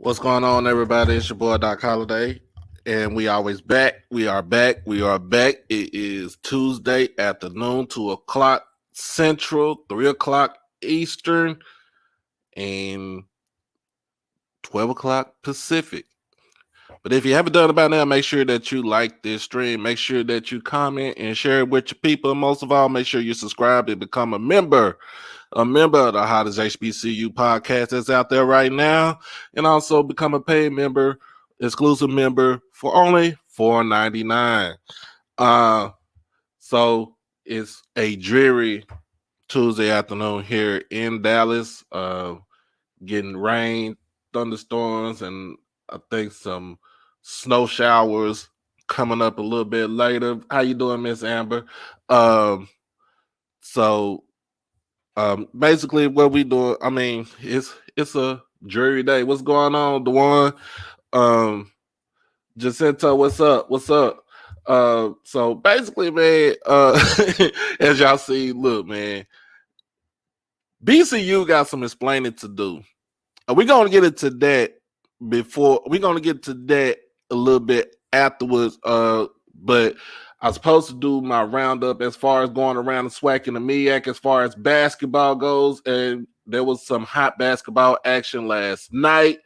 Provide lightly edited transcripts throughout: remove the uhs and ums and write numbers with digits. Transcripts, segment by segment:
What's going on, everybody? It's your boy Doc Holiday, and we always back. We are back. We are back. It is Tuesday afternoon, 2 o'clock Central, 3 o'clock Eastern, and 12 o'clock Pacific. But if you haven't done it by now, make sure that you like this stream. Make sure that you comment and share it with your people. And most of all, make sure you subscribe and become a member of the hottest HBCU podcast that's out there right now, and also become a paid member, exclusive member for only $4.99. So it's a dreary Tuesday afternoon here in Dallas. Getting rain, thunderstorms, and I think some snow showers coming up a little bit later. How you doing, Miss Amber? So basically what we doing, I mean, it's a dreary day. What's going on, Dewan? Jacinto, what's up? What's up? So basically, man, as y'all see, look, man, BCU got some explaining to do. We're gonna get into that a little bit afterwards. But I was supposed to do my roundup as far as going around the SWAC and the MEAC as far as basketball goes, and there was some hot basketball action last night.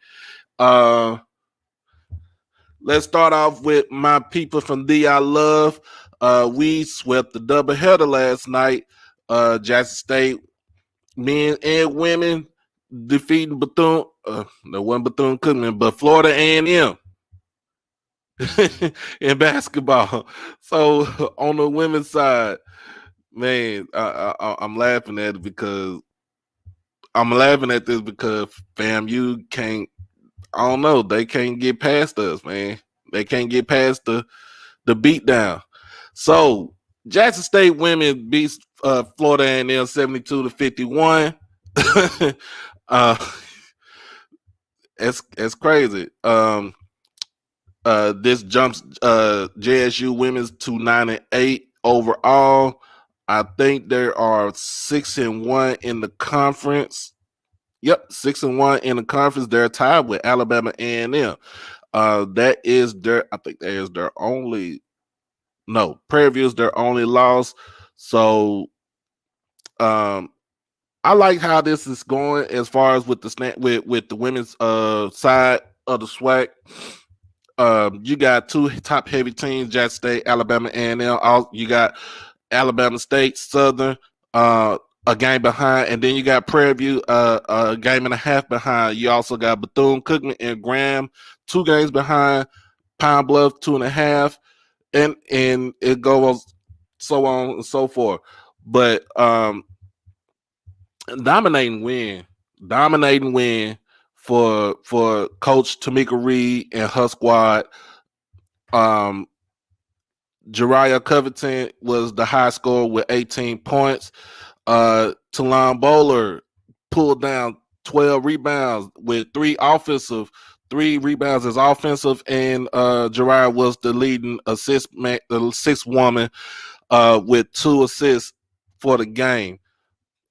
Let's start off with my people from D I Love. We swept the doubleheader last night. Jackson State men and women defeating Bethune. There wasn't Bethune Cookman, but Florida A&M in basketball. So on the women's side, man, I'm laughing at it because fam, you can't. I don't know. They can't get past us, man. They can't get past the beat down. So Jackson State women beats Florida A&M 72-51. It's crazy. This jumps JSU women's to 9-8 overall. I think there are 6-1 in the conference. Yep, 6-1 in the conference. They're tied with Alabama A&M. That is their. I think that is their only. No, Prairie View is their only loss. So, I like how this is going as far as with the women's side of the SWAC. You got two top heavy teams: Jackson State, Alabama A&M. You got Alabama State, Southern, a game behind, and then you got Prairie View, a game and a half behind. You also got Bethune Cookman and Graham, 2 games behind. Pine Bluff, 2.5, and it goes so on and so forth. But dominating win for Coach Tamika Reed and her squad. Jariah Covington was the high scorer with 18 points. Talon Bowler pulled down 12 rebounds with 3 rebounds as offensive, and Jariah was the leading assist woman with 2 assists for the game.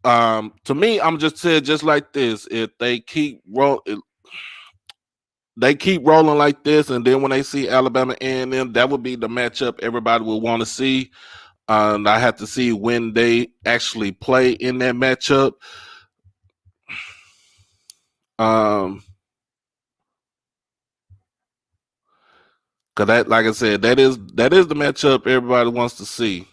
To me, I'm just saying just like this. If they keep rolling like this, and then when they see Alabama A&M, that would be the matchup everybody will want to see. And I have to see when they actually play in that matchup. Cause that, like I said, that is the matchup everybody wants to see.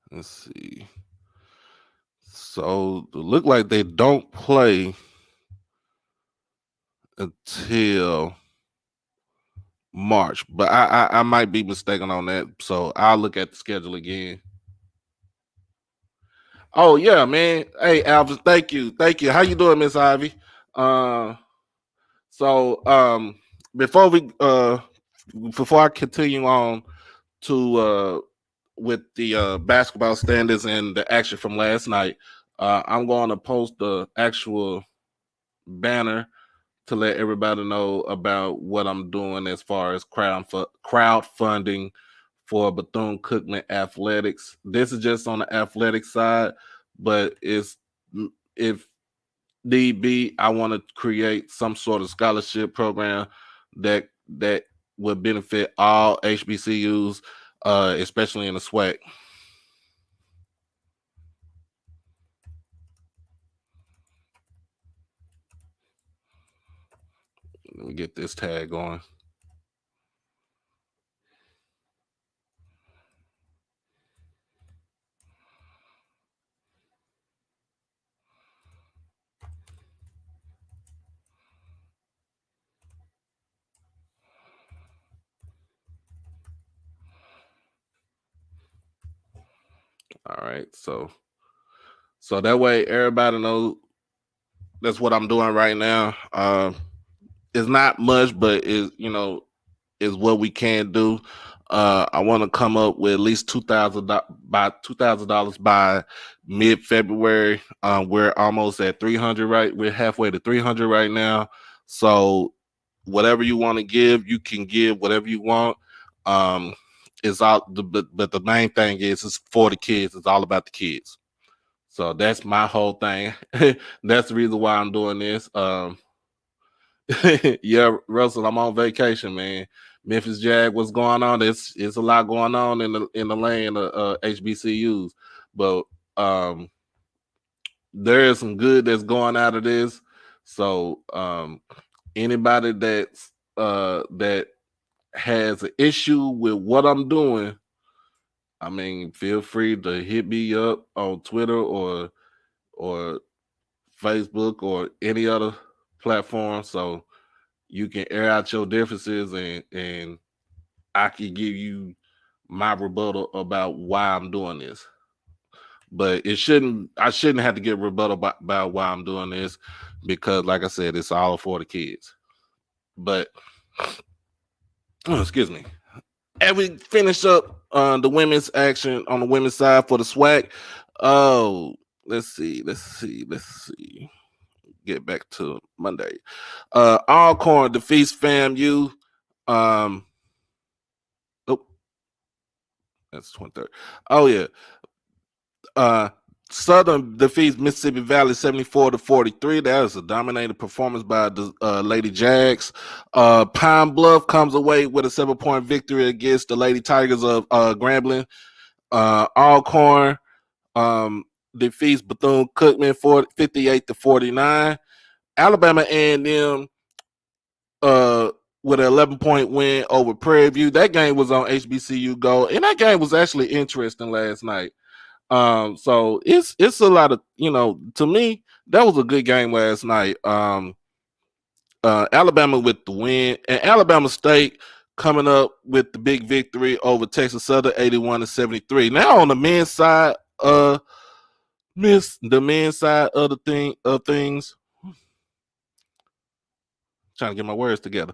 Let's see. So it look like they don't play until March, but I might be mistaken on that. So I'll look at the schedule again. Oh yeah, man. Hey, Alvis, thank you. How you doing, Miss Ivy? So before I continue on to with the basketball standards and the action from last night, I'm going to post the actual banner to let everybody know about what I'm doing as far as crowdfunding for Bethune Cookman athletics. This is just on the athletic side, but if need be, I want to create some sort of scholarship program that would benefit all HBCUs, especially in the SWAC. Let me get this tag going. All right, so that way everybody knows that's what I'm doing right now. It's not much, but is what we can do. I want to come up with at least $2,000 by mid-February. We're almost at 300, right? We're halfway to 300 right now. So whatever you want to give, you can give whatever you want. It's all, but the main thing is it's for the kids. It's all about the kids. So that's my whole thing. That's the reason why I'm doing this. Yeah, Russell, I'm on vacation, man. Memphis Jag, what's going on? It's a lot going on in the lane of HBCUs, but there is some good that's going out of this. So anybody that has an issue with what I'm doing, I mean, feel free to hit me up on Twitter or Facebook or any other platform. So you can air out your differences and I can give you my rebuttal about why I'm doing this. But I shouldn't have to get rebuttal about why I'm doing this, because like I said, it's all for the kids. But excuse me. And we finish up the women's action on the women's side for the SWAC. Oh, let's see. Get back to Monday. Alcorn defeats FAMU. Oh, that's 23rd. Oh yeah. Southern defeats Mississippi Valley 74-43. That is a dominating performance by the Lady Jags. Pine Bluff comes away with a 7-point victory against the Lady Tigers of Grambling. Alcorn defeats Bethune Cookman 58-49. Alabama A&M with an 11-point win over Prairie View. That game was on HBCU Go, and that game was actually interesting last night. So it's a lot of, to me, that was a good game last night. Alabama with the win, and Alabama State coming up with the big victory over Texas Southern 81-73. Now on the men's side, the men's side of things. Trying to get my words together.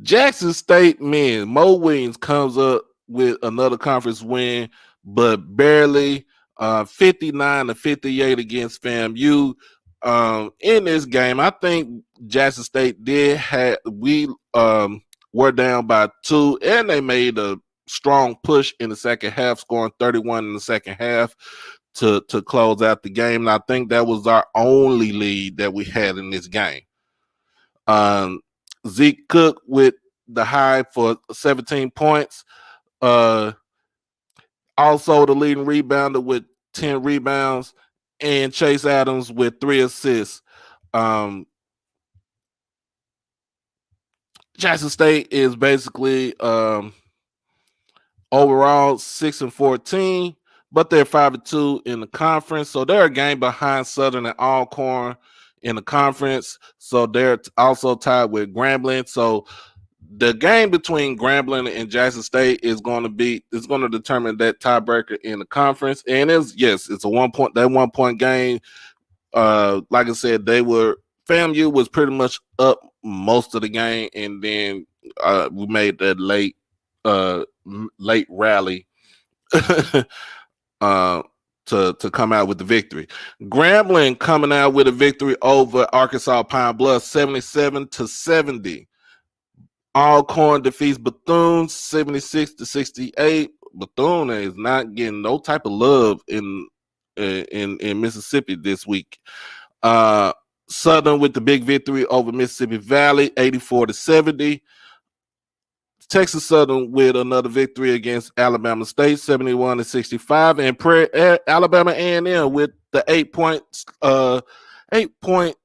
Jackson State men, Mo Williams comes up with another conference win, but barely. 59-58 against FAMU. In this game, I think Jackson State were down by 2, and they made a strong push in the second half, scoring 31 in the second half to close out the game. And I think that was our only lead that we had in this game. Zeke Cook with the high for 17 points. Also the leading rebounder with 10 rebounds, and Chase Adams with 3 assists. Jackson State is basically overall 6-14, but they're 5-2 in the conference. So they're a game behind Southern and Alcorn in the conference. So they're also tied with Grambling. So the game between Grambling and Jackson State is going to determine that tiebreaker in the conference. And it's a 1-point game. Like I said, FAMU was pretty much up most of the game, and then we made that late rally. to come out with the victory. Grambling coming out with a victory over Arkansas Pine Bluff 77-70. Alcorn defeats Bethune 76-68. Bethune is not getting no type of love in Mississippi this week. Southern with the big victory over Mississippi Valley 84-70. Texas Southern with another victory against Alabama State 71-65, and Alabama A&M with the 8-point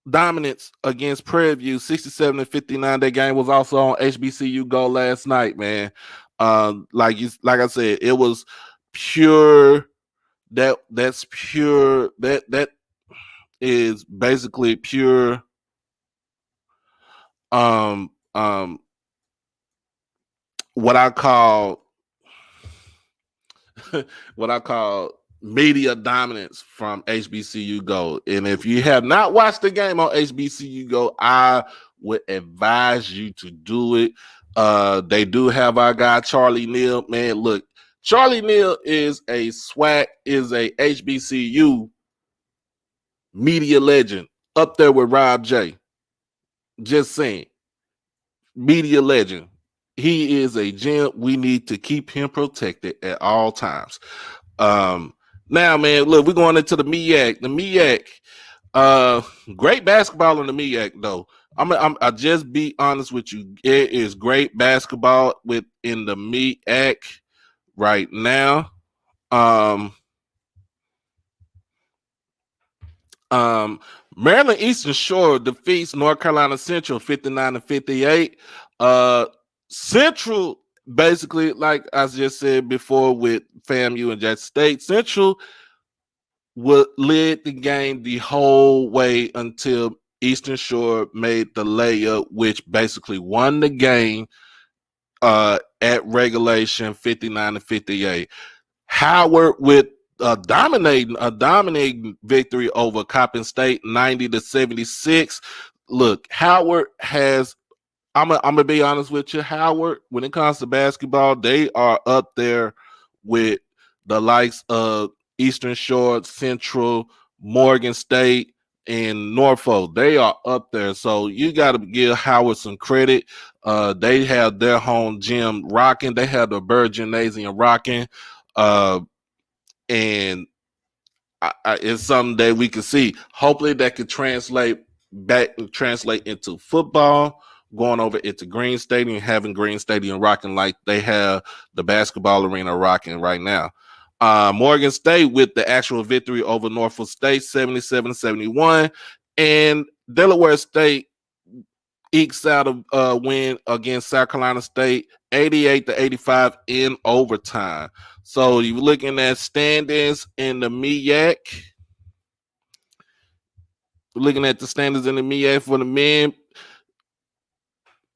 dominance against Prairie View 67-59. That game was also on HBCU Go last night, man. Like I said, it was pure. That's pure. That is basically pure. What I call media dominance from HBCU Go. And if you have not watched the game on HBCU Go, I would advise you to do it. They do have our guy Charlie Neal. Man, look, Charlie Neal is a HBCU media legend up there with Rob J. Just saying, media legend. He is a gem. We need to keep him protected at all times. Now, man, look, we're going into the MEAC. The MEAC, great basketball in the MEAC, though. I'll just be honest with you. It is great basketball within the MEAC right now. Maryland Eastern Shore defeats North Carolina Central 59-58. Central, basically, like I just said before with FAMU and Jackson State, Central led the game the whole way until Eastern Shore made the layup, which basically won the game at regulation 59-58. Howard with a dominating victory over Coppin State 90-76. Look, Howard has. I'm gonna be honest with you, Howard. When it comes to basketball, they are up there with the likes of Eastern Shore, Central, Morgan State, and Norfolk. They are up there, so you got to give Howard some credit. They have their home gym rocking. They have the Bird Gymnasium rocking, and it's something that we can see. Hopefully, that could translate into football. Going over into Green Stadium, having Green Stadium rocking like they have the basketball arena rocking right now. Morgan State with the actual victory over Norfolk State, 77-71. And Delaware State ekes out a win against South Carolina State, 88-85 in overtime. So you're looking at standings in the MEAC. Looking at the standings in the MEAC for the men.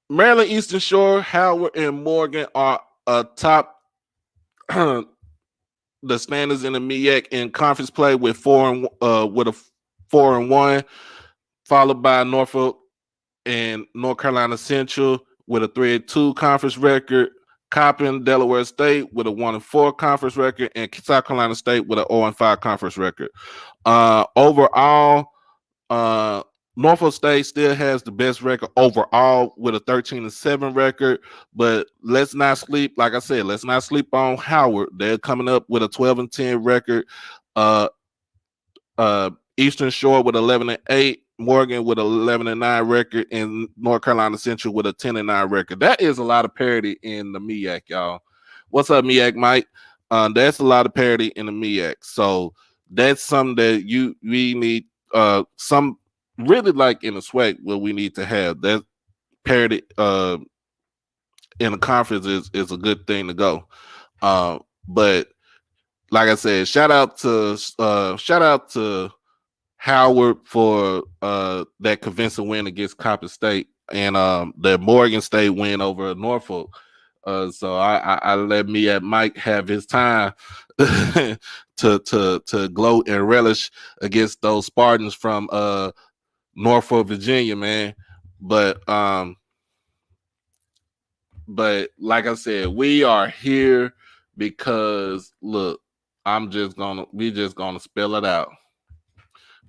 Maryland Eastern Shore, Howard, and Morgan are atop the standings in the MEAC in conference play with a 4-1, followed by Norfolk and North Carolina Central with a 3-2 conference record. Coppin, Delaware State with a 1-4 conference record, and South Carolina State with an 0-5 conference record. Overall, Norfolk State still has the best record overall with a 13-7 record, but let's not sleep. Like I said, let's not sleep on Howard. They're coming up with a 12-10 record. Eastern Shore with 11-8, Morgan with 11-9 record, and North Carolina Central with a 10-9 record. That is a lot of parity in the MEAC, y'all. What's up, MEAC Mike? That's a lot of parity in the MEAC. So that's something that we need. Some really like in the SWAC, what we need to have that parity in a conference is a good thing to go. But like I said, shout out to Howard for that convincing win against Coppin State and the Morgan State win over Norfolk. So I let Mike have his time to gloat and relish against those Spartans from Norfolk, Virginia, man. But like I said, we are here because look, we just gonna spell it out.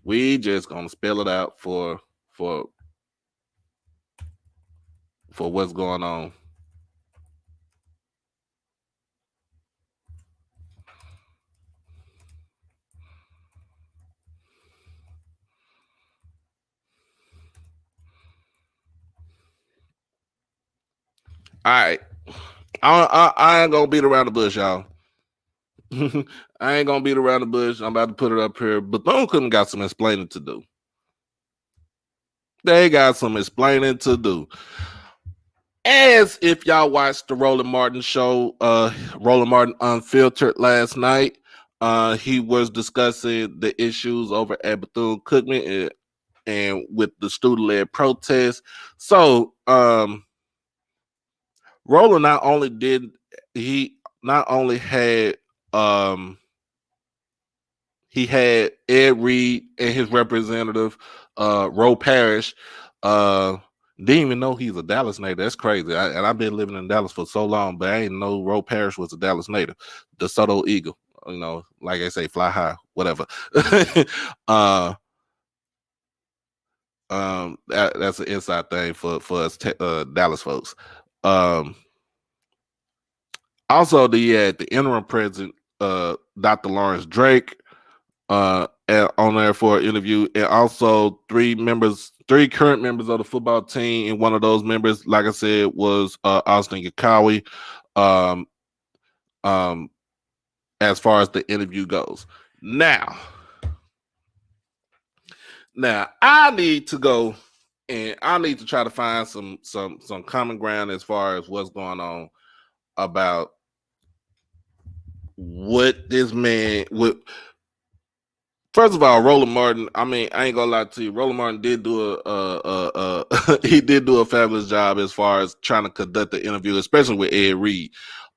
We just gonna spell it out for what's going on. All right, I ain't gonna beat around the bush, y'all. I ain't gonna beat around the bush. I'm about to put it up here. Bethune Cookman got some explaining to do. They got some explaining to do. As if y'all watched the Roland Martin show, Roland Martin Unfiltered last night, he was discussing the issues over at Bethune Cookman and with the student-led protest. So, Roland not only had he had Ed Reed and his representative, Roe Parrish. Didn't even know he's a Dallas native. That's crazy. And I've been living in Dallas for so long, but I didn't know Roe Parrish was a Dallas native. The Soto Eagle, like I say, fly high, whatever. That's an inside thing for us Dallas folks. Also, the interim president, Dr. Lawrence Drake, on there for an interview, and also three current members of the football team, and one of those members, like I said, was Austin Yakawi. As far as the interview goes, now I need to go and I need to try to find some common ground as far as what's going on about what this man would. First of all, Roland Martin. I mean, I ain't gonna lie to you. Roland Martin did do he did do a fabulous job as far as trying to conduct the interview, especially with Ed Reed.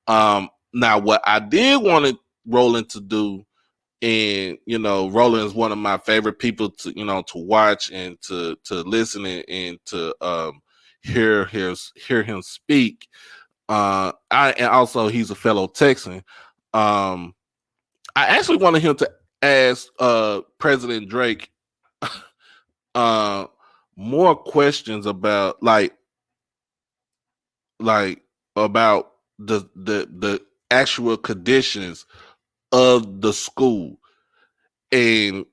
Now, what I did want Roland to do, and Roland is one of my favorite people to to watch and to listen and to hear him speak. And also he's a fellow Texan. I actually wanted him to ask President Drake more questions about about the actual conditions of the school, and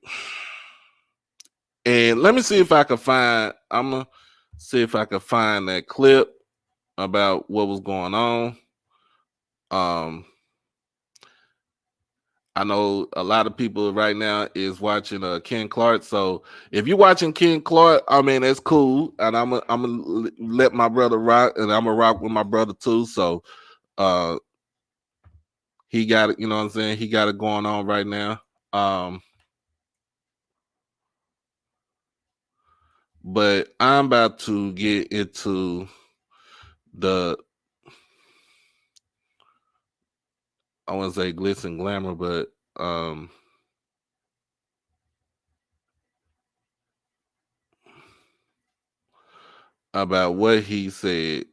let me see if I can find. I'm gonna see if I can find that clip about what was going on. I know a lot of people right now is watching Ken Clark. So if you're watching Ken Clark, I mean that's cool, and I'm gonna let my brother rock, and I'm gonna rock with my brother too. So he got it, you know what I'm saying? He got it going on right now. But I'm about to get into I want to say glitz and glamour, but about what he said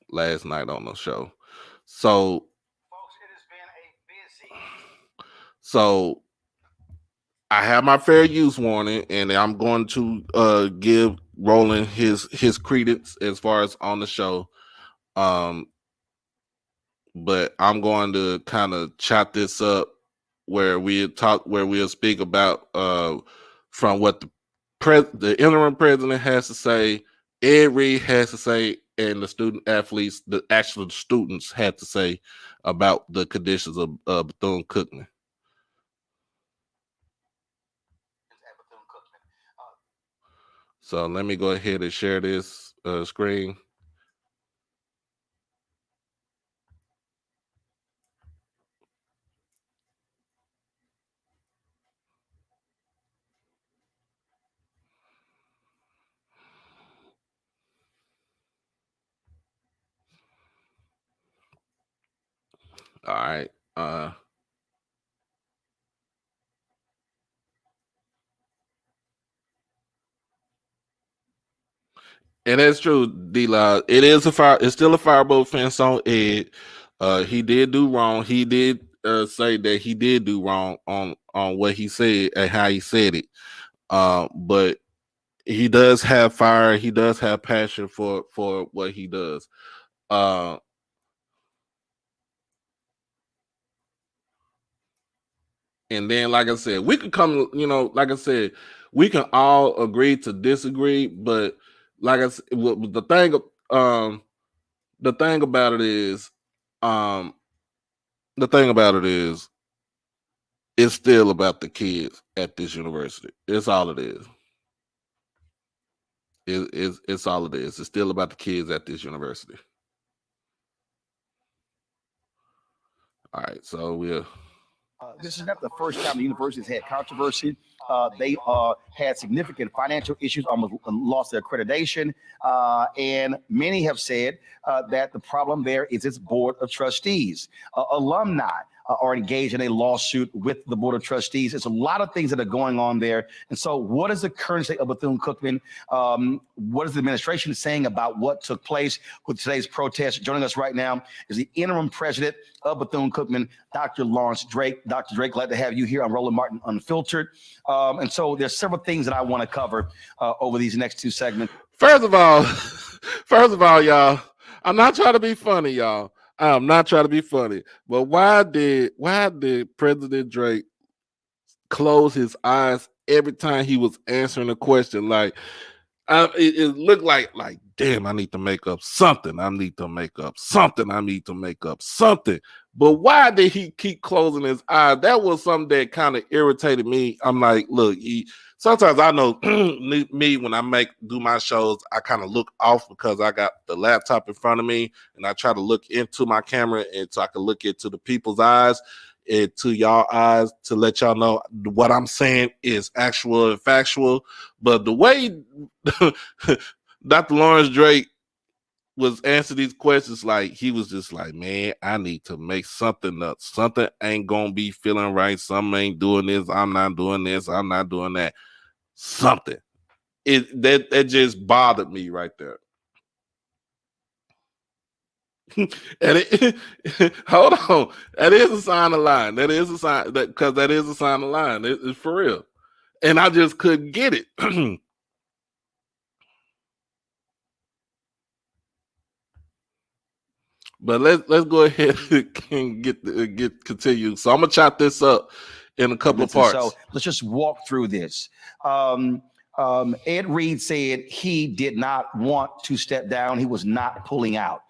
last night on the show. So, folks, it has been a busy. So I have my fair use warning, and I'm going to give Roland his credence as far as on the show. But I'm going to kind of chop this up where we'll speak about from what the interim president has to say, Ed Reed has to say, and the student athletes, the actual students, had to say about the conditions of Bethune Cookman. So let me go ahead and share this screen. All right. And that's true, D-Law. It's still a fireboat fence on Ed. He did do wrong. He did say that he did do wrong on what he said and how he said it. But he does have fire. He does have passion for what he does. And then, like I said, we could come. Like I said, we can all agree to disagree. But like I said, the thing about it is, the thing about it is, it's still about the kids at this university. It's all it is. It's all it is. It's still about the kids at this university. All right, so we'll. This is not the first time the university has had controversy. They had significant financial issues, almost lost their accreditation. And many have said that the problem there is its board of trustees. Alumni are engaged in a lawsuit with the board of trustees. It's a lot of things that are going on there. And so what is the current state of Bethune-Cookman? What is the administration saying about what took place with today's protest? Joining us right now is the interim president of Bethune-Cookman, Dr. Lawrence Drake. Dr. Drake, glad to have you here on Roland Martin Unfiltered. And so there's several things that I want to cover over these next two segments. First of all, y'all, I'm not trying to be funny, y'all. I'm not trying to be funny, but why did President Drake close his eyes every time he was answering a question? Like, it looked like, damn, I need to make up something. I need to make up something. I need to make up something. But why did he keep closing his eyes? That was something that kind of irritated me. I'm like, look, sometimes I know me when I do my shows, I kind of look off because I got the laptop in front of me and I try to look into my camera and so I can look into the people's eyes and to y'all eyes to let y'all know what I'm saying is actual and factual. But the way Dr. Lawrence Drake was answering these questions, like he was just like, man, I need to make something up. Something ain't gonna be feeling right. Something ain't doing this. I'm not doing this. I'm not doing that. Something. That just bothered me right there. And hold on, that is a sign of line. That is a sign because that is a sign of line. It's for real, and I just couldn't get it. But let's go ahead and get continue. So I'm gonna chop this up in a couple of parts. So let's just walk through this. Ed Reed said he did not want to step down. He was not pulling out.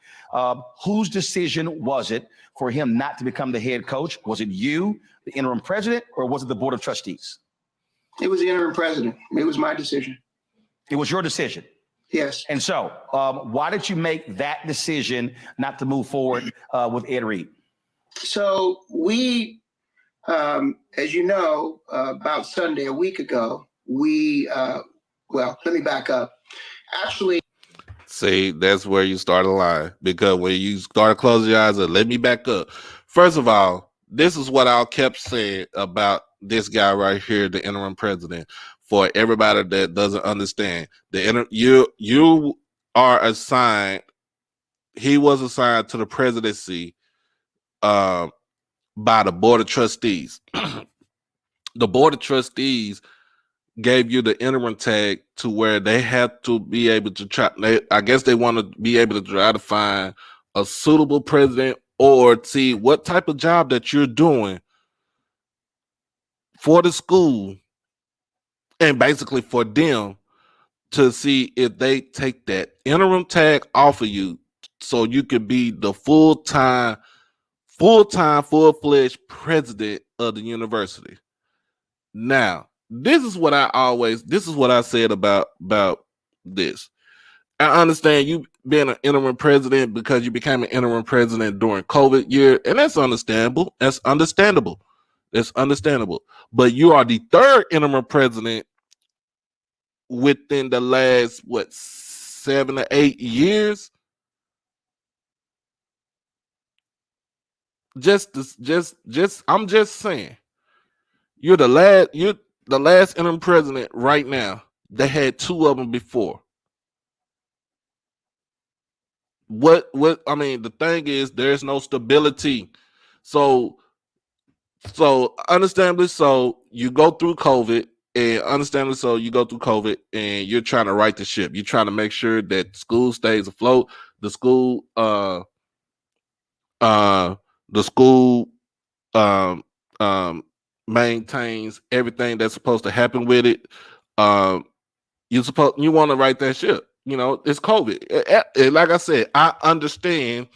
Whose decision was it for him not to become the head coach? Was it you, the interim president, or was it the board of trustees? It was the interim president. It was my decision. It was your decision. Yes. And so why did you make that decision not to move forward with Ed Reed? So we, as you know, about Sunday, a week ago, well, let me back up. Actually. See, that's where you start a lie, because when you start closing your eyes, let me back up. First of all, this is what I kept saying about this guy right here, the interim president. For everybody that doesn't understand, you are assigned. He was assigned to the presidency by the board of trustees. The board of trustees gave you the interim tag to where they have to be able to try. I guess they want to be able to try to find a suitable president or see what type of job that you're doing for the school. And basically for them to see if they take that interim tag off of you so you could be the full-fledged president of the university. Now, this is what I said about this. I understand you being an interim president because you became an interim president during COVID year, and that's understandable. That's understandable. But you are the third interim president within the last 7 to 8 years. I'm just saying, you're the last interim president right now. They had two of them before. what I mean, the thing is there's no stability. So understandably so you go through COVID, and understandably so you go through COVID and you're trying to right the ship. You're trying to make sure that school stays afloat. The school uh the school um um maintains everything that's supposed to happen with it. Um you want to right that ship. It's COVID. And like I said, I understand.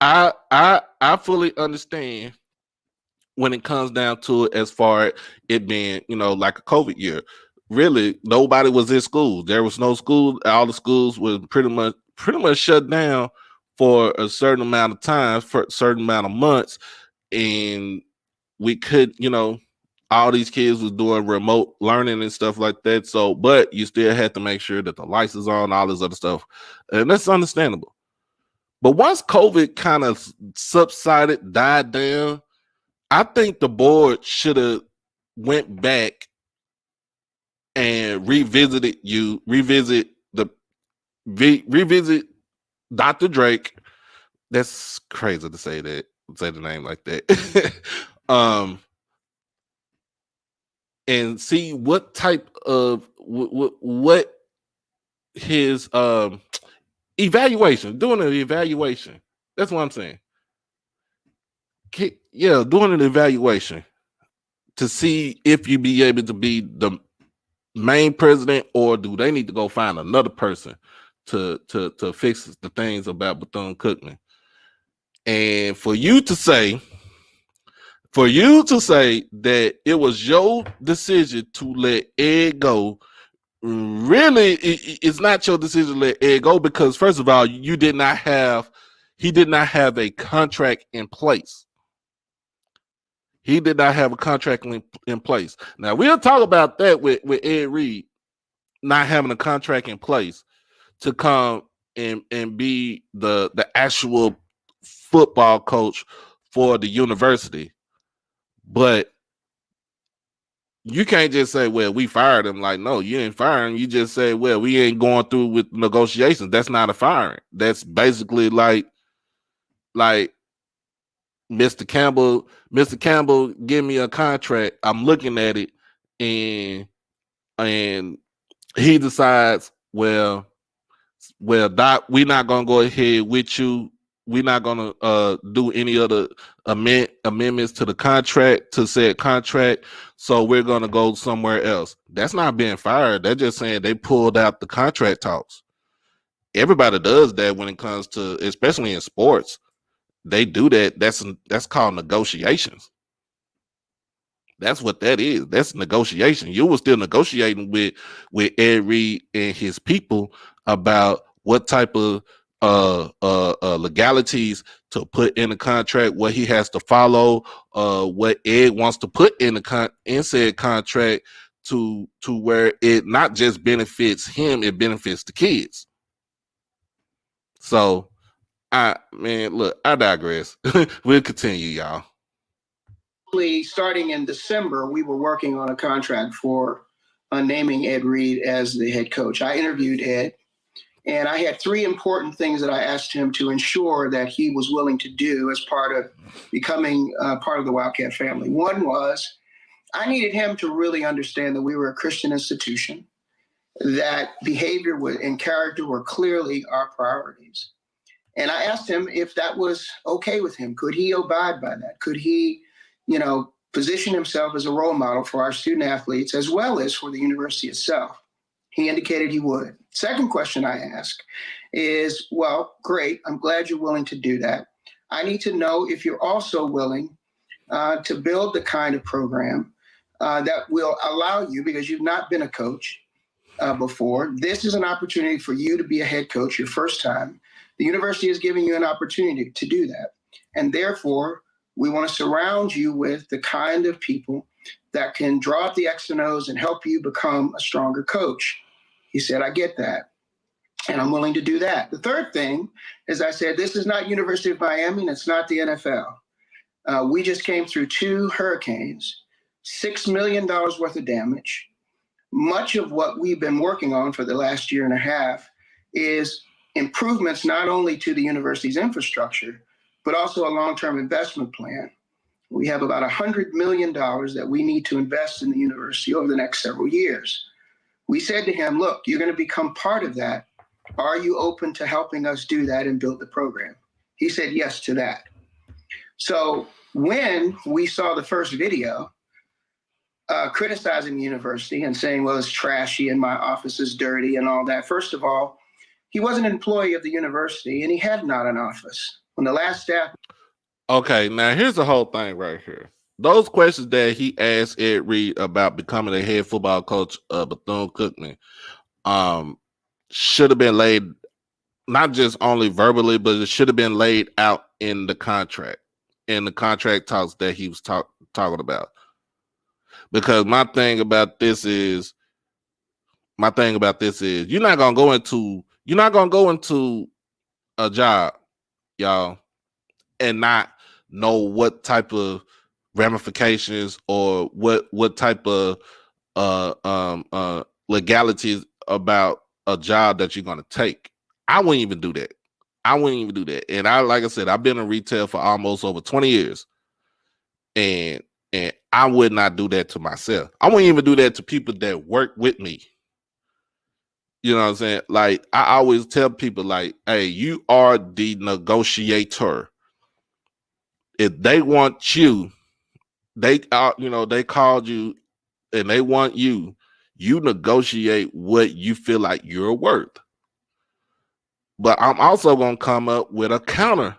I fully understand when it comes down to it, as far as it being, like a COVID year. Really, nobody was in school. There was no school. All the schools were pretty much shut down for a certain amount of time, for a certain amount of months, and we could, all these kids was doing remote learning and stuff like that. So, but you still had to make sure that the lights is on, all this other stuff, and that's understandable. But once COVID kind of subsided, died down, I think the board should have went back and revisit Dr. Drake. That's crazy to say the name like that. um, and see what type of what his evaluation, doing an evaluation. That's what I'm saying. Yeah, doing an evaluation to see if you be able to be the main president, or do they need to go find another person to fix the things about Bethune Cookman. And for you to say that it was your decision to let Ed go, really, it's not your decision to let Ed go, because first of all, he did not have a contract in place. He did not have a contract in place. Now we'll talk about that with Ed Reed not having a contract in place to come and be the actual football coach for the university. But you can't just say, well, we fired him. Like, no, you didn't fire him. You just say, well, we ain't going through with negotiations. That's not a firing. That's basically like Mr. Campbell, give me a contract. I'm looking at it, and he decides, well, Doc, we're not gonna go ahead with you. We're not gonna do any other amendments to the contract, to said contract. So we're gonna go somewhere else. That's not being fired. They're just saying they pulled out the contract talks. Everybody does that when it comes to, especially in sports. They do that. That's called negotiations. That's what that is. That's negotiation. You were still negotiating with Ed Reed and his people about what type of legalities to put in the contract, what he has to follow, what Ed wants to put in in said contract to where it not just benefits him, it benefits the kids. So look, I digress. We'll continue, y'all. Starting in December, we were working on a contract for naming Ed Reed as the head coach. I interviewed Ed, and I had three important things that I asked him to ensure that he was willing to do as part of becoming part of the Wildcat family. One was, I needed him to really understand that we were a Christian institution, that behavior and character were clearly our priorities. And I asked him if that was okay with him. Could he abide by that? Could he, position himself as a role model for our student athletes as well as for the university itself? He indicated he would. Second question I asked is, well, great. I'm glad you're willing to do that. I need to know if you're also willing to build the kind of program that will allow you, because you've not been a coach before. This is an opportunity for you to be a head coach your first time. The university is giving you an opportunity to do that. And therefore, we want to surround you with the kind of people that can draw up the X and O's and help you become a stronger coach. He said, I get that, and I'm willing to do that. The third thing is, I said, this is not University of Miami, and it's not the NFL. We just came through 2 hurricanes, $6 million worth of damage. Much of what we've been working on for the last year and a half is improvements not only to the university's infrastructure, but also a long-term investment plan. We have about $100 million that we need to invest in the university over the next several years. We said to him, look, you're going to become part of that. Are you open to helping us do that and build the program? He said yes to that. So when we saw the first video criticizing the university and saying, well, it's trashy and my office is dirty and all that, first of all, he was an employee of the university and he had not an office. When the last staff. Okay, now here's the whole thing right here. Those questions that he asked Ed Reed about becoming a head football coach of Bethune Cookman should have been laid, not just only verbally, but it should have been laid out in the contract talks that he was talking about. Because my thing about this is you're not gonna go into a job, y'all, and not know what type of ramifications or what type of legalities about a job that you're gonna take. I wouldn't even do that. And like I said, I've been in retail for almost over 20 years. And I would not do that to myself. I wouldn't even do that to people that work with me. You know what I'm saying? Like, I always tell people, like, hey, you are the negotiator. If they want you, they called you and they want you, you negotiate what you feel like you're worth. But I'm also going to come up with a counter,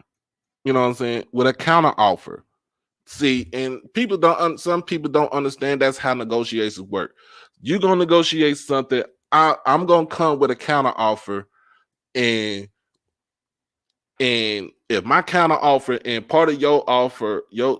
you know what I'm saying? With a counter offer. See, and some people don't understand that's how negotiations work. You're going to negotiate something. I'm going to come with a counter offer, and if my counter offer and part of your offer, your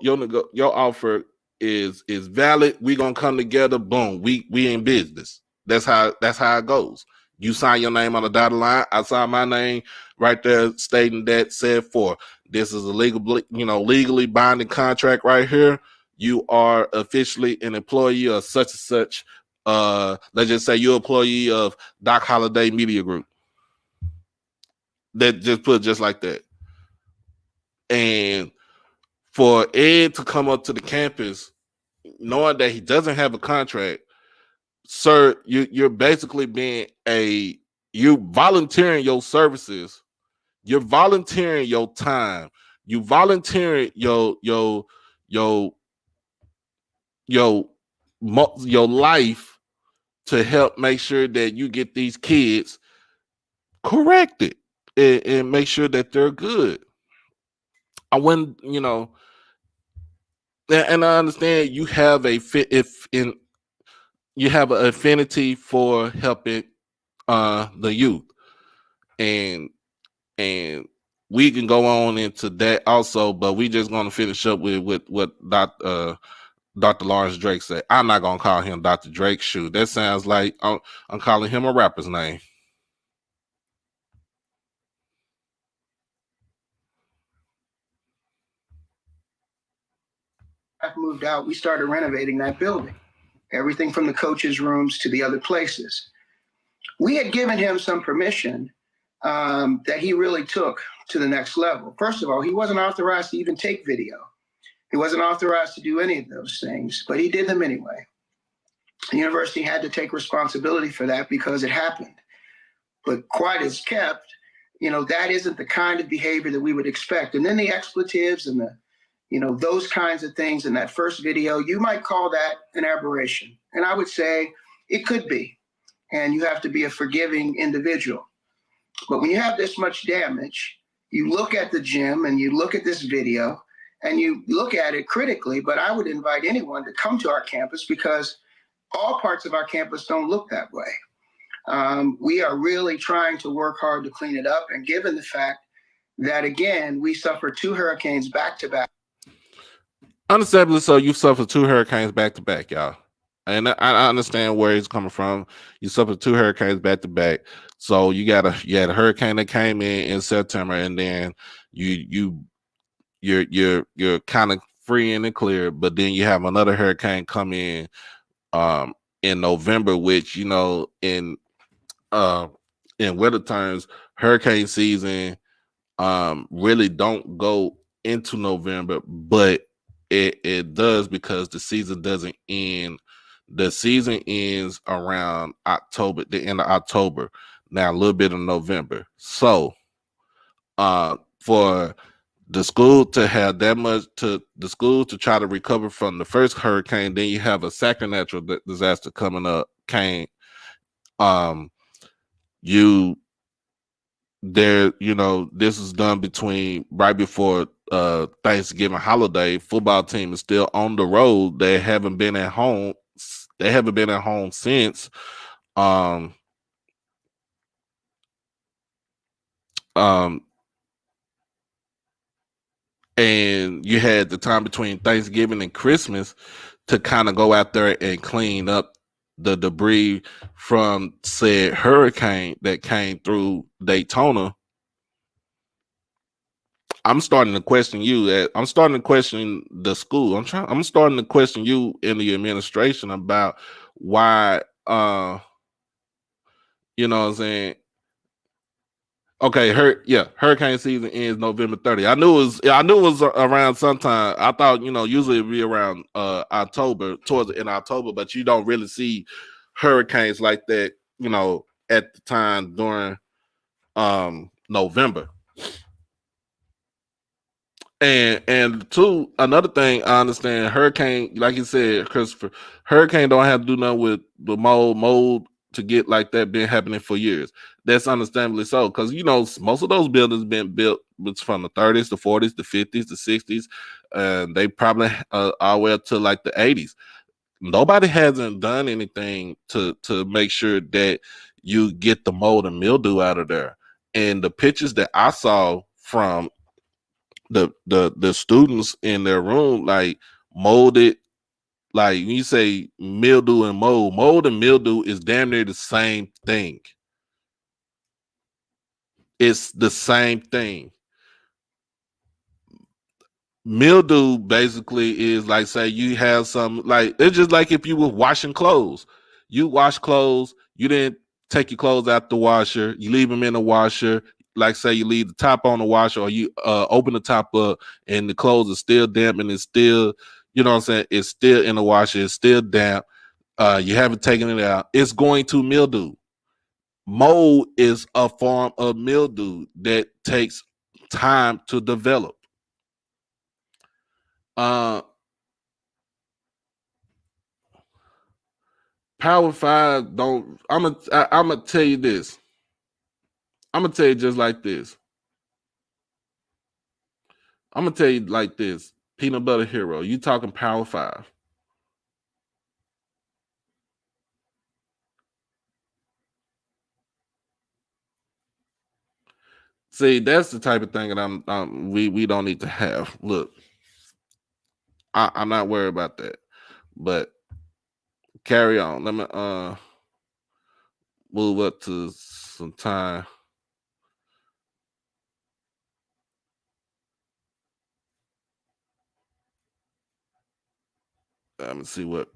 offer is valid, we're going to come together. Boom, we in business. That's how it goes. You sign your name on the dotted line. I sign my name right there, stating that said for this is a legally binding contract right here. You are officially an employee of such and such. Let's just say you're an employee of Doc Holliday Media Group. That just put it just like that. And for Ed to come up to the campus knowing that he doesn't have a contract, sir, you're basically you're volunteering your services, you're volunteering your time, you volunteering your life to help make sure that you get these kids corrected and make sure that they're good. I wouldn't, and I understand you have you have an affinity for helping the youth, and we can go on into that also, but we just going to finish up with what Dr. Lawrence Drake said. I'm not going to call him Dr. Drake. Shoot, that sounds like I'm calling him a rapper's name. Moved out, we started renovating that building, everything from the coaches' rooms to the other places. We had given him some permission that he really took to the next level. First of all, he wasn't authorized to even take video. He wasn't authorized to do any of those things, but he did them anyway. The university had to take responsibility for that because it happened. But quiet as kept, that isn't the kind of behavior that we would expect. And then the expletives and those kinds of things in that first video, you might call that an aberration. And I would say it could be. And you have to be a forgiving individual. But when you have this much damage, you look at the gym and you look at this video and you look at it critically. But I would invite anyone to come to our campus because all parts of our campus don't look that way. We are really trying to work hard to clean it up. And given the fact that, again, we suffered 2 hurricanes back to back. Understandably so, you suffered 2 hurricanes back to back, y'all. And I understand where he's coming from. You suffered 2 hurricanes back to back. So you had a hurricane that came in September, and then you're kind of free and clear, but then you have another hurricane come in November, which in weather terms hurricane season really don't go into November, but it does because the season doesn't end. The season ends around October, the end of October. Now a little bit of November. So for the school to have that much to the school to try to recover from the first hurricane, then you have a second natural disaster coming up. You there, this is done between right before Thanksgiving holiday. Football team is still on the road. They haven't been at home. They haven't been at home since. Um, and you had the time between Thanksgiving and Christmas to kind of go out there and clean up the debris from said hurricane that came through Daytona. I'm starting to question you. I'm starting to question the school. I'm starting to question you in the administration about why. You know what I'm saying? Okay, hurricane season ends November 30th. I knew it was around sometime. I thought, usually it'd be around October, towards the end of October, but you don't really see hurricanes like that, at the time during November. And two, another thing I understand, hurricane, like you said, Christopher, hurricane don't have to do nothing with the mold to get like that been happening for years. That's understandably so, because most of those buildings been built from the 30s, the 40s, the 50s, the 60s, and they probably all the way up to like the 80s. Nobody hasn't done anything to make sure that you get the mold and mildew out of there. And the pictures that I saw from the students in their room, like molded, like when you say mildew and mold and mildew is damn near the same thing. It's the same thing. Mildew basically is like, say you have some, like, it's just like if you were washing clothes. You wash clothes, you didn't take your clothes out the washer, you leave them in the washer. Like, say you leave the top on the washer, or you open the top up and the clothes are still damp and it's still, you know what I'm saying, it's still in the washer, it's still damp. You haven't taken it out, it's going to mildew. Mold is a form of mildew that takes time to develop. Power 5 don't. I'm gonna tell you this. I'm gonna tell you just like this. I'm gonna tell you like this. Peanut Butter Hero, you talking Power 5? See, that's the type of thing that we don't need to have. Look, I'm not worried about that. But carry on. Let me move up to some time. Let me see what.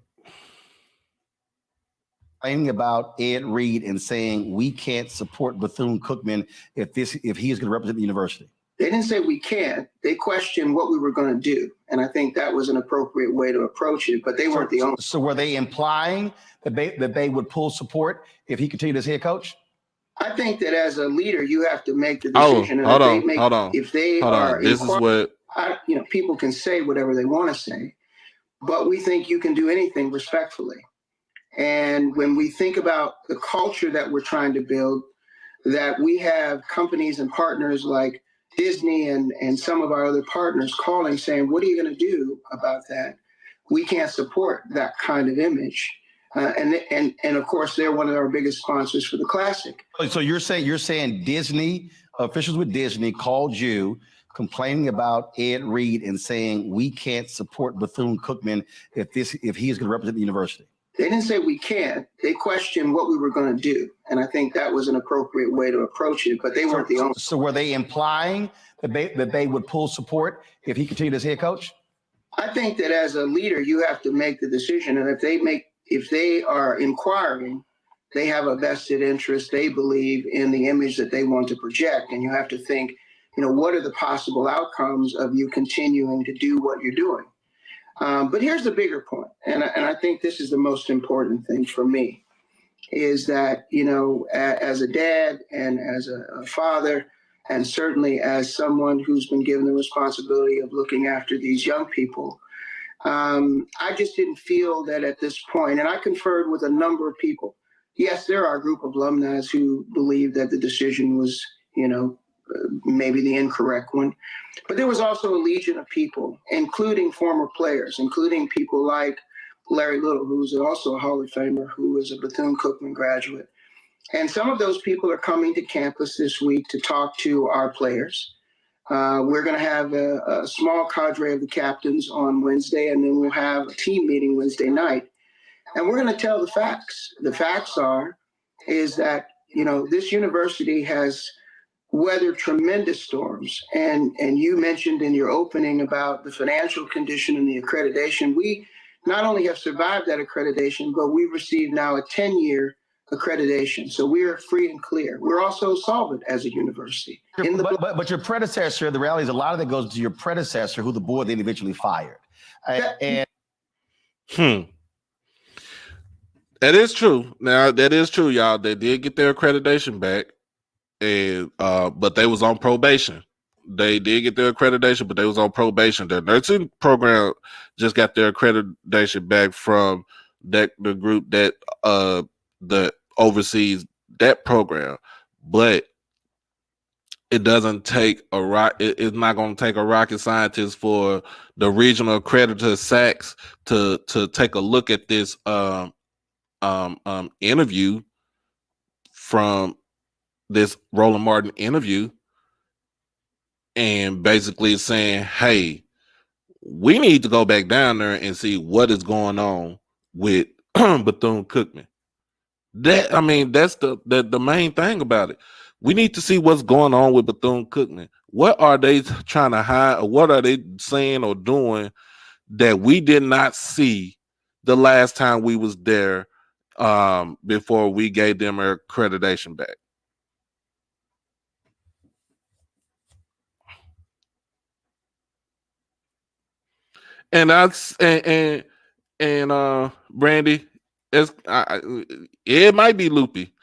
Complaining about Ed Reed and saying we can't support Bethune Cookman if he is going to represent the university. They didn't say we can't. They questioned what we were going to do. And I think that was an appropriate way to approach it, but they weren't the only. So were they implying that they would pull support if he continued as head coach? I think that as a leader, you have to make the decision. Hold on. If they are, this is what people can say whatever they want to say, but we think you can do anything respectfully. And when we think about the culture that we're trying to build, that we have companies and partners like Disney and some of our other partners calling saying, what are you going to do about that? We can't support that kind of image. And of course, they're one of our biggest sponsors for the Classic. So you're saying Disney, officials with Disney called you complaining about Ed Reed and saying we can't support Bethune Cookman if he is going to represent the university. They didn't say we can't. They questioned what we were going to do. And I think that was an appropriate way to approach it, but they weren't the only. So were they implying that they would pull support if he continued as head coach? I think that as a leader, you have to make the decision. And if they are inquiring, they have a vested interest, they believe, in the image that they want to project. And you have to think, what are the possible outcomes of you continuing to do what you're doing? But here's the bigger point, and I think this is the most important thing for me, is that, as a dad and as a father, and certainly as someone who's been given the responsibility of looking after these young people, I just didn't feel that at this point, and I conferred with a number of people. Yes, there are a group of alumni who believe that the decision was, maybe the incorrect one. But there was also a legion of people, including former players, including people like Larry Little, who's also a Hall of Famer, who is a Bethune Cookman graduate. And some of those people are coming to campus this week to talk to our players. We're going to have a small cadre of the captains on Wednesday, and then we'll have a team meeting Wednesday night. And we're going to tell the facts. The facts is that, this university has weathered tremendous storms. And you mentioned in your opening about the financial condition and the accreditation. We not only have survived that accreditation, but we've received now a 10-year accreditation. So we are free and clear. We're also solvent as a university. But your predecessor, the reality is a lot of that goes to your predecessor, who the board then eventually fired. That is true. Now, that is true, y'all. They did get their accreditation back, and but they was on probation. They did get their accreditation, but they was on probation. Their nursing program just got their accreditation back from the group that oversees that program. But it doesn't take it's not going to take a rocket scientist for the regional accreditor SACS to take a look at this interview from this Roland Martin interview, and basically saying, hey, we need to go back down there and see what is going on with Bethune Cookman. That's the main thing about it. We need to see what's going on with Bethune Cookman. What are they trying to hide, or what are they saying or doing that we did not see the last time we was there, before we gave them our accreditation back? And Brandy, it might be loopy,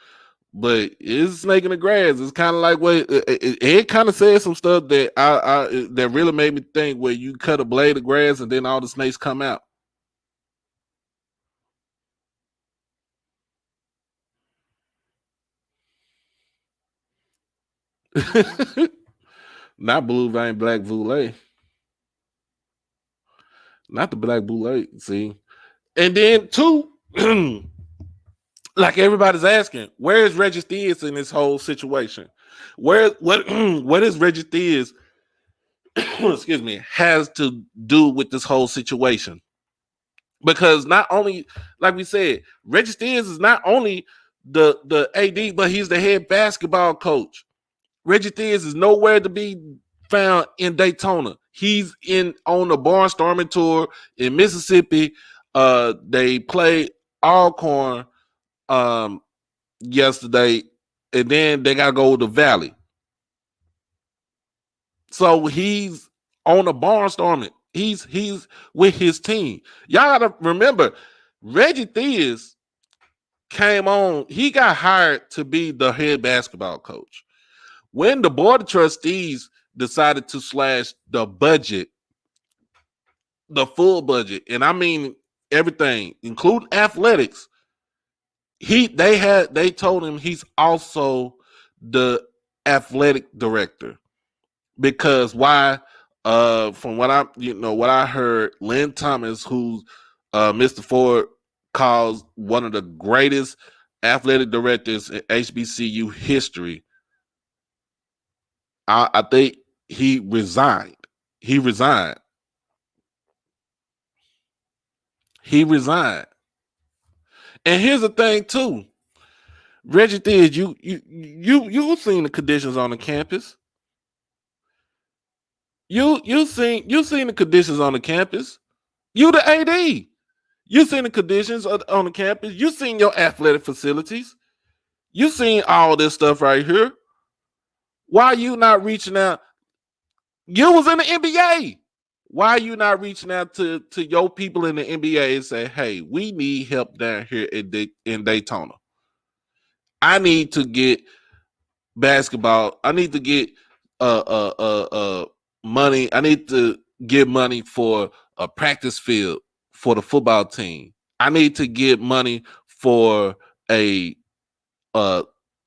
but it's snake in the grass. It's kind of like what it kind of said some stuff that that really made me think, where you cut a blade of grass and then all the snakes come out. Not blue vein black Voulay. Not the black Boulay, see. And then two, like everybody's asking, where is Reggie Theus in this whole situation? What is Reggie Theus, excuse me, has to do with this whole situation? Because not only, like we said, Reggie Theus is not only the AD, but he's the head basketball coach. Reggie Theus is nowhere to be found in Daytona. He's on the barnstorming tour in Mississippi. They played Alcorn yesterday, and then they gotta go to Valley. So he's on the barnstorming. He's with his team. Y'all gotta remember, Reggie Theus came on. He got hired to be the head basketball coach. When the board of trustees decided to slash the budget, the full budget, and I mean everything, including athletics, they told him he's also the athletic director. Because why? From what I heard, Lynn Thomas, who Mr. Ford calls one of the greatest athletic directors in HBCU history, I think he resigned. He resigned. And here's the thing too, Reggie Theus, you've seen the conditions on the campus. You seen the conditions on the campus. You the AD. You seen the conditions on the campus. You seen your athletic facilities. You seen all this stuff right here. Why are you not reaching out? You was in the NBA. Why are you not reaching out to your people in the NBA and say, hey, we need help down here in Daytona. I need to get basketball. I need to get money. I need to get money for a practice field for the football team. I need to get money for a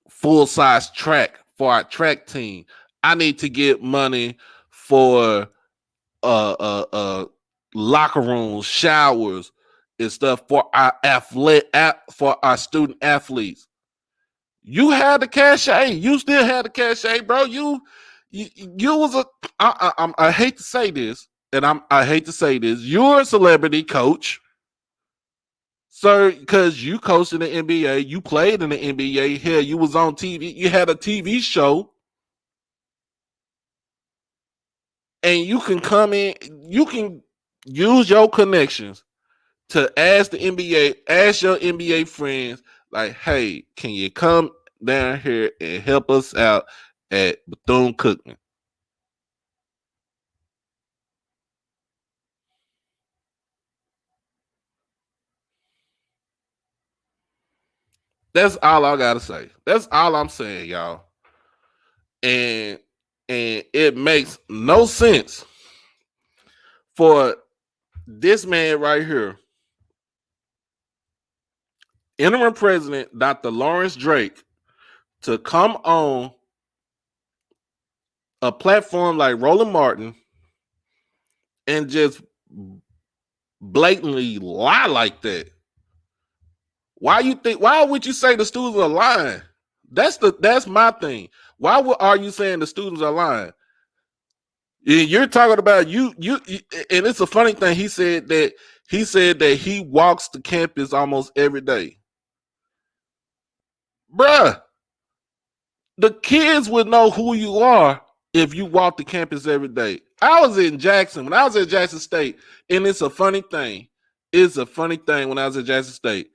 full size track for our track team. I need to get money for locker rooms, showers, and stuff for our for our student athletes. You had the cachet. You still had the cachet, bro. You was a. I hate to say this, and I hate to say this. You're a celebrity coach, sir, because you coached in the NBA. You played in the NBA. Hell, you was on TV. You had a TV show, and you can come in. You can use your connections to ask the NBA, ask your NBA friends, like, hey, can you come down here and help us out at Bethune Cookman? That's all I gotta say. That's all I'm saying, y'all. And it makes no sense for this man right here, interim president Dr. Lawrence Drake, to come on a platform like Roland Martin and just blatantly lie like that. Why would you say the students are lying? That's my thing. Are you saying the students are lying? You're talking about and it's a funny thing. He said that he walks the campus almost every day. Bruh, the kids would know who you are if you walk the campus every day. I was in Jackson when I was at Jackson State, and it's a funny thing. It's a funny thing when I was at Jackson State.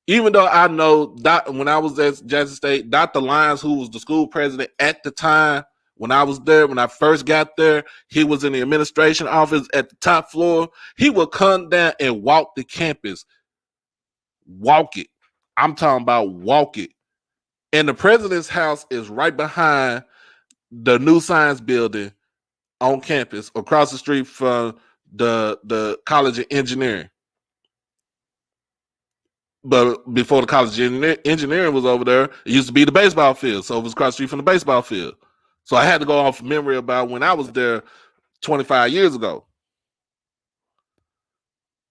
Even though I know when I was at Jackson State, Dr. Lyons, who was the school president at the time when I was there, when I first got there, he was in the administration office at the top floor. He would come down and walk the campus. Walk it. I'm talking about walk it. And the president's house is right behind the new science building on campus, across the street from the College of Engineering. But before the College of Engineering was over there, it used to be the baseball field. So it was across the street from the baseball field. So I had to go off memory about when I was there 25 years ago.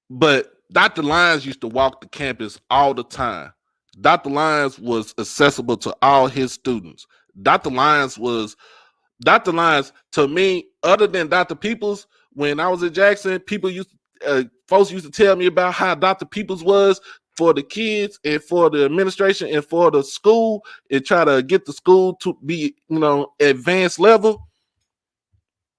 But Dr. Lyons used to walk the campus all the time. Dr. Lyons was accessible to all his students. Dr. Lyons was Dr. Lyons, to me, other than Dr. Peoples, when I was at Jackson, folks used to tell me about how Dr. Peoples was for the kids and for the administration and for the school and try to get the school to be, advanced level.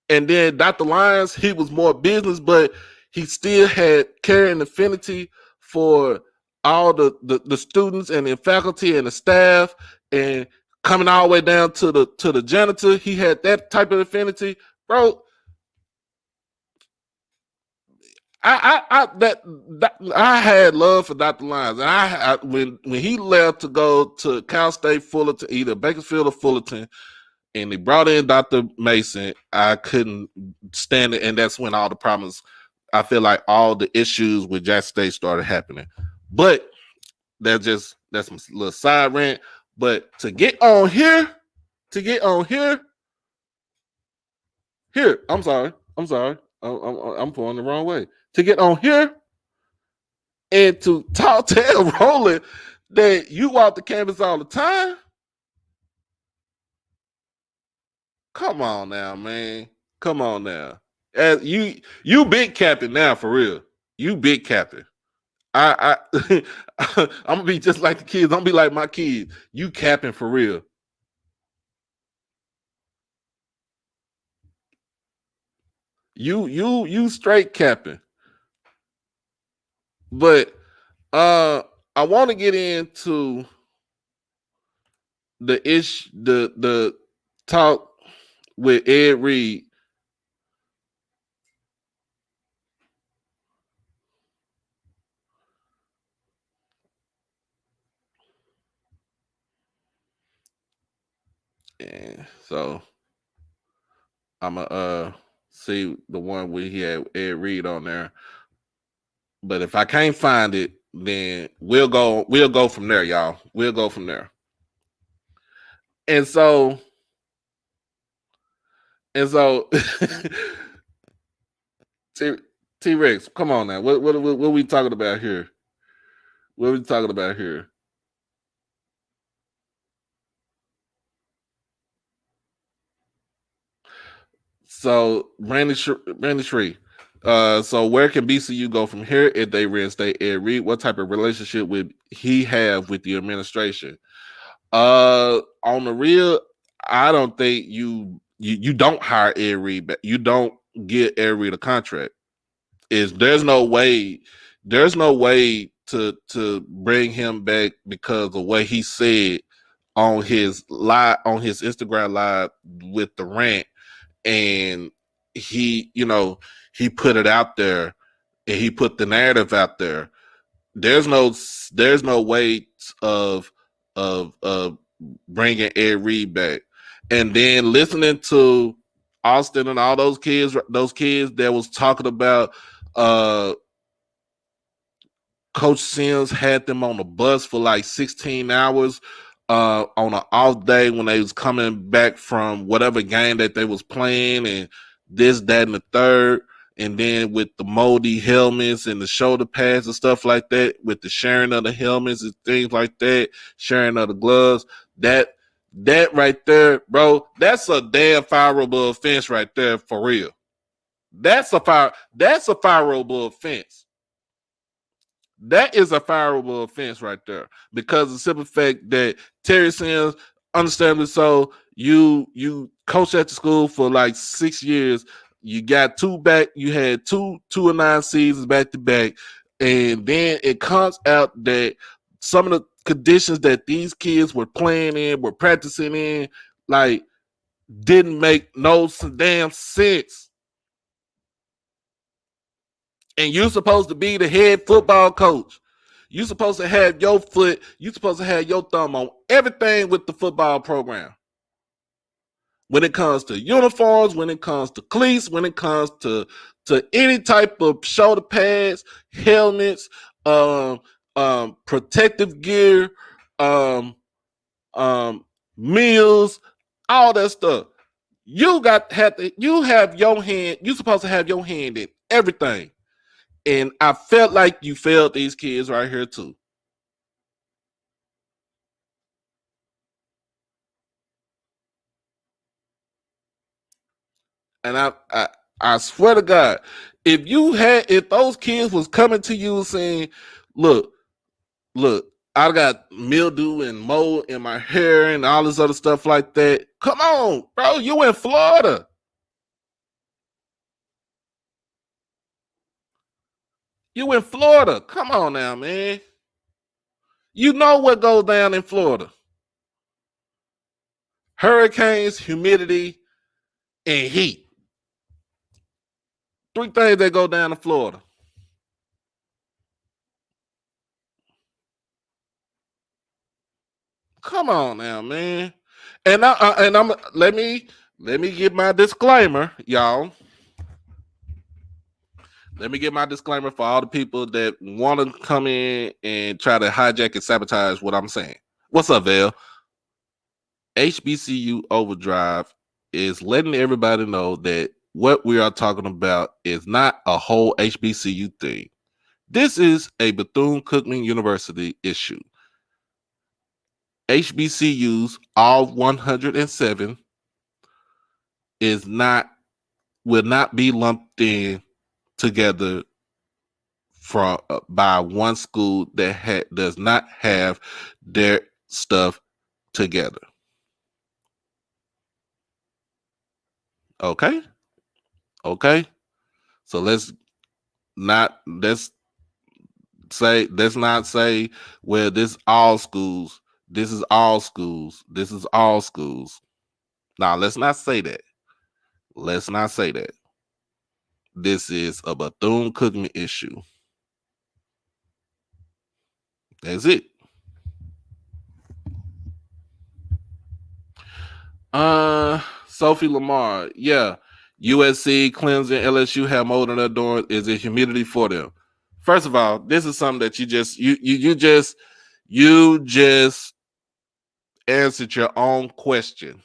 And then Dr. Lyons, he was more business, but he still had care and affinity for all the students and the faculty and the staff, and coming all the way down to the janitor. He had that type of affinity, bro. I had love for Dr. Lyons, and when he left to go to Cal State Fullerton, either Bakersfield or Fullerton, and they brought in Dr. Mason, I couldn't stand it, and that's when all the problems. I feel like all the issues with Jackson State started happening, but that's my little side rant. But to get on here, I'm sorry, I'm pulling the wrong way. To get on here and to tell Roland that you walk the campus all the time. Come on now, man. Come on now. As you big captain now for real. You big captain. I I'm gonna be just like the kids. I'm gonna be like my kids. You capping for real. You straight capping. But I want to get into the talk with Ed Reed. And so I'm gonna see the one where he had Ed Reed on there. But if I can't find it, then we'll go from there, y'all. We'll go from there. And so and so T Rex, come on now. What are we talking about here? What are we talking about here? So Brandon Shree. So where can BCU go from here if they reinstate Ed Reed? What type of relationship would he have with the administration? On the real, I don't think you don't hire Ed Reed back. You don't get Ed Reed a contract. There's no way to bring him back because of what he said on his Instagram live with the rant, and he he put it out there, and he put the narrative out there. there's no there's no way of of bringing Ed Reed back, and then listening to Austin and all those kids that was talking about uh Coach Sims had them on the bus for like 16 hours on an off day when they was coming back from whatever game that they was playing, and this, that, and the third. And then with the moldy helmets and the shoulder pads and stuff like that, with the sharing of the helmets and things like that, sharing of the gloves, that right there, bro, that's a damn fireable offense right there for real. That's a fireable offense. That is a fireable offense right there, because the simple fact that Terry Sims, understandably so, you coached at the school for like 6 years. You got you had two or nine seasons back to back, and then it comes out that some of the conditions that these kids were playing in, were practicing in, like, didn't make no damn sense. And you're supposed to be the head football coach. You're supposed to have you're supposed to have your thumb on everything with the football program. When it comes to uniforms, when it comes to cleats, when it comes to any type of shoulder pads, helmets, protective gear, um, meals, all that stuff. You have your hand. You're supposed to have your hand in everything. And I felt like you failed these kids right here too. And I swear to God, if those kids was coming to you saying, look, look, I got mildew and mold in my hair and all this other stuff like that. Come on, bro, you in Florida. You in Florida. Come on now, man. You know what goes down in Florida. Hurricanes, humidity, and heat. Three things that go down in Florida. Come on now, man. And I'm let me get my disclaimer, y'all. Let me get my disclaimer for all the people that want to come in and try to hijack and sabotage what I'm saying. What's up, Val? Hbcu overdrive is letting everybody know that what we are talking about is not a whole HBCU thing. This is a Bethune Cookman University issue. HBCUs, all 107, is not will not be lumped in together from by one school that does not have their stuff together. Okay, okay. So let's let's not say, well, this all schools, this is all schools, this is all schools. Now, let's not say that. Let's not say that. This is a Bethune Cookman issue. That's it. Sophie Lamar, yeah. USC, Clemson, LSU have mold in their doors. Is it humidity for them? First of all, this is something that you just answered your own question.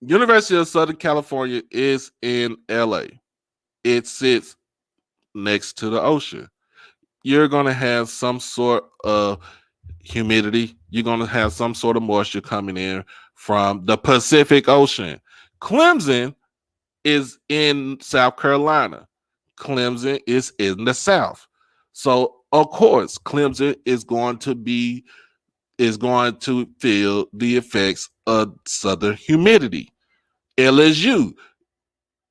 University of Southern California is in LA. It sits next to the ocean. You're going to have some sort of humidity. You're going to have some sort of moisture coming in from the Pacific Ocean. Clemson is in South Carolina. Clemson is in the South. So, of course, Clemson is going to feel the effects of southern humidity. LSU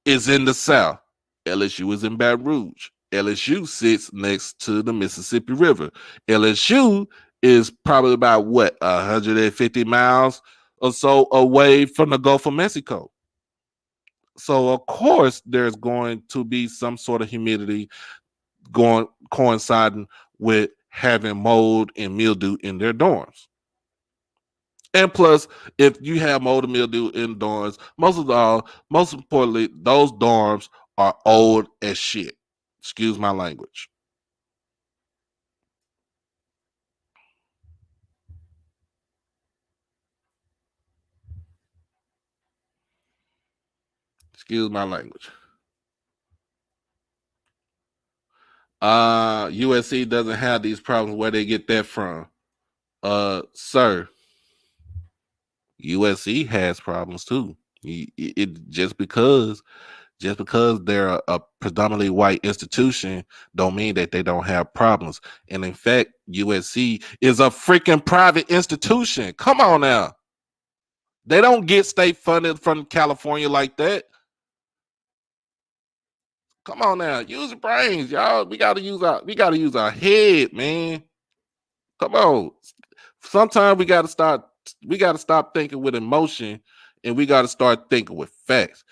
is in the South. LSU is in Baton Rouge. LSU sits next to the Mississippi River. LSU is probably about 150 miles or so away from the Gulf of Mexico. So of course there's going to be some sort of humidity coinciding with having mold and mildew in their dorms. And plus, if you have mold and mildew in dorms, most importantly, those dorms are old as shit. Excuse my language. Excuse my language. USC doesn't have these problems. Where they get that from? Sir, USC has problems too. Just because they're a predominantly white institution don't mean that they don't have problems. And in fact, USC is a freaking private institution. Come on now. They don't get state funded from California like that. Come on now. Use your brains, y'all. We gotta use our head, man. Come on. Sometimes we gotta stop thinking with emotion and we gotta start thinking with facts.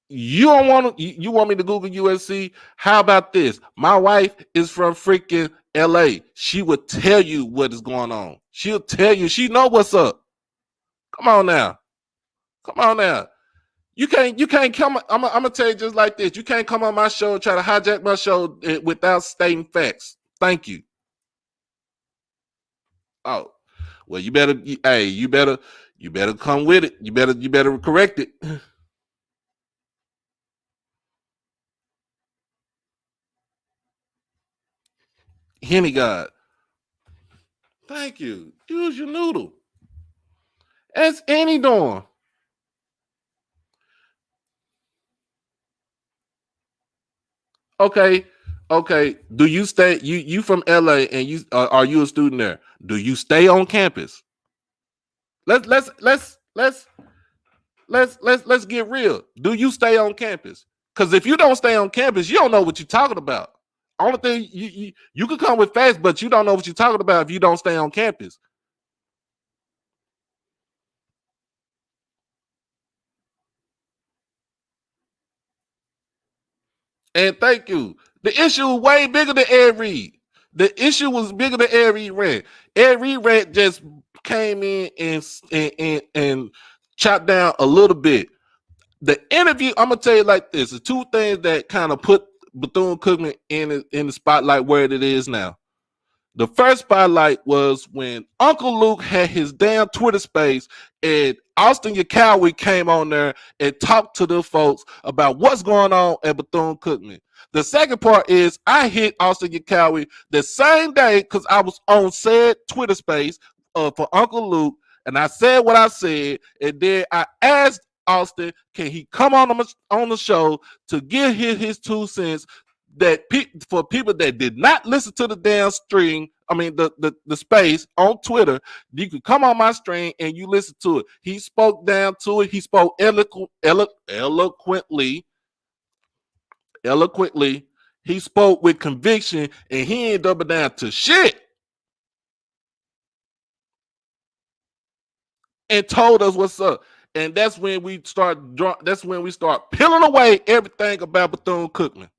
You don't want to, you want me to Google USC? How about this? My wife is from freaking LA. She would tell you what is going on. She'll tell you. She know what's up. Come on now. Come on now. You can't come. I'm gonna tell you just like this. You can't come on my show and try to hijack my show without stating facts. Thank you. Oh, well, you better come with it. You better correct it. Henny God. Thank you. Use your noodle. As any dorm. Okay. Do you stay? You from LA and you are you a student there? Do you stay on campus? Let's get real. Do you stay on campus? Because if you don't stay on campus, you don't know what you're talking about. Only thing you can come with facts, but you don't know what you're talking about if you don't stay on campus. And thank you. The issue was way bigger than Ed Reed. The issue was bigger than Ed Reed rant. Ed Reed rant just came in and chopped down a little bit. The interview, I'm gonna tell you like this: the two things that kind of put Bethune Cookman in the spotlight where it is now. The first spotlight was when Uncle Luke had his damn Twitter space and Austin Yakowie came on there and talked to the folks about what's going on at Bethune Cookman. The second part is I hit Austin Yakowie the same day because I was on said Twitter space for Uncle Luke, and I said what I said, and then I asked Austin, can he come on the show to give his 2 cents that for people that did not listen to the damn stream, I mean the space on Twitter, you could come on my stream and you listen to it. He spoke down to it. He spoke eloquently, He spoke with conviction, and he ain't double down to shit. And told us what's up. And that's when we start. That's when we start peeling away everything about Bethune Cookman.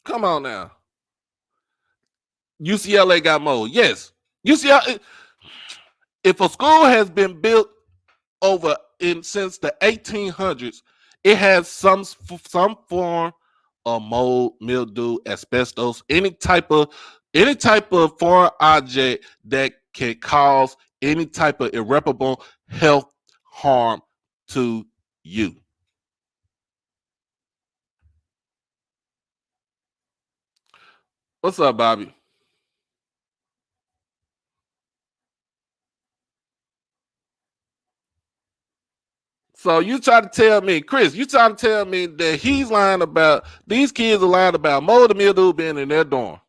Come on now. UCLA got more. Yes. UCLA. If a school has been built over in since the 1800s, it has some form of mold, mildew, asbestos, any type of foreign object that can cause any type of irreparable health harm to you. What's up, Bobby? So you try to tell me, Chris, you trying to tell me that he's lying about these kids are lying about mold and mildew being in their dorm.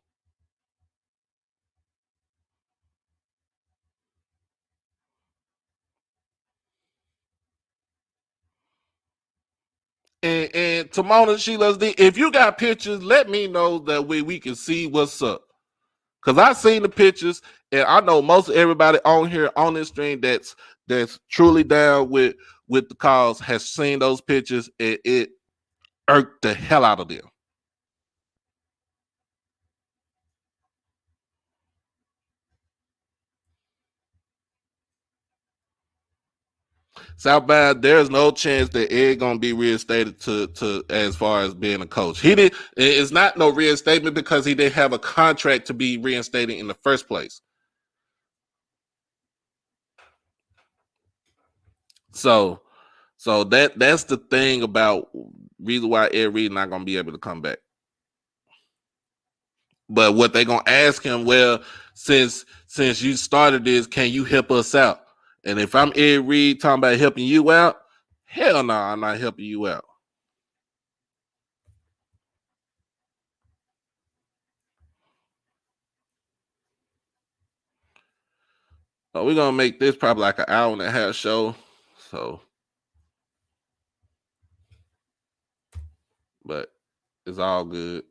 And Timona, Sheila, if you got pictures, let me know that way we can see what's up. Cause I seen the pictures, and I know most of everybody on here on this stream that's truly down with the cause has seen those pictures, and it irked the hell out of them. Southbound, there's no chance that Ed gonna be reinstated to as far as being a coach. He did. It's not no reinstatement because he didn't have a contract to be reinstated in the first place. So, that's the thing about reason why Ed Reed not gonna be able to come back. But what they gonna ask him? Well, since you started this, can you help us out? And if I'm Ed Reed talking about helping you out, hell no, I'm not helping you out. We're gonna make this probably like an hour and a half show. So, but it's all good.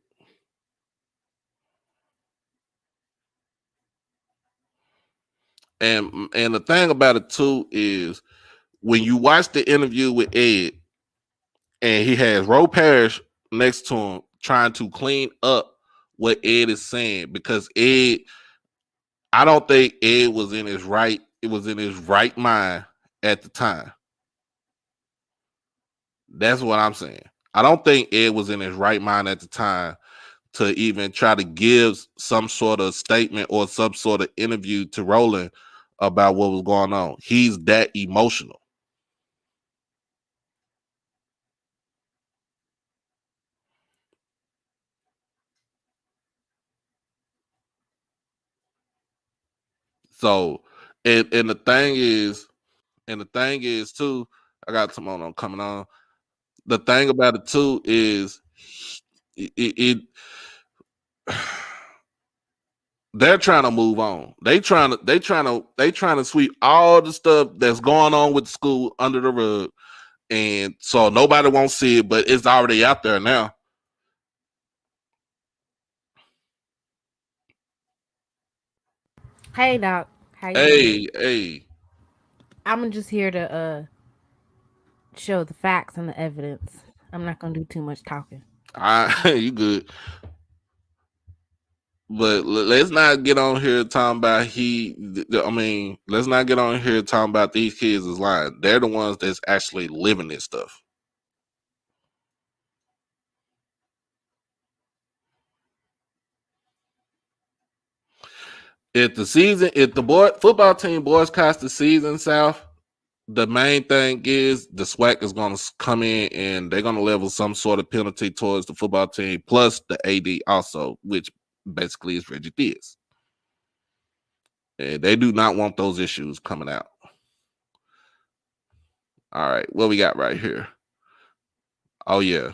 And the thing about it too is when you watch the interview with Ed, and he has Ro Parrish next to him trying to clean up what Ed is saying, because Ed, I don't think Ed was in his right. It was in his right mind at the time. That's what I'm saying. I don't think Ed was in his right mind at the time to even try to give some sort of statement or some sort of interview to Roland about what was going on. He's that emotional. So, and the thing is too, I got someone on coming on. The thing about it too is it they're trying to move on. They trying to sweep all the stuff that's going on with the school under the rug, and so nobody won't see it, but it's already out there now. Hey Doc, how you doing? Hey, I'm just here to show the facts and the evidence. I'm not gonna do too much talking. you good. But let's not get on here talking about let's not get on here talking about these kids is lying. They're the ones that's actually living this stuff. If the football team boycotts the season, South, the main thing is the SWAC is going to come in and they're going to level some sort of penalty towards the football team plus the AD also, which basically is Reggie Theus. And they do not want those issues coming out. All right, what we got right here? Oh yeah.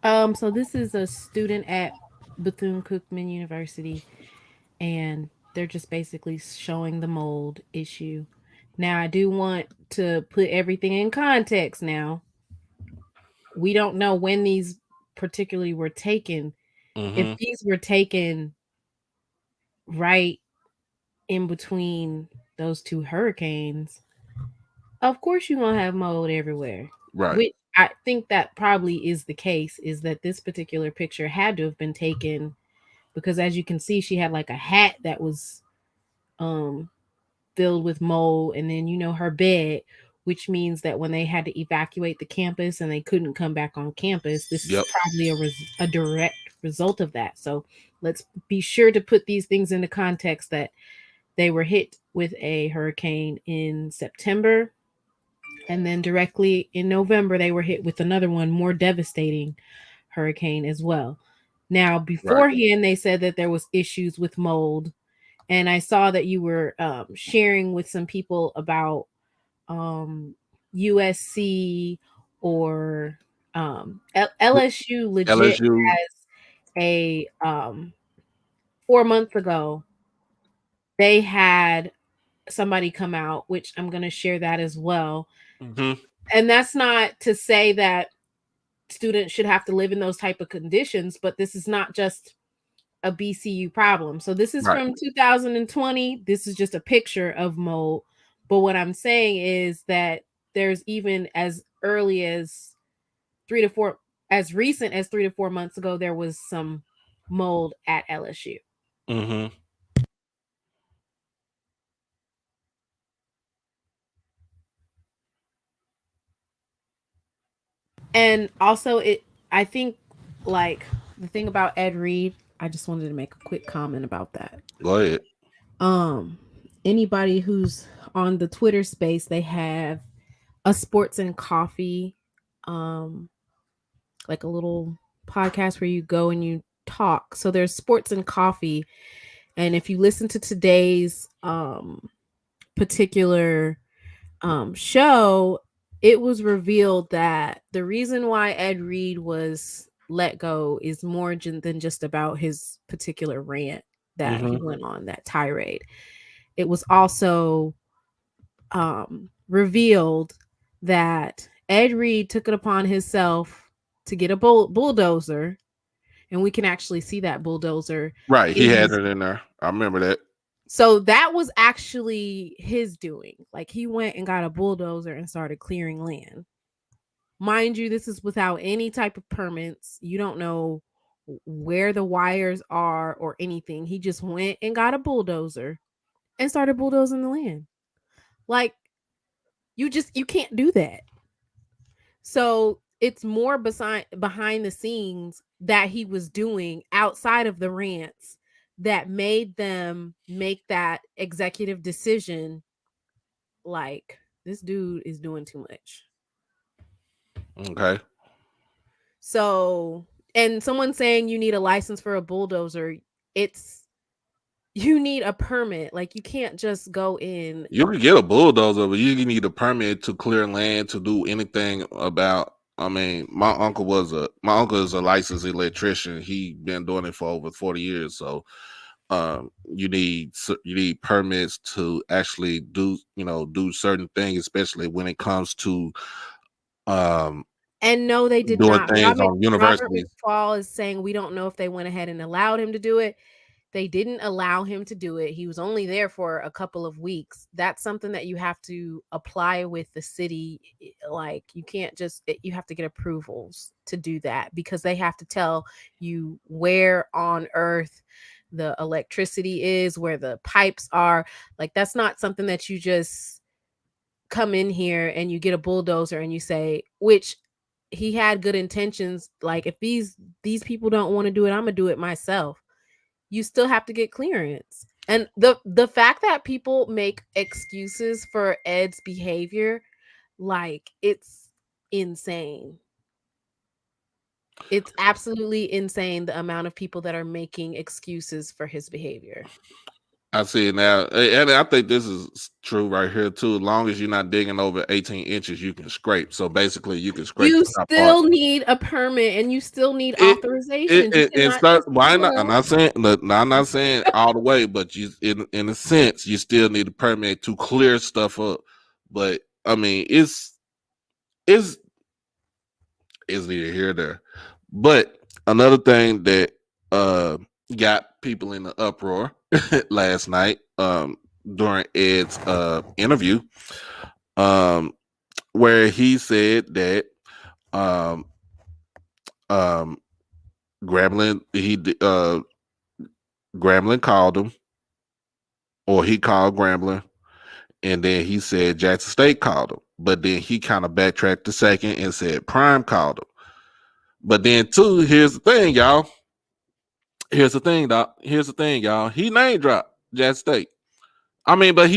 So this is a student at Bethune Cookman University, and they're just basically showing the mold issue. Now, I do want to put everything in context now. We don't know when these particularly were taken. If Mm-hmm. these were taken right in between those two hurricanes, of course you're gonna have mold everywhere. Right. Which I think that probably is the case, is that this particular picture had to have been taken because as you can see, she had like a hat that was um filled with mold, and then her bed, which means that when they had to evacuate the campus and they couldn't come back on campus, this is Yep. probably a direct result of that. So let's be sure to put these things into context, that they were hit with a hurricane in September, and then directly in November they were hit with another one, more devastating hurricane as well. Now Right. beforehand they said that there was issues with mold, and I saw that you were sharing with some people about um, USC or LSU legit LSU. has a 4 months ago they had somebody come out, which I'm going to share that as well. Mm-hmm. And that's not to say that students should have to live in those type of conditions, but this is not just a BCU problem. So this is Right. from 2020. This is just a picture of mold. But what I'm saying is that there's even as early as 3 to 4, as recent as 3 to 4 months ago, there was some mold at LSU. Mm-hmm. And also I think, like, the thing about Ed Reed, I just wanted to make a quick comment about that. Go ahead. Um Anybody who's on the Twitter space, they have a sports and coffee, um like a little podcast where you go and you talk. So there's sports and coffee, and if you listen to today's particular show, it was revealed that the reason why Ed Reed was let go is more than just about his particular rant that he Mm-hmm. went on, that tirade. It was also revealed that Ed Reed took it upon himself to get a bulldozer, and we can actually see that bulldozer Right. He in had this. it in there. I remember that. So that was actually his doing. Like, he went and got a bulldozer and started clearing land. Mind you, this is without any type of permits. You don't know where the wires are or anything. He just went and got a bulldozer and started bulldozing the land. Like, you can't do that. So it's more behind the scenes that he was doing outside of the rants that made them make that executive decision. Like, this dude is doing too much. Okay. So, and someone saying you need a license for a bulldozer, it's you need a permit. Like, you can't just go in. You can get a bulldozer, but you need a permit to clear land to do anything about. I mean, my uncle is a licensed electrician. He been doing it for over 40 years. So you need permits to actually do certain things, especially when it comes to um And no, they did doing not. things on Robert universities. McFall is saying we don't know if they went ahead and allowed him to do it. They didn't allow him to do it. He was only there for a couple of weeks. That's something that you have to apply with the city. Like, you can't just, you have to get approvals to do that, because they have to tell you where on earth the electricity is, where the pipes are. Like, that's not something that you just come in here and you get a bulldozer and you say, which he had good intentions. Like, if these people don't want to do it, I'm gonna do it myself. You still have to get clearance. And the fact that people make excuses for Ed's behavior, like, it's insane. It's absolutely insane, the amount of people that are making excuses for his behavior. I see it now, and I think this is true right here too. As long as you're not digging over 18 inches, you can scrape. So basically, you can scrape You the top part. still need a permit and you still need It authorization. You it cannot start. just Why pull not? I'm up. not saying. Look, no, I'm not saying all the way, but you, in a sense, you still need a permit to clear stuff up. But I mean, it's neither here nor there. But another thing that got people in the uproar last night during Ed's interview, um where he said that um um Grambling called him, or he called Grambling, and then he said Jackson State called him, but then he kind of backtracked a second and said Prime called him. But then too, here's the thing, y'all. Here's the thing, doc. Here's the thing, y'all. He name dropped Jackson State. I mean, but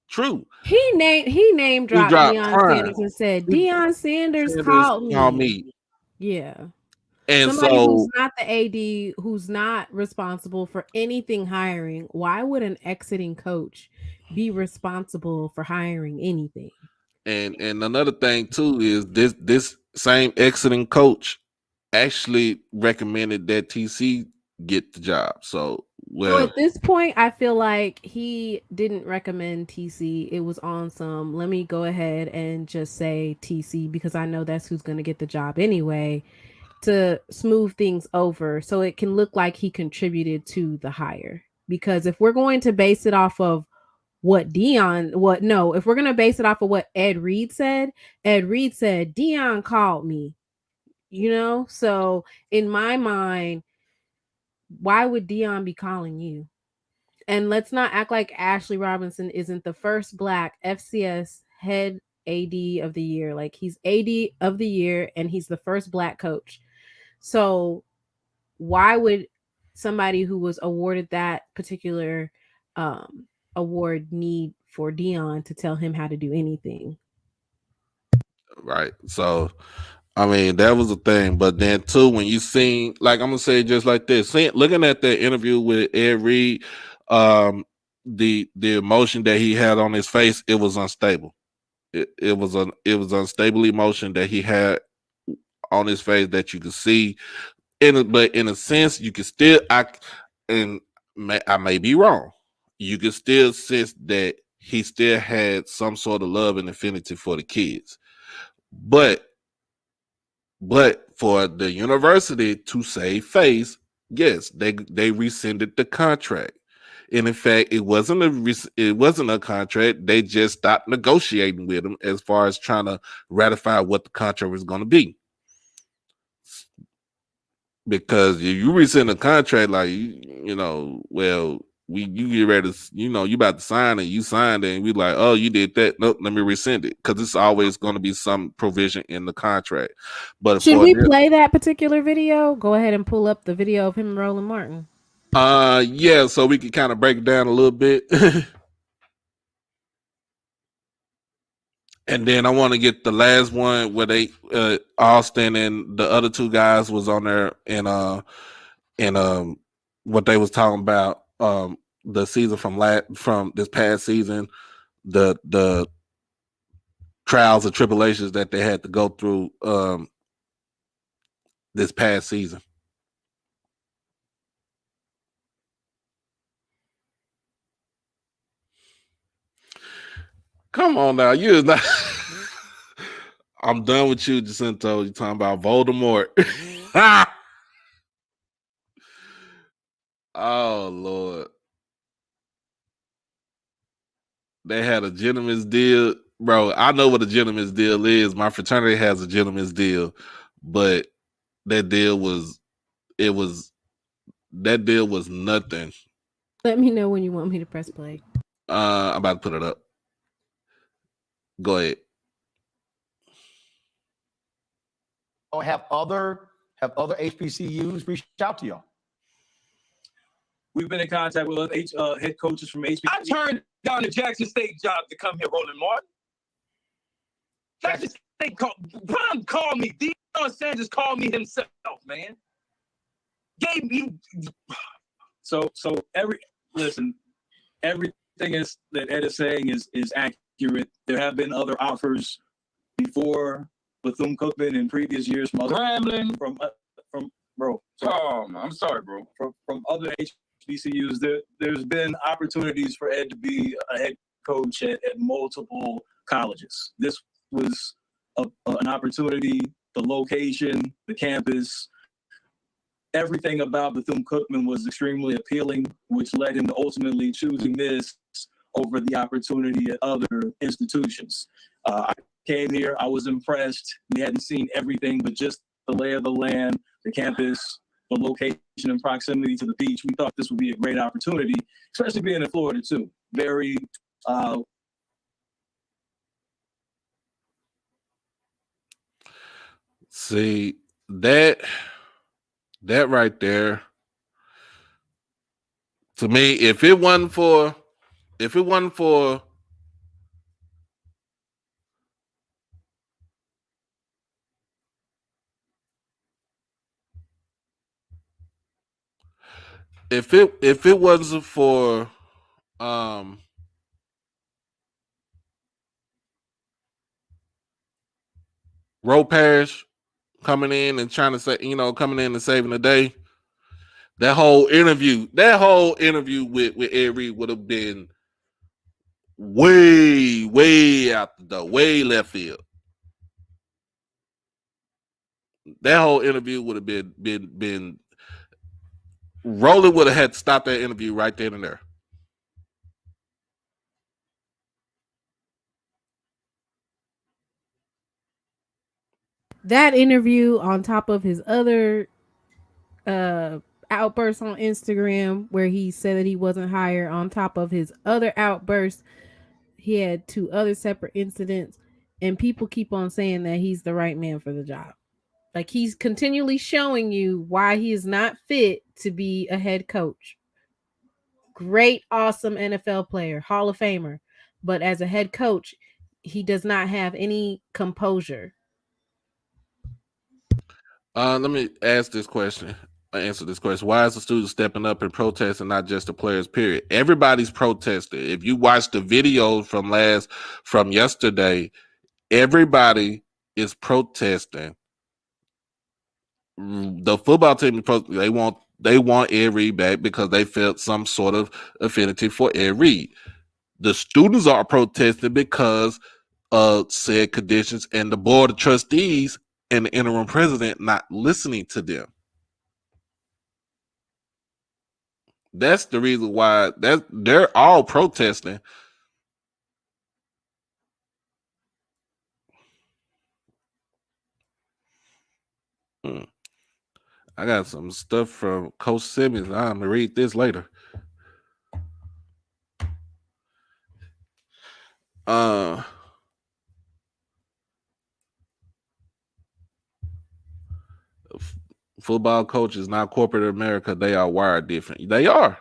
true. He name He dropped dropped Deion Prime. Sanders and said, He Deion Sanders Sanders called called me. me. Yeah. And Somebody who's so, not the AD, who's not responsible for anything hiring, why would an exiting coach be responsible for hiring anything? and another thing too is this same exiting coach actually recommended that TC get the job. So, So well, at this point, I feel like he didn't recommend TC. It was on some, let me go ahead and just say TC because I know that's who's going to get the job anyway, to smooth things over so it can look like he contributed to the hire. Because if we're going to base it off of if we're going to base it off of what Ed Reed said Deion called me, so in my mind, why would Deion be calling you? And let's not act like Ashley Robinson isn't the first Black FCS head AD of the year. Like, he's AD of the year and he's the first Black coach. So why would somebody who was awarded that particular award need for Deion to tell him how to do anything? right. So, I mean, that was the thing. But then too, when you seen, like, I'm gonna say just like this, looking at that interview with Ed Reed, the emotion that he had on his face, it was unstable. It was unstable emotion that he had on his face that you could see. But in a sense, you could still, I may be wrong. You could still sense that he still had some sort of love and affinity for the kids. But for the university to save face, yes, they rescinded the contract. And in fact, it wasn't a contract. They just stopped negotiating with him as far as trying to ratify what the contract was going to be. Because if you rescind a contract, like well, you get ready to, you about to sign and you signed it, and we like, oh, you did that. Nope, let me rescind it, because it's always going to be some provision in the contract. But should we play that particular video? Go ahead and pull up the video of him and Roland Martin. Yeah, so we can kind of break it down a little bit. And then I want to get the last one where they Austin and the other two guys was on there, and what they was talking about the season from this past season, the trials and tribulations that they had to go through this past season. Come on now, you not. I'm done with you, Jacinto. You're talking about Voldemort. Oh Lord. They had a gentleman's deal. Bro, I know what a gentleman's deal is. My fraternity has a gentleman's deal, but that deal was nothing. Let me know when you want me to press play. I'm about to put it up. Go ahead. Have other HBCUs reached out to y'all? We've been in contact with other head coaches from HBCU. I turned down the Jackson State job to come here, Roland Martin. Jackson State called me. Deion Sanders called me himself, man. Gave me. So listen, everything is that Ed is saying is accurate. There have been other offers before Bethune Cookman in previous years from other from bro. Oh, I'm sorry, bro. From other HBCUs, there's been opportunities for Ed to be a head coach at multiple colleges. This was an opportunity. The location, the campus, everything about Bethune Cookman was extremely appealing, which led him to ultimately choosing this over the opportunity at other institutions. I came here, I was impressed. We hadn't seen everything, but just the lay of the land, the campus, the location and proximity to the beach. We thought this would be a great opportunity, especially being in Florida too. Very See, that right there, to me, if it wasn't for if it wasn't for Roe Parish coming in and trying to say, coming in and saving the day, that whole interview with Ed Reed would have been way out the door, way left field. That whole interview would have been Roland would have had to stop that interview right then and there. That interview on top of his other outbursts on Instagram where he said that he wasn't hired, on top of his other outbursts, he had 2 other separate incidents, and people keep on saying that he's the right man for the job. Like, he's continually showing you why he is not fit to be a head coach. Great, awesome NFL player, Hall of Famer, but as a head coach, he does not have any composure. Let me answer this question. Why is the student stepping up and protesting, not just the players, period? Everybody's protesting. If you watch the video from yesterday, everybody is protesting. The football team, they want Ed Reed back because they felt some sort of affinity for Ed Reed. The students are protesting because of said conditions and the board of trustees and the interim president not listening to them. That's the reason why they're all protesting. I got some stuff from Coach Simmons. I'm gonna read this later. Football coaches, not corporate America, they are wired different. They are.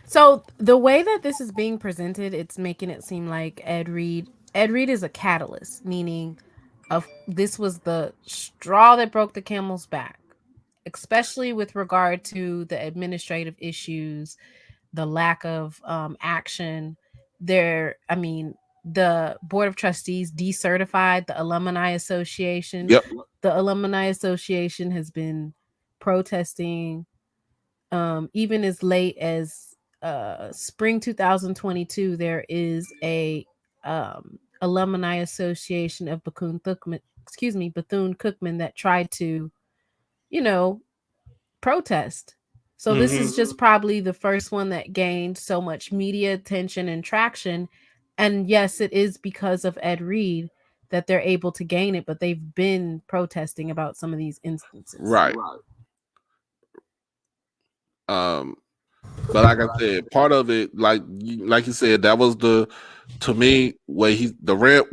So the way that this is being presented, it's making it seem like Ed Reed is a catalyst, meaning this was the straw that broke the camel's back, especially with regard to the administrative issues, the lack of action. The board of trustees decertified the alumni association. Yep. The alumni association has been protesting even as late as spring 2022. There is a alumni association of Bethune Cookman that tried to, protest. So this is just probably the first one that gained so much media attention and traction. And yes, it is because of Ed Reed that they're able to gain it, but they've been protesting about some of these instances. Right. But like I said, part of it, like you said, that was the rant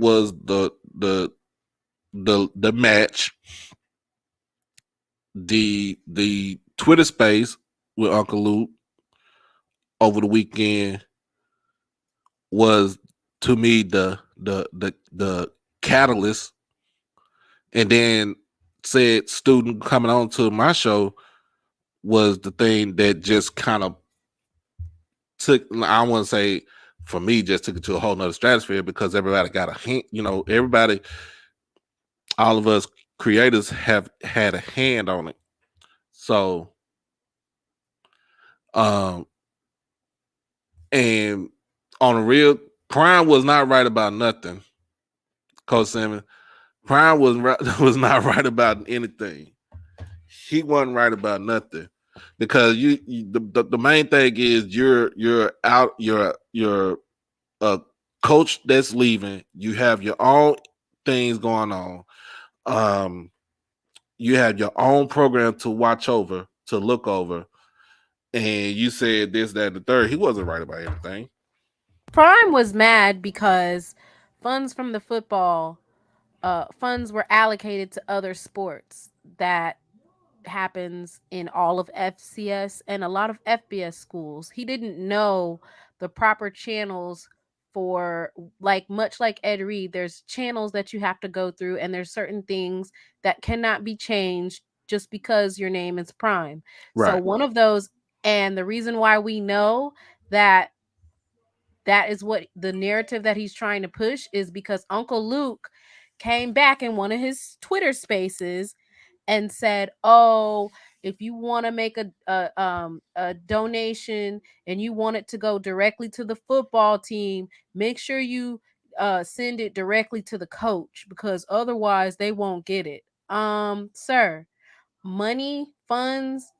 was the match, the Twitter space with Uncle Luke over the weekend was, to me, the catalyst. And then said student coming on to my show was the thing that just kind of took, I want to say for me, just took it to a whole nother stratosphere, because everybody got a hint, everybody, all of us creators have had a hand on it. So, and on a real, Prime was not right about nothing. Coach Simmons, Prime was not right about anything. He wasn't right about nothing, because the main thing is you're out, you're a coach that's leaving. You have your own things going on. You have your own program to watch over, to look over, and you said this, that, and the third. He wasn't right about anything. Prime was mad because funds from the football funds were allocated to other sports. That happens in all of FCS and a lot of FBS schools. He didn't know the proper channels for, like, much like Ed Reed, there's channels that you have to go through, and there's certain things that cannot be changed just because your name is Prime. So Right. one of those, and the reason why we know that is what the narrative that he's trying to push is because Uncle Luke came back in one of his Twitter spaces and said, "Oh, if you want to make a donation and you want it to go directly to the football team, make sure you send it directly to the coach, because otherwise they won't get it." Sir, money, funds,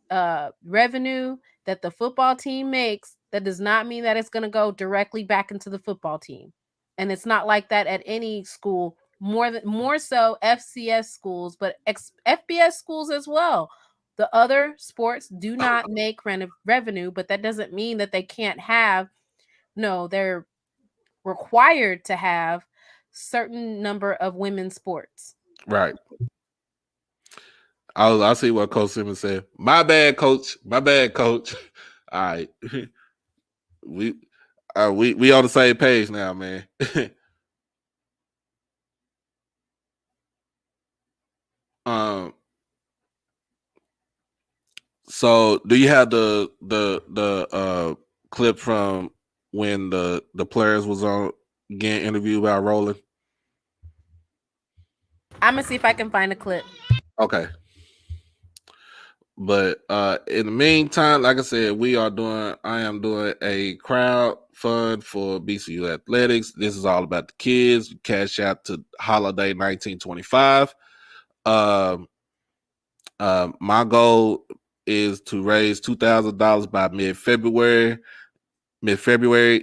revenue that the football team makes, that does not mean that it's going to go directly back into the football team. And it's not like that at any school, more so FCS schools, but FBS schools as well. The other sports do not make revenue, but that doesn't mean that they can't have, no, they're required to have certain number of women's sports. Right. I'll see what Coach Simmons said. My bad, coach. My bad, coach. All right. we on the same page now, man. So do you have the clip from when the players was on getting interviewed by Roland? I'm gonna see if I can find a clip. Okay. But in the meantime, like I said, I am doing a crowd fund for BCU Athletics. This is all about the kids. Cash out to Holiday 1925. My goal is to raise $2,000 by mid-February.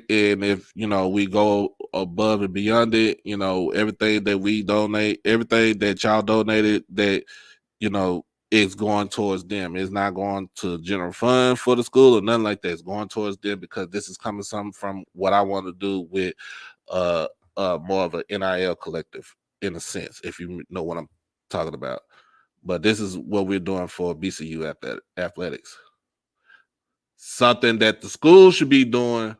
And if we go above and beyond it, everything that we donate, everything that y'all donated, that it's going towards them. It's not going to general fund for the school or nothing like that. It's going towards them, because this is coming some from what I want to do with more of an NIL collective, in a sense, if you know what I'm talking about. But this is what we're doing for BCU athletics. Something that the school should be doing,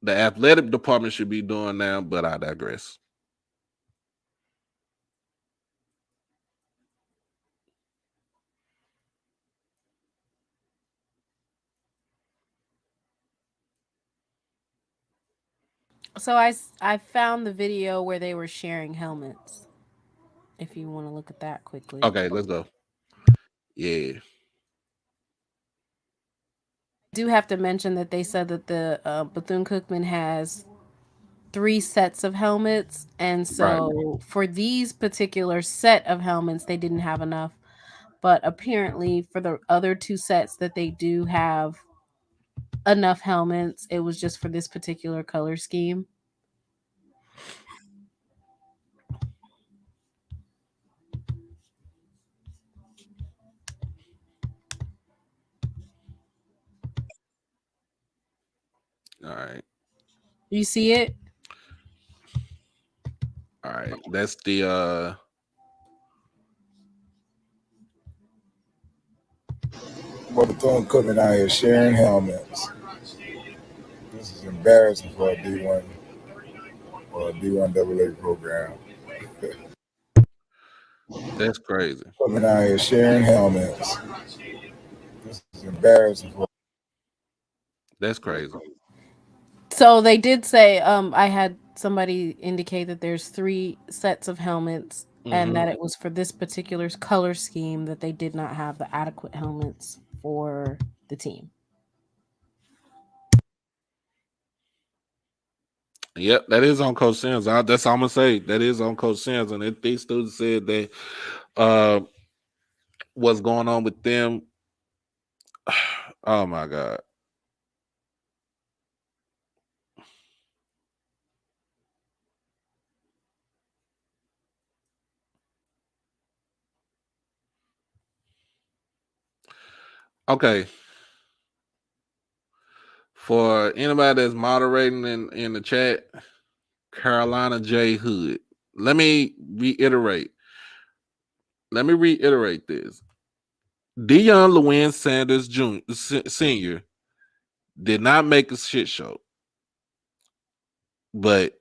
the athletic department should be doing now, but I digress. So I found the video where they were sharing helmets. If you want to look at that quickly. Okay, let's go. Yeah. Do have to mention that they said that the Bethune Cookman has 3 sets of helmets, and so for these particular set of helmets they didn't have enough, but apparently for the other 2 sets that they do have enough helmets, it was just for this particular color scheme. All right. You see it? All right. That's the Bethune Cookman out here sharing helmets. This is embarrassing for a D1 or a D1 AA program. That's crazy. Cookman out here sharing helmets. This is embarrassing for. That's crazy. So they did say, I had somebody indicate that there's 3 sets of helmets and Hmm. that it was for this particular color scheme that they did not have the adequate helmets for the team. Yep, that is on Coach Sims. That's all I'm gonna say. That is on Coach Sims, and if these students said that uh, what's going on with them. Oh my God. Okay, for anybody that's moderating in the chat, Carolina J Hood. Let me reiterate. Let me reiterate this. Deion Lewin Sanders Jr. Senior did not make a shit show, but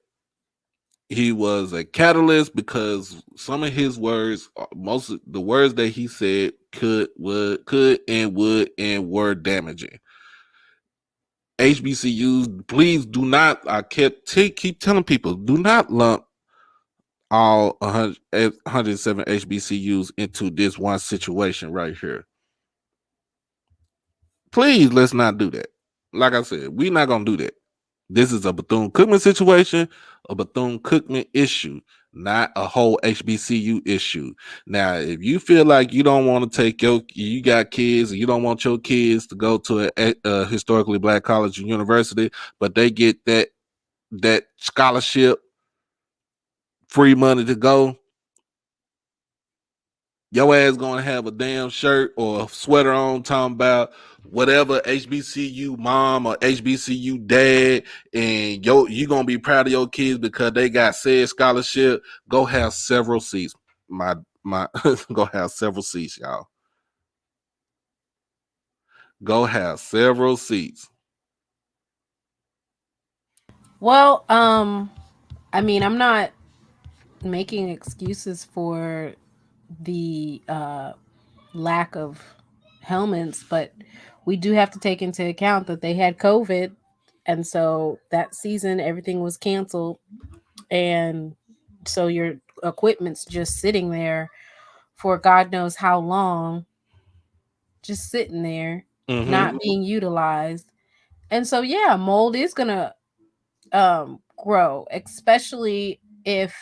he was a catalyst because some of his words, most of the words that he said could and would and were damaging. HBCUs, please do not. I keep telling people, do not lump all 107 HBCUs into this one situation right here. Please, let's not do that. Like I said, we're not gonna do that. This is a Bethune Cookman situation, a Bethune Cookman issue, not a whole HBCU issue. Now, if you feel like you don't want to you got kids, and you don't want your kids to go to a historically black college or university, but they get that scholarship, free money to go, your ass gonna have a damn shirt or a sweater on talking about whatever HBCU mom or HBCU dad, and you gonna be proud of your kids because they got said scholarship. Go have several seats. My go have several seats, y'all. Go have several seats. Well, I mean, I'm not making excuses for the lack of helmets, but we do have to take into account that they had COVID, and so that season everything was canceled, and so your equipment's just sitting there for God knows how long, just sitting there, Mm-hmm. not being utilized. And so yeah, mold is gonna grow, especially if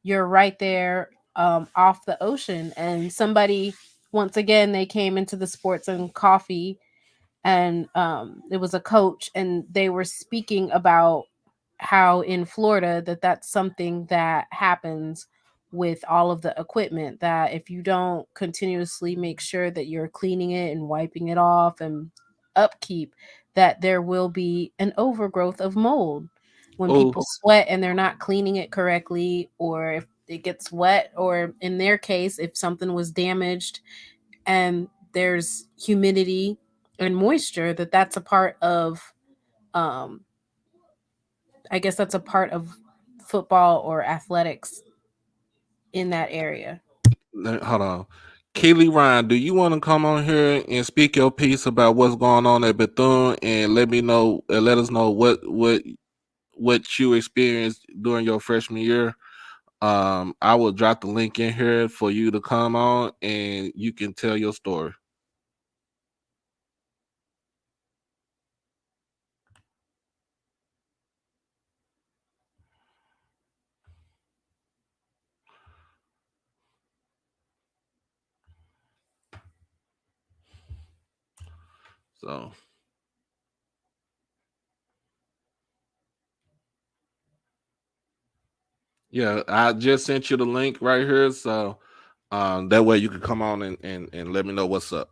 you're right there off the ocean. And somebody, once again, they came into the sports and coffee, and it was a coach, and they were speaking about how in Florida that's something that happens with all of the equipment, that if you don't continuously make sure that you're cleaning it and wiping it off and upkeep, that there will be an overgrowth of mold when Oh, people sweat and they're not cleaning it correctly, or if it gets wet, or in their case if something was damaged and there's humidity and moisture, that's a part of um I guess that's a part of football or athletics in that area. hold on. Keely Ryan, do you want to come on here and speak your piece about what's going on at Bethune and let us know what you experienced during your freshman year? I will drop the link in here for you to come on and you can tell your story. So yeah, I just sent you the link right here. So that way you can come on and let me know what's up.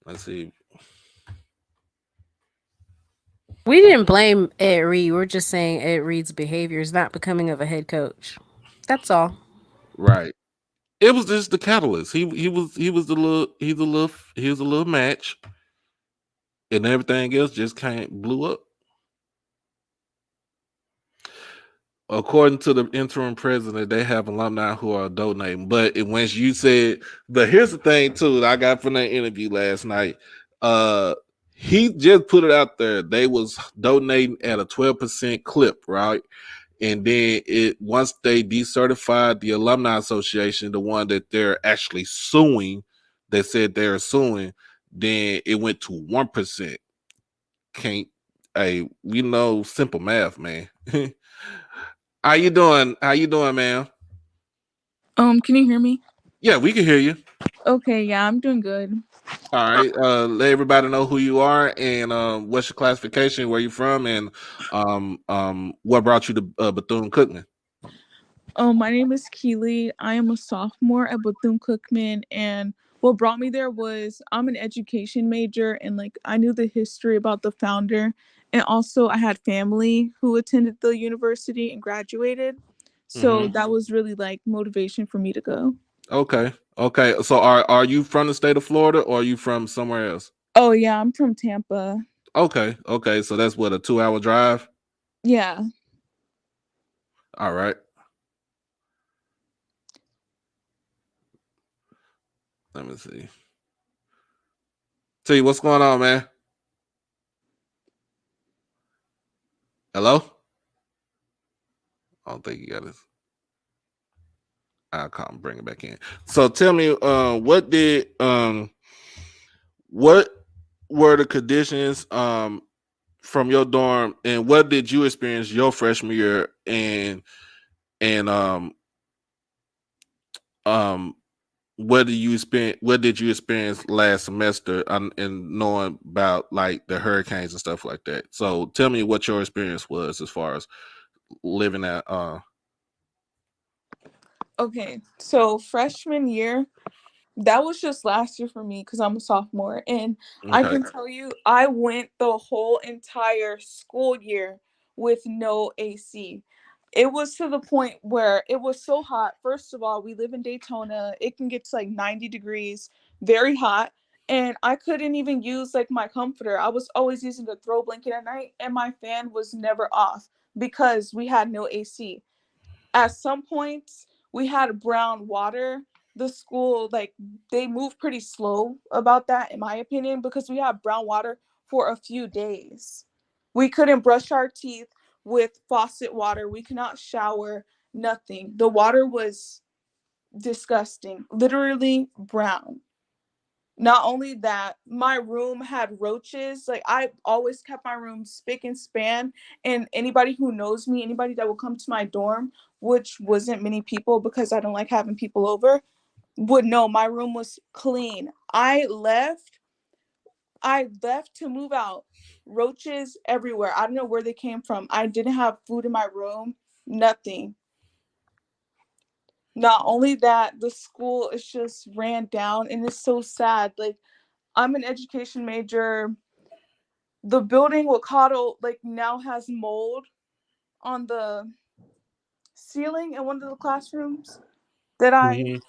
Let's see. We didn't blame Ed Reed. We're just saying Ed Reed's behavior is not becoming of a head coach. That's all. Right. It was just the catalyst. He was a little match, and everything else just blew up. According to the interim president, they have alumni who are donating. But once you said, but here's the thing too that I got from that interview last night. He just put it out there. They was donating at a 12% clip, right? And then once they decertified the alumni association, the one that they're actually suing, they said they're suing, then it went to 1%. Can't simple math, man. How you doing? How you doing, man? Can you hear me? Yeah, we can hear you. Okay, yeah, I'm doing good. All right. Let everybody know who you are and what's your classification, where you from, and what brought you to Bethune Cookman. My name is Keely. I am a sophomore at Bethune Cookman, and what brought me there was I'm an education major, and like I knew the history about the founder, and also I had family who attended the university and graduated, so that was really like motivation for me to go. Okay. Okay. So are you from the state of Florida or are you from somewhere else? Oh yeah, I'm from Tampa. Okay. Okay. So that's what, a 2-hour drive? Yeah. All right. Let me see. T, what's going on, man? Hello? I don't think you got this. I'll call and bring it back in. So tell me, what were the conditions from your dorm, and what did you experience your freshman year, and um what did you experience last semester, and knowing about like the hurricanes and stuff like that? So tell me what your experience was as far as living at Okay, so freshman year, that was just last year for me because I'm a sophomore. And I okay. can tell you, I went the whole entire school year with no AC. It was to the point where it was so hot. First of all, we live in Daytona. It can get to like 90 degrees, very hot. And I couldn't even use like my comforter. I was always using the throw blanket at night, and my fan was never off because we had no AC. At some points we had brown water. The school, like, they moved pretty slow about that, in my opinion, because we had brown water for a few days. We couldn't brush our teeth with faucet water. We could not shower. Nothing. The water was disgusting, literally brown. Not only that, my room had roaches. Like, I always kept my room spick and span. And anybody who knows me, anybody that will come to my dorm, which wasn't many people because I don't like having people over, would know my room was clean. I left to move out. Roaches everywhere. I don't know where they came from. I didn't have food in my room. Nothing. Not only that, the school is just ran down, and it's so sad. Like, I'm an education major. The building Wakado like now has mold on the ceiling in one of the classrooms that I Mhm.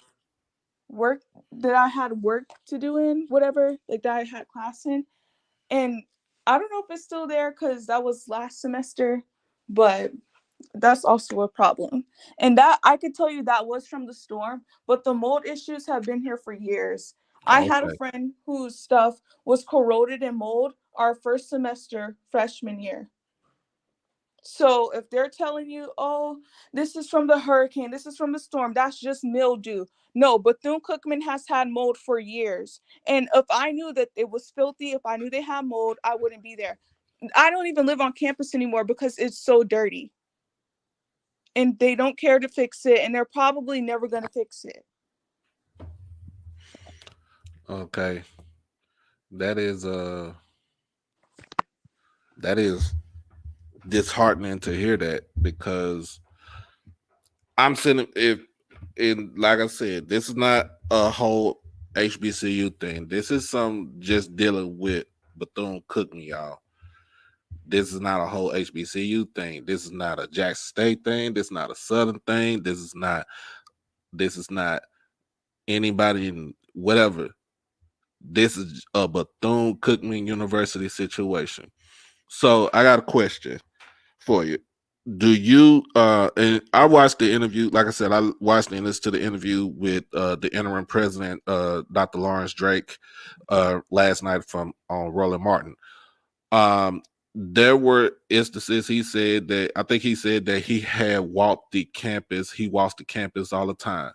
work that I had work to do in, whatever, like that I had class in. And I don't know if it's still there because that was last semester, but that's also a problem. And that I could tell you that was from the storm, but the mold issues have been here for years. I had a Okay. friend whose stuff was corroded in mold our first semester freshman year. So if they're telling you, oh, this is from the hurricane, this is from the storm, that's just mildew. No, Bethune Cookman has had mold for years. And if I knew that it was filthy, if I knew they had mold, I wouldn't be there. I don't even live on campus anymore because it's so dirty. And they don't care to fix it, and they're probably never going to fix it. Okay. That is that is disheartening to hear that, because I'm sitting, if and like I said, this is not a whole HBCU thing. This is some just dealing with Bethune Cookman, y'all. This is not a whole HBCU thing. This is not a Jackson State thing. This is not a Southern thing. This is not anybody in whatever. This is a Bethune Cookman University situation. So I got a question for you. Do you and I watched the interview, like I said, I watched and listened to the interview with the interim president, Dr. Lawrence Drake, last night from on Roland Martin. There were instances he said that I think he said that he had walked the campus, he walks the campus all the time.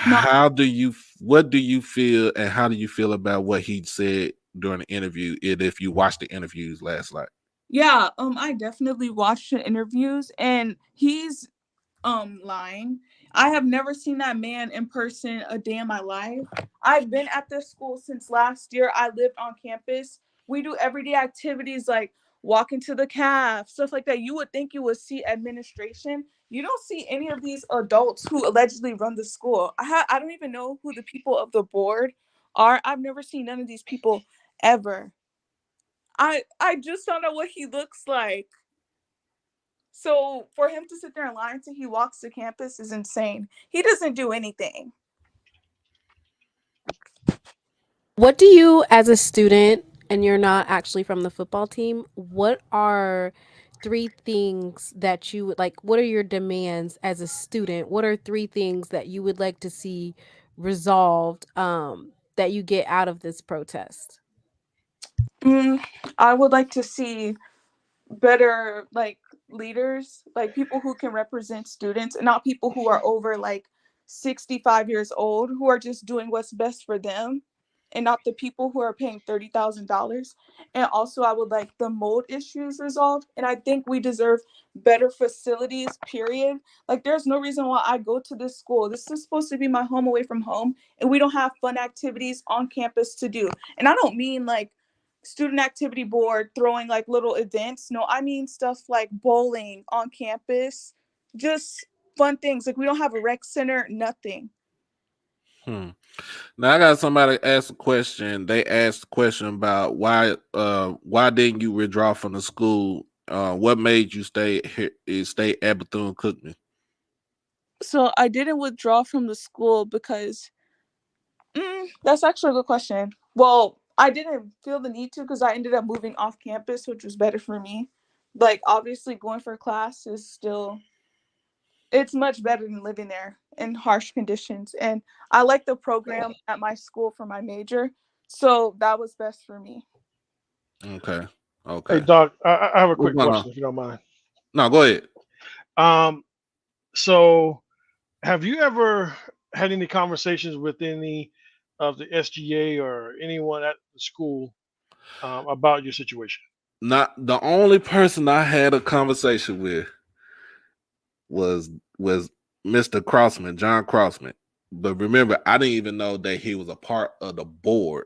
What do you feel, and how do you feel about what he said during the interview? If you watched the interviews last night? Yeah, I definitely watched the interviews, and he's lying. I have never seen that man in person a day in my life. I've been at this school since last year. I lived on campus. We do everyday activities like walking to the calf, stuff like that. You would think you would see administration. You don't see any of these adults who allegedly run the school. I don't even know who the people of the board are. I've never seen none of these people ever. I just don't know what he looks like. So for him to sit there and lie until he walks to campus is insane. He doesn't do anything. What do you, as a student, and you're not actually from the football team, what are 3 things that you would like? What are your demands as a student? What are 3 things that you would like to see resolved, that you get out of this protest? I would like to see better like leaders, like people who can represent students and not people who are over like 65 years old who are just doing what's best for them and not the people who are paying $30,000. And also I would like the mold issues resolved, and I think we deserve better facilities, period. Like there's no reason why I go to this school. This is supposed to be my home away from home, and we don't have fun activities on campus to do. And I don't mean like student activity board throwing like little events. No, I mean stuff like bowling on campus, just fun things. Like we don't have a rec center, nothing. Now I got somebody ask a question. They asked a question about why didn't you withdraw from the school? What made you stay here, stay at Bethune Cookman? So I didn't withdraw from the school because that's actually a good question. Well, I didn't feel the need to because I ended up moving off campus, which was better for me. Like obviously going for class is still, it's much better than living there in harsh conditions. And I like the program at my school for my major. So that was best for me. Okay. Hey, Okay. Doc, I have a What's quick going on? question, if you don't mind. No, go ahead. So have you ever had any conversations with any of the SGA or anyone at the school about your situation? Not the only person I had a conversation with was Mr. Crossman, John Crossman. But remember, I didn't even know that he was a part of the board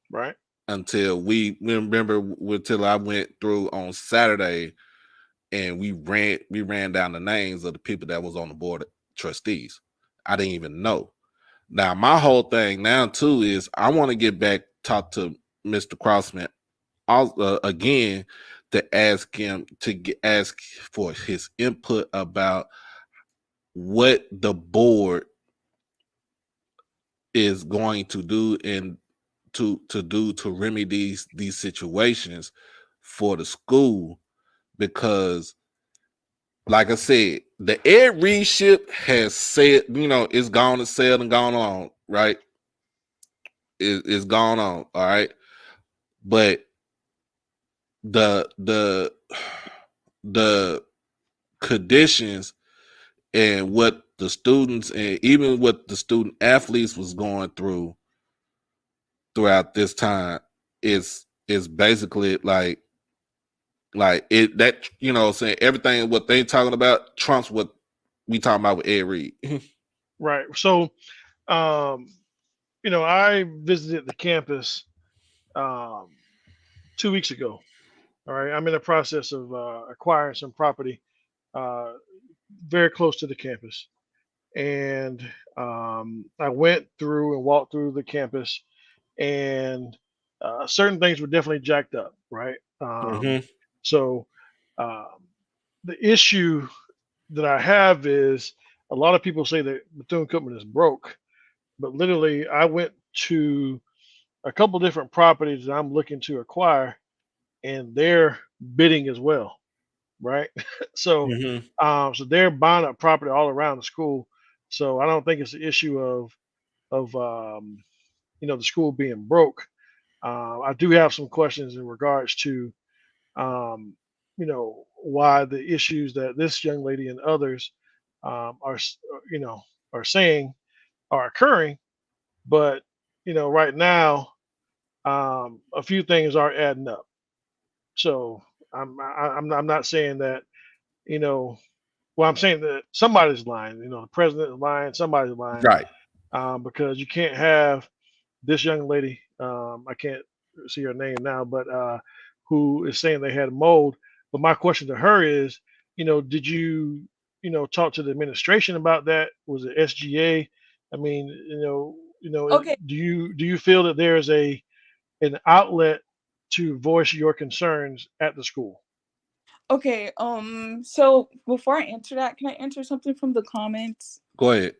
Right. until until I went through on Saturday and we ran down the names of the people that was on the board of trustees. I didn't even know. Now my whole thing now too is I want to get back, talk to Mr. Crossman again to ask him ask for his input about what the board is going to do and to remedy these situations for the school, because like I said, the Ed Reed ship has said, it's gone and sailed and gone on, right? It's gone on, all right. But the the conditions and what the students and even what the student athletes was going throughout this time is basically like it that saying everything what they talking about trumps what we talking about with Ed Reed. Right. So, I visited the campus 2 weeks ago. All right. I'm in the process of acquiring some property uh, very close to the campus. And I went through and walked through the campus, and certain things were definitely jacked up, right? So um, the issue that I have is a lot of people say that Bethune Cookman is broke, but literally, I went to a couple different properties that I'm looking to acquire, and they're bidding as well, right? So, Hmm. so they're buying up property all around the school. So I don't think it's an issue of the school being broke. I do have some questions in regards to why the issues that this young lady and others are are saying are occurring. But right now, a few things are adding up. So I'm not saying that you know well, I'm saying that somebody's lying. The president is lying, somebody's lying, Right. because you can't have this young lady. I can't see her name now, but who is saying they had mold. But my question to her is, did you talk to the administration about that? Was it SGA? I mean, Okay, do you feel that there is an outlet to voice your concerns at the school? okay. So before I answer that, can I answer something from the comments? Go ahead.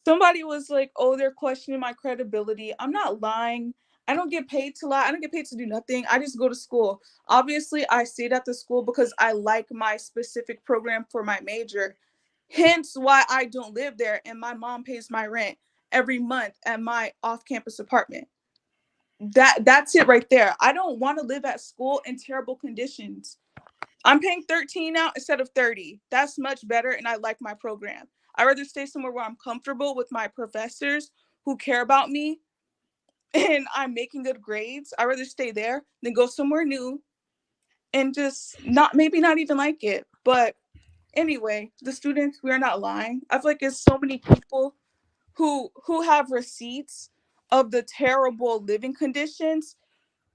Somebody was like, "Oh, they're questioning my credibility." I'm not lying. I don't get paid to lie. I don't get paid to do nothing. I just go to school. Obviously, I stayed at the school because I like my specific program for my major. Hence why I don't live there and my mom pays my rent every month at my off-campus apartment. That's it right there. I don't want to live at school in terrible conditions. I'm paying 13 now instead of 30. That's much better and I like my program. I'd rather stay somewhere where I'm comfortable with my professors who care about me and I'm making good grades. I'd rather stay there than go somewhere new and just maybe not even like it. But anyway, the students, we're not lying. I feel like there's so many people who have receipts of the terrible living conditions,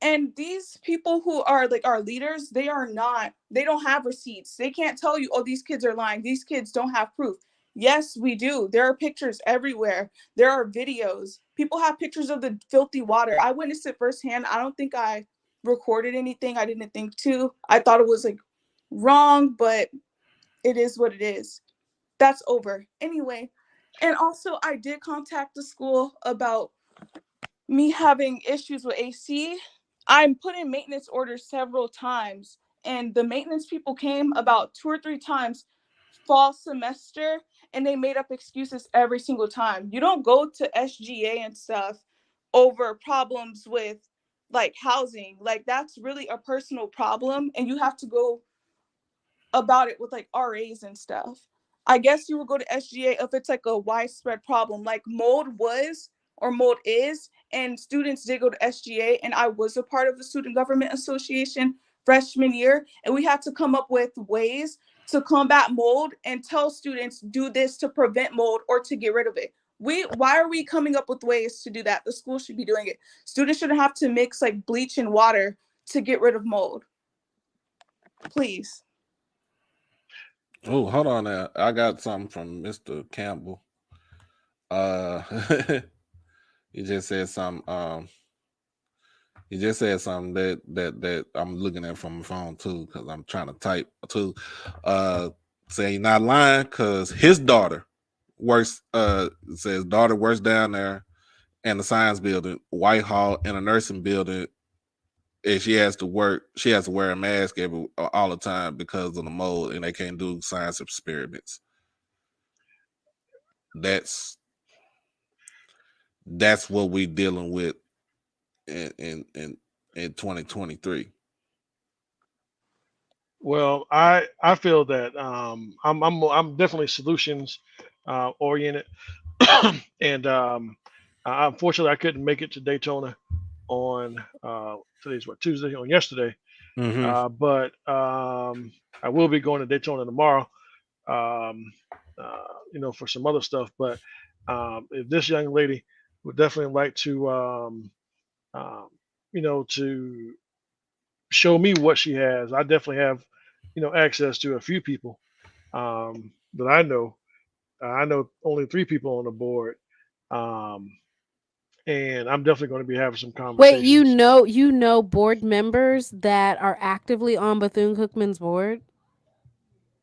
and these people who are like our leaders, they don't have receipts. They can't tell you, oh, these kids are lying, these kids don't have proof. Yes, we do. There are pictures everywhere. There are videos. People have pictures of the filthy water. I witnessed it firsthand. I don't think I recorded anything. I didn't think to. I thought it was like wrong, but it is what it is. That's over anyway. And also, I did contact the school about me having issues with AC. I'm put in maintenance orders several times, and the maintenance people came about 2 or 3 times fall semester, and they made up excuses every single time. You don't go to SGA and stuff over problems with like housing. Like that's really a personal problem, and you have to go about it with like RAs and stuff. I guess you would go to SGA if it's like a widespread problem, like mold was or mold is, and students did go to SGA, and I was a part of the Student Government Association freshman year, and we had to come up with ways to combat mold and tell students do this to prevent mold or to get rid of it. Why are we coming up with ways to do that? The school should be doing it. Students shouldn't have to mix like bleach and water to get rid of mold. Please. Oh, hold on now. I got something from Mr. Campbell. Uh he just said something. He just said something that I'm looking at from my phone too, because I'm trying to type too. Say he's not lying because his daughter works. Says daughter works down there in the science building, Whitehall, in a nursing building, and she has to work. She has to wear a mask all the time because of the mold, and they can't do science experiments. That's what we dealing with in 2023. Well, I feel that I'm definitely solutions oriented, and unfortunately I couldn't make it to Daytona on today's what, Tuesday, on yesterday, Mm-hmm. but I will be going to Daytona tomorrow, for some other stuff. But if this young lady would definitely like to to show me what she has, I definitely have access to a few people that I know. I know only 3 people on the board, um, and I'm definitely going to be having some Wait, conversations. you know board members that are actively on Bethune Cookman's board?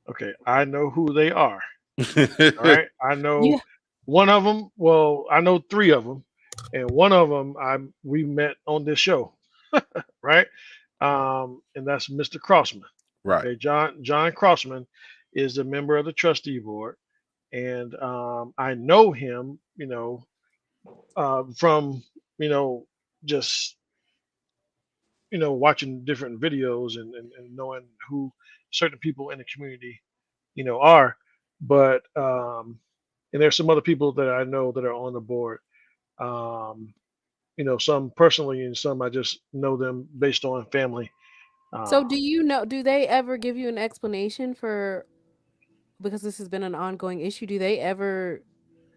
Okay, I know who they are. All right. I know Yeah. one of them. Well, I know three of them, and one of them we met on this show, right? And that's Mr. Crossman. Right. Okay, John Crossman is a member of the trustee board, and I know him, from just watching different videos and knowing who certain people in the community are. But and there's some other people that I know that are on the board. Um, some personally and some I just know them based on family. So Um, do they ever give you an explanation for, because this has been an ongoing issue, do they ever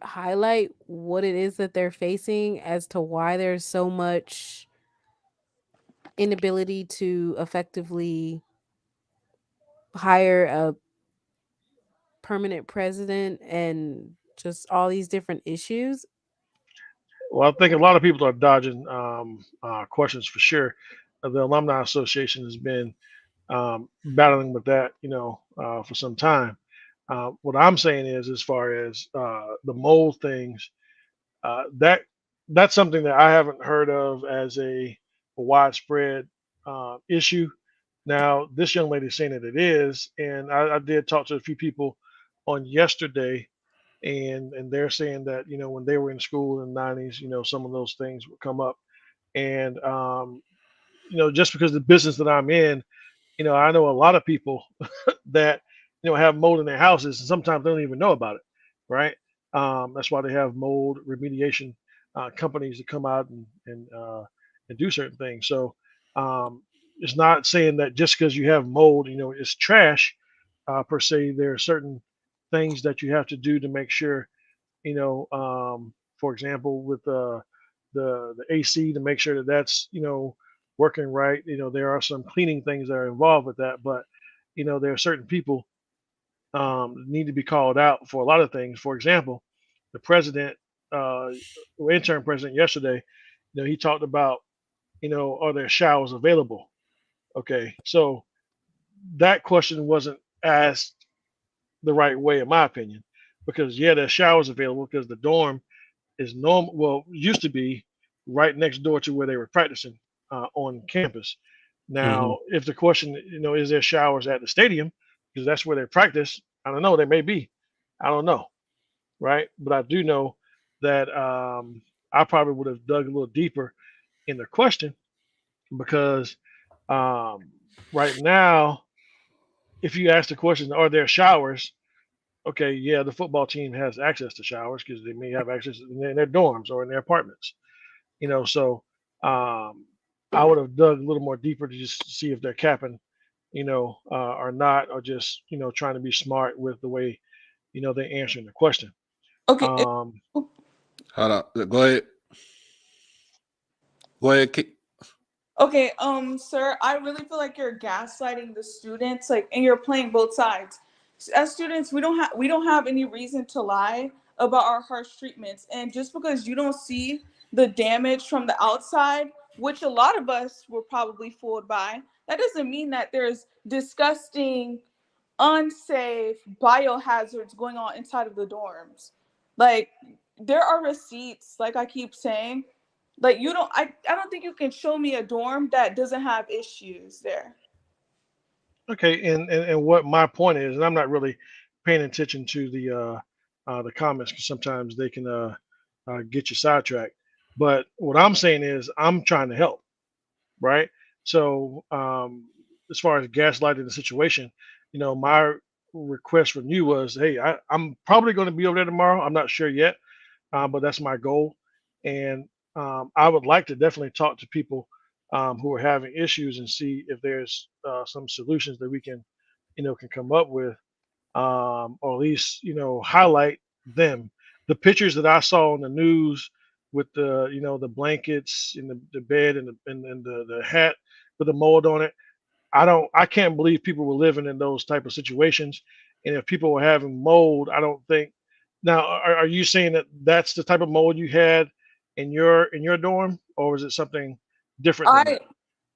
highlight what it is that they're facing as to why there's so much inability to effectively hire a permanent president and just all these different issues? well, I think a lot of people are dodging questions for sure. The Alumni Association has been battling with that, for some time. What I'm saying is, as far as the mold things, that's something that I haven't heard of as a widespread issue. Now, this young lady saying that it is, and I did talk to a few people on yesterday, and they're saying that when they were in school in the '90s, some of those things would come up, and just because the business that I'm in, I know a lot of people that have mold in their houses, and sometimes they don't even know about it, right? That's why they have mold remediation companies that come out and do certain things. So it's not saying that just because you have mold, it's trash per se. There are certain things that you have to do to make sure, for example, with the AC, to make sure that that's working right. There are some cleaning things that are involved with that, but there are certain people need to be called out for a lot of things. For example, the president, interim president yesterday, he talked about, are there showers available? Okay, so that question wasn't asked the right way, in my opinion, because yeah, there's showers available because the dorm is normal. Well, used to be right next door to where they were practicing on campus. Hmm. Now, if the question, is there showers at the stadium because that's where they practice? I don't know. There may be. I don't know, right? But I do know that I probably would have dug a little deeper in the question because um, right now, if you ask the question, are there showers? Okay, yeah, the football team has access to showers because they may have access in their dorms or in their apartments. So um, I would have dug a little more deeper to just see if they're capping, or not, or just trying to be smart with the way they're answering the question. Okay. Um, Hold on. Go ahead. Go ahead. Okay, sir, I really feel like you're gaslighting the students, like, and you're playing both sides. As students, we don't have any reason to lie about our harsh treatments, and just because you don't see the damage from the outside, which a lot of us were probably fooled by, that doesn't mean that there's disgusting, unsafe biohazards going on inside of the dorms. Like, there are receipts, like I keep saying. Like, I don't think you can show me a dorm that doesn't have issues there. okay, and what my point is, and I'm not really paying attention to the comments because sometimes they can get you sidetracked. But what I'm saying is, I'm trying to help, right? So as far as gaslighting the situation, my request from you was, hey, I'm probably going to be over there tomorrow. I'm not sure yet, but that's my goal. And I would like to definitely talk to people who are having issues and see if there's some solutions that we can come up with, or at least highlight them. The pictures that I saw on the news with the blankets and the bed and the hat with the mold on it. I can't believe people were living in those type of situations. And if people were having mold, I don't think. Now, are you saying that that's the type of mold you had in your dorm, or was it something different than I that?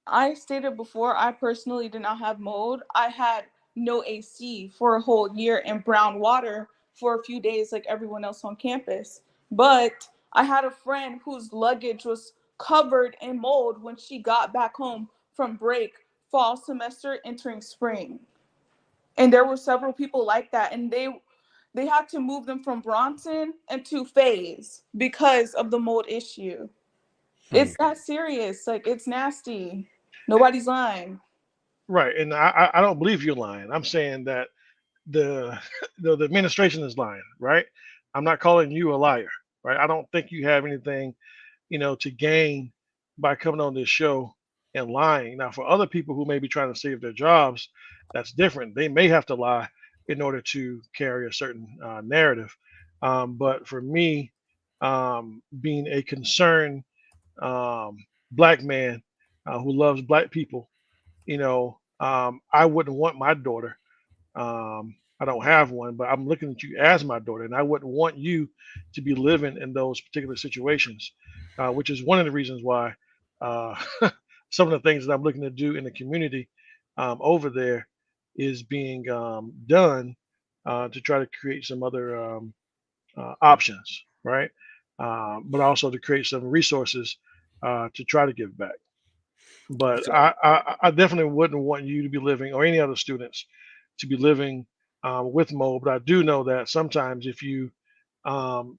I stated before, I personally did not have mold. I had no AC for a whole year and brown water for a few days like everyone else on campus. But I had a friend whose luggage was covered in mold when she got back home from break, fall semester entering spring. And there were several people like that, and they had to move them from Bronson and to Faze because of the mold issue. Hmm. It's that serious. Like, it's nasty. Nobody's lying. Right, and I don't believe you're lying. I'm saying that the the administration is lying, right? I'm not calling you a liar, right? I don't think you have anything, to gain by coming on this show and lying. Now, for other people who may be trying to save their jobs, that's different. They may have to lie in order to carry a certain narrative. But for me, being a concerned um, black man who loves black people, I wouldn't want my daughter. I don't have one, but I'm looking at you as my daughter, and I wouldn't want you to be living in those particular situations, which is one of the reasons why uh, some of the things that I'm looking to do in the community over there is being done to try to create some other options, right? But also to create some resources to try to give back. But So, I definitely wouldn't want you to be living, or any other students to be living with mold. But I do know that sometimes if you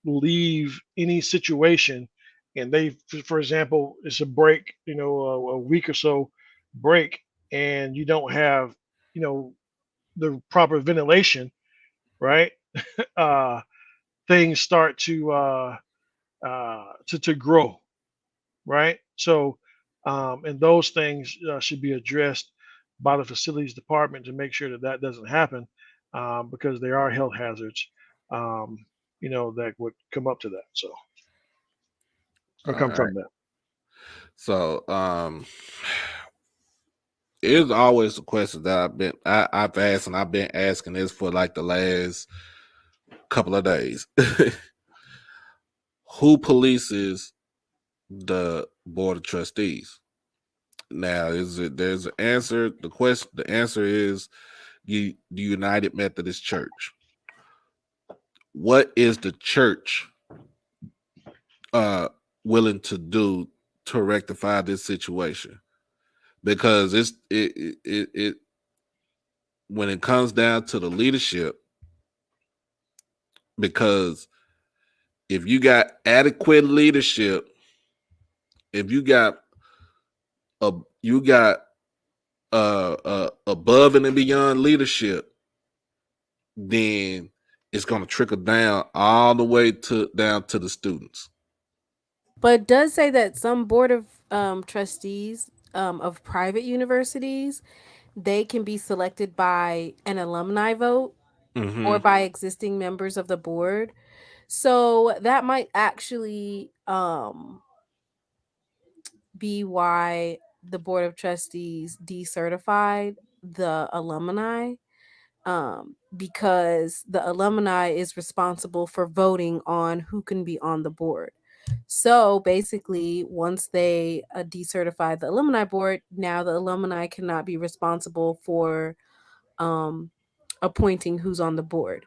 leave any situation, and they, for example, it's a break, a week or so break, and you don't have, you know, the proper ventilation, right? Uh, Things start to grow, right? So, and those things should be addressed by the facilities department to make sure that that doesn't happen, because there are health hazards, um, that would come up to that. So, or all come right. from that. So, it's always a question that I've asked, and I've been asking this for like the last couple of days. Who polices the board of trustees? Now, there's an answer. The answer is the United Methodist Church. What is the church uh willing to do to rectify this situation? Because it when it comes down to the leadership, because if you got adequate leadership, if you got above and beyond leadership, then it's going to trickle down all the way down to the students. But it does say that some board of trustees of private universities, they can be selected by an alumni vote or Mm-hmm. by existing members of the board. So that might actually be why the board of trustees decertified the alumni, because the alumni is responsible for voting on who can be on the board. So basically, once they decertify the alumni board, now the alumni cannot be responsible for um, appointing who's on the board.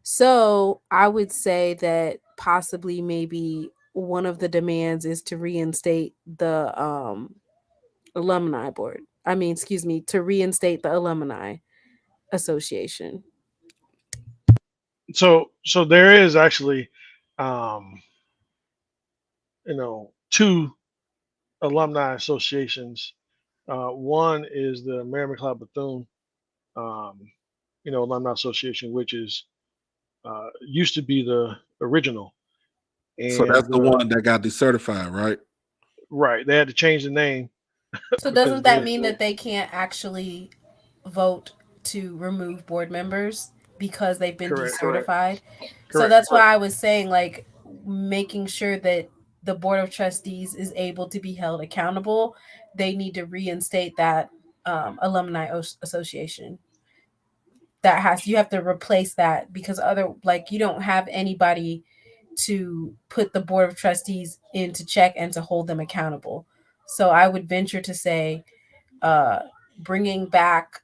So I would say that possibly maybe one of the demands is to reinstate the alumni board. I mean, excuse me, to reinstate the alumni association. So there is actually, um, two alumni associations. One is the Mary McLeod Bethune, um, Alumni Association, which is used to be the original, So that's and the one that got decertified, right? right, they had to change the name So because doesn't that they mean that they can't actually vote to remove board members because they've been correct, decertified? So correct. that's why I was saying, like, making sure that the board of trustees is able to be held accountable. They need to reinstate that alumni association. That has, you have to replace that, because other, like, you don't have anybody to put the board of trustees into check and to hold them accountable. So I would venture to say, uh, bringing back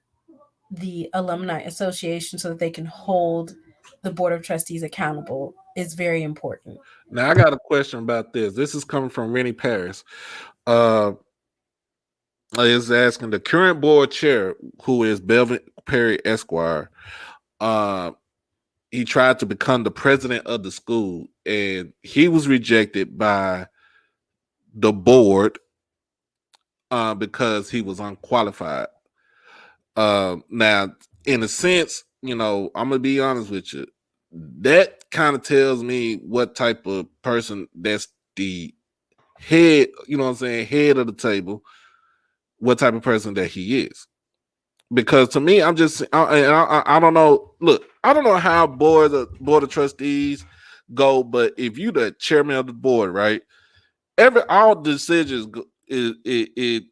the alumni association so that they can hold the board of trustees accountable is very important. Now I got a question about this. This is coming from Rennie Paris. Uh, is asking the current board chair, who is Belvin Perry Esquire. Uh, he tried to become the president of the school, and he was rejected by the board because he was unqualified. Now, in a sense, I'm gonna be honest with you. That kind of tells me what type of person that's the head, what I'm saying, head of the table, what type of person that he is. Because to me, I don't know. Look, I don't know how board of trustees go, but if you the chairman of the board, right? All decisions it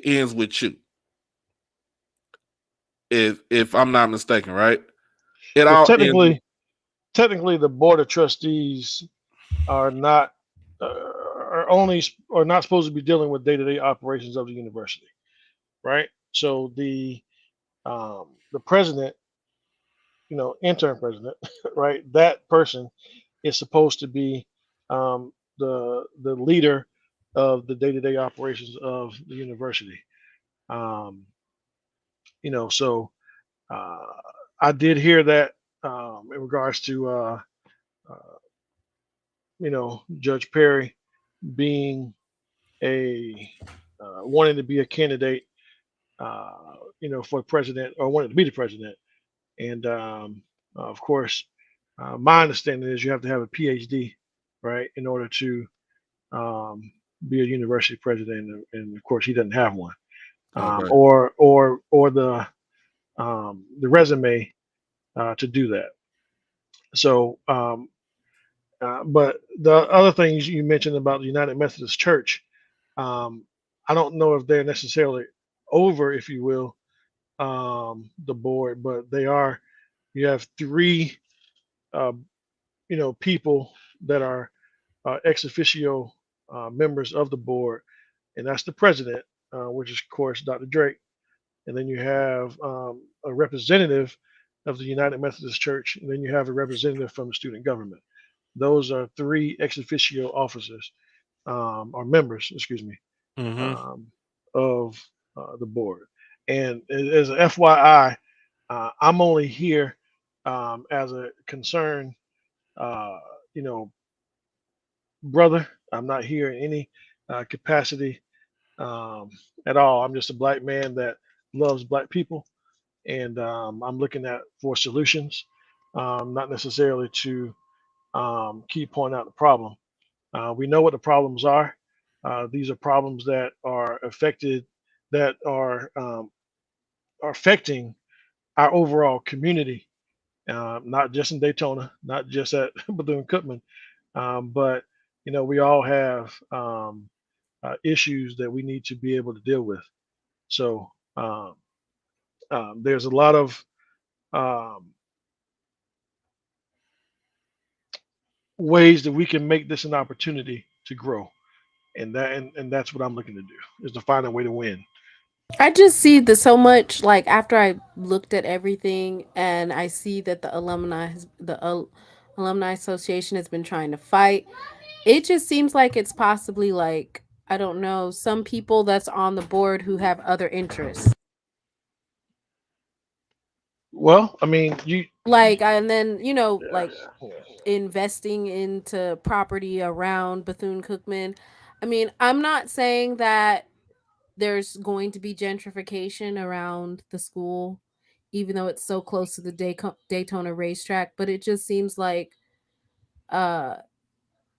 ends with you. If I'm not mistaken, right? It Well, all ends. technically, the board of trustees are not are not supposed to be dealing with day-to-day operations of the university, right? So the president, intern president, right? That person is supposed to be the leader of the day-to-day operations of the university. Um, so uh, I did hear that in regards to uh, Judge Perry being a wanting to be a candidate, for president, or wanted to be the president. And of course, my understanding is you have to have a PhD, right, in order to um, be a university president. And of course, he doesn't have one, Okay. or the resume to do that. So, but the other things you mentioned about the United Methodist Church, um, I don't know if they're necessarily over, if you will, the board, but they are. You have three, uh, people that are ex officio members of the board, and that's the president, which is, of course, Dr. Drake. And then you have a representative of the United Methodist Church, and then you have a representative from the student government. Those are three ex officio officers, or members, excuse me, Mm-hmm. of the board. And as an FYI, I'm only here as a concerned, uh, you know, brother. I'm not here in any capacity um, at all. I'm just a black man that loves black people, and I'm looking at for solutions, not necessarily to keep pointing out the problem. We know what the problems are. These are problems that are that are affecting our overall community, not just in Daytona, not just at Bethune Cookman, but we all have issues that we need to be able to deal with. So there's a lot of um, ways that we can make this an opportunity to grow, and that's what I'm looking to do, is to find a way to win. I just see the so much, like, after I looked at everything and I see that the alumni association has been trying to fight. It just seems like it's possibly, like, I don't know, some people that's on the board who have other interests. Well, I mean, Like, and then, like, investing into property around Bethune Cookman. I mean, I'm not saying that there's going to be gentrification around the school, even though it's so close to the Daytona racetrack, but it just seems like uh,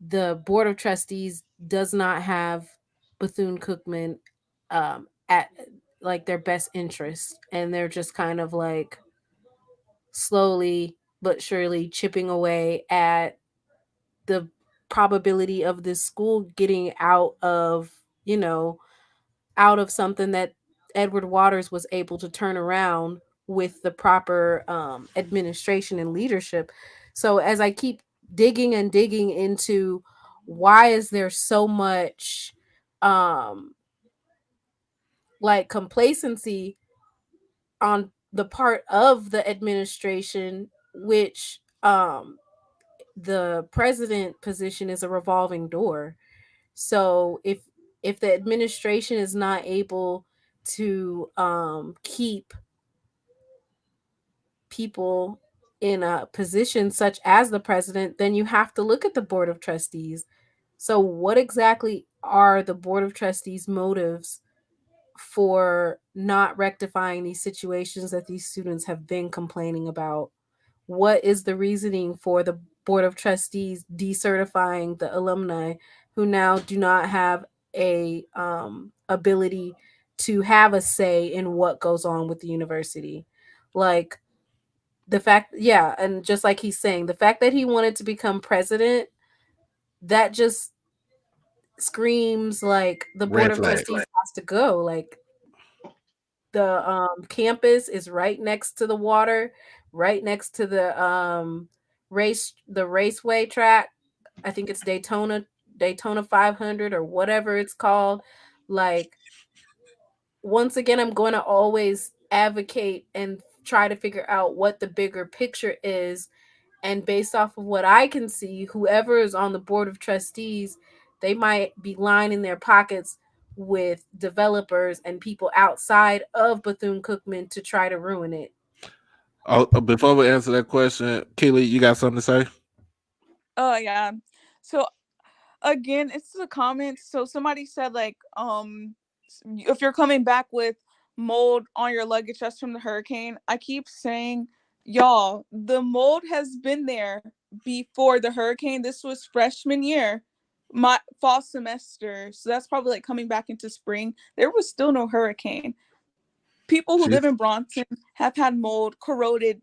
the board of trustees does not have Bethune Cookman at like their best interest, and they're just kind of like slowly but surely chipping away at the probability of this school getting you know, out of something that Edward Waters was able to turn around with the proper administration and leadership. So as I keep digging and digging into why is there so much um like complacency on the part of the administration, which the president position is a revolving door. So if the administration is not able to keep people in a position such as the president, then you have to look at the board of trustees. So what exactly are the board of trustees motives for not rectifying these situations that these students have been complaining about? What is the reasoning for the board of trustees decertifying the alumni who now do not have a ability to have a say in what goes on with the university? Like, the fact, yeah, and just like he's saying, the fact that he wanted to become president, that just screams like the board Red of flag. trustees has to go. Like, the campus is right next to the water, right next to the raceway track. I think it's Daytona 500 or whatever it's called. Like, once again, I'm going to always advocate and try to figure out what the bigger picture is. And based off of what I can see, whoever is on the board of trustees, they might be lining their pockets with developers and people outside of Bethune Cookman to try to ruin it. Oh, before we answer that question, Keely, you got something to say? Yeah. So again, it's the comments. So somebody said like, if you're coming back with mold on your luggage just from the hurricane, I keep saying, y'all, the mold has been there before the hurricane. This was freshman year, my fall semester. So that's probably like coming back into spring. There was still no hurricane. People who live in Bronson have had mold corroded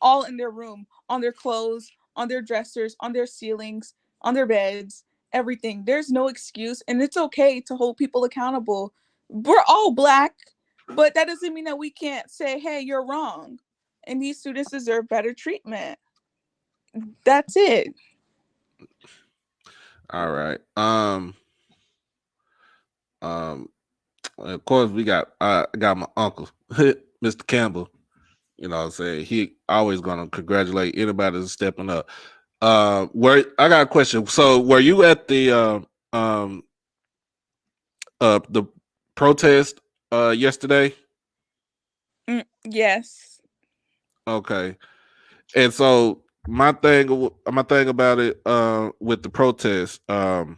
all in their room, on their clothes, on their dressers, on their ceilings, on their beds, everything. There's no excuse, and it's okay to hold people accountable. We're all Black, but that doesn't mean that we can't say, hey, you're wrong. And these students deserve better treatment. That's it. All right. Of course we got I got my uncle, Mr. Campbell. You know what I'm saying? He always gonna congratulate anybody that's stepping up. Where I got a question. So were you at the protest yesterday? Yes. Okay. And so my thing about it with the protest, y'all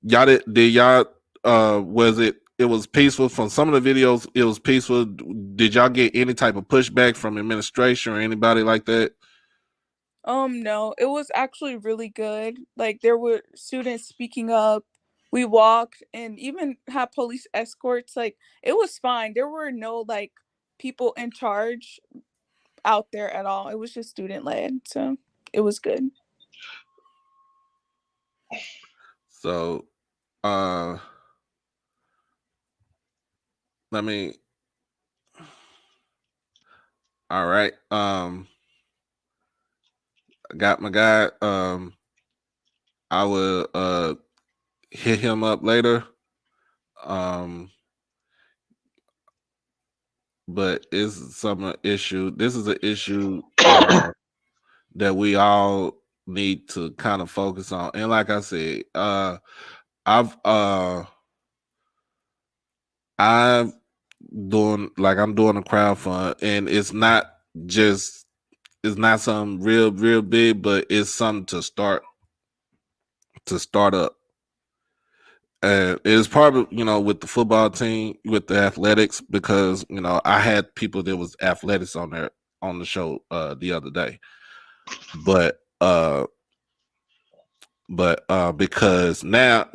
did y'all was it was peaceful? From some of the videos it was peaceful. Did y'all get any type of pushback from administration or anybody like that? No, it was actually really good. Like, there were students speaking up. We walked and even had police escorts. Like, it was fine. There were no like people in charge out there at all. It was just student led. So it was good. So let me all right. I got my guy. I will hit him up later. But it's some issue. This is an issue that we all need to kind of focus on. And like I said, I'm doing a crowd fund, and it's not something real big, but it's something to start up. And it's probably, with the football team, with the athletics, because I had people that was athletics on the show the other day, but because now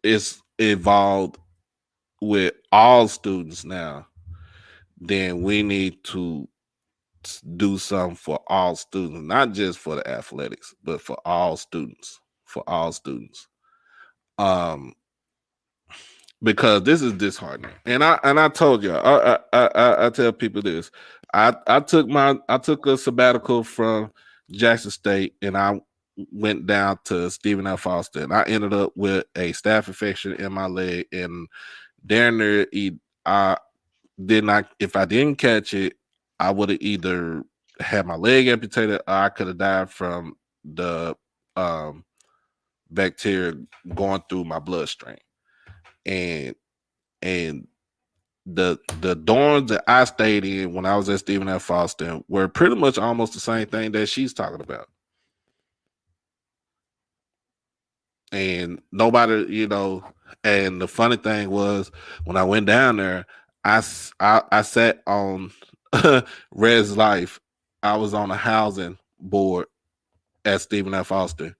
it's evolved with all students now, then we need to do something for all students, not just for the athletics, but for all students. Because this is disheartening, and I told you, I tell people this. I took a sabbatical from Jackson State, and I went down to Stephen F. Foster, and I ended up with a staph infection in my leg, and darn near, I did not. If I didn't catch it, I would have either had my leg amputated, or I could have died from the bacteria going through my bloodstream. And and the dorms that I stayed in when I was at Stephen F. Foster were pretty much almost the same thing that she's talking about. And nobody, and the funny thing was when I went down there, I sat on Res Life. I was on a housing board at Stephen F. Foster.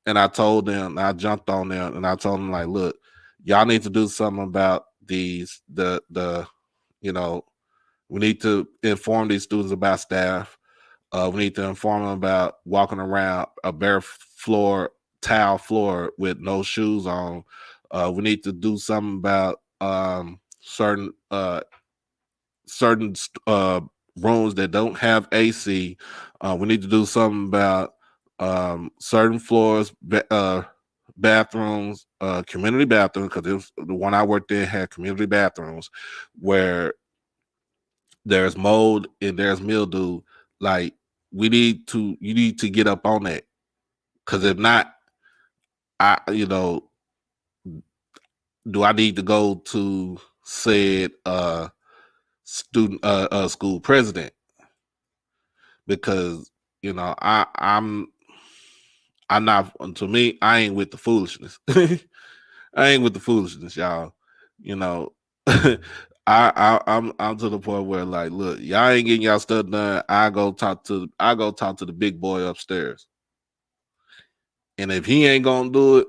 And I told them, I jumped on them and I told them, like, look, y'all need to do something about these, we need to inform these students about staff. We need to inform them about walking around a bare tile floor with no shoes on. We need to do something about certain rooms that don't have AC. We need to do something about certain floors, bathrooms, community bathrooms, because the one I worked in had community bathrooms where there's mold and there's mildew. Like, you need to get up on that, because if not, do I need to go to said school president? Because I'm not, to me, I ain't with the foolishness. I ain't with the foolishness, y'all. I'm to the point where, like, look, y'all ain't getting y'all stuff done. I go talk to the big boy upstairs. And if he ain't gonna do it,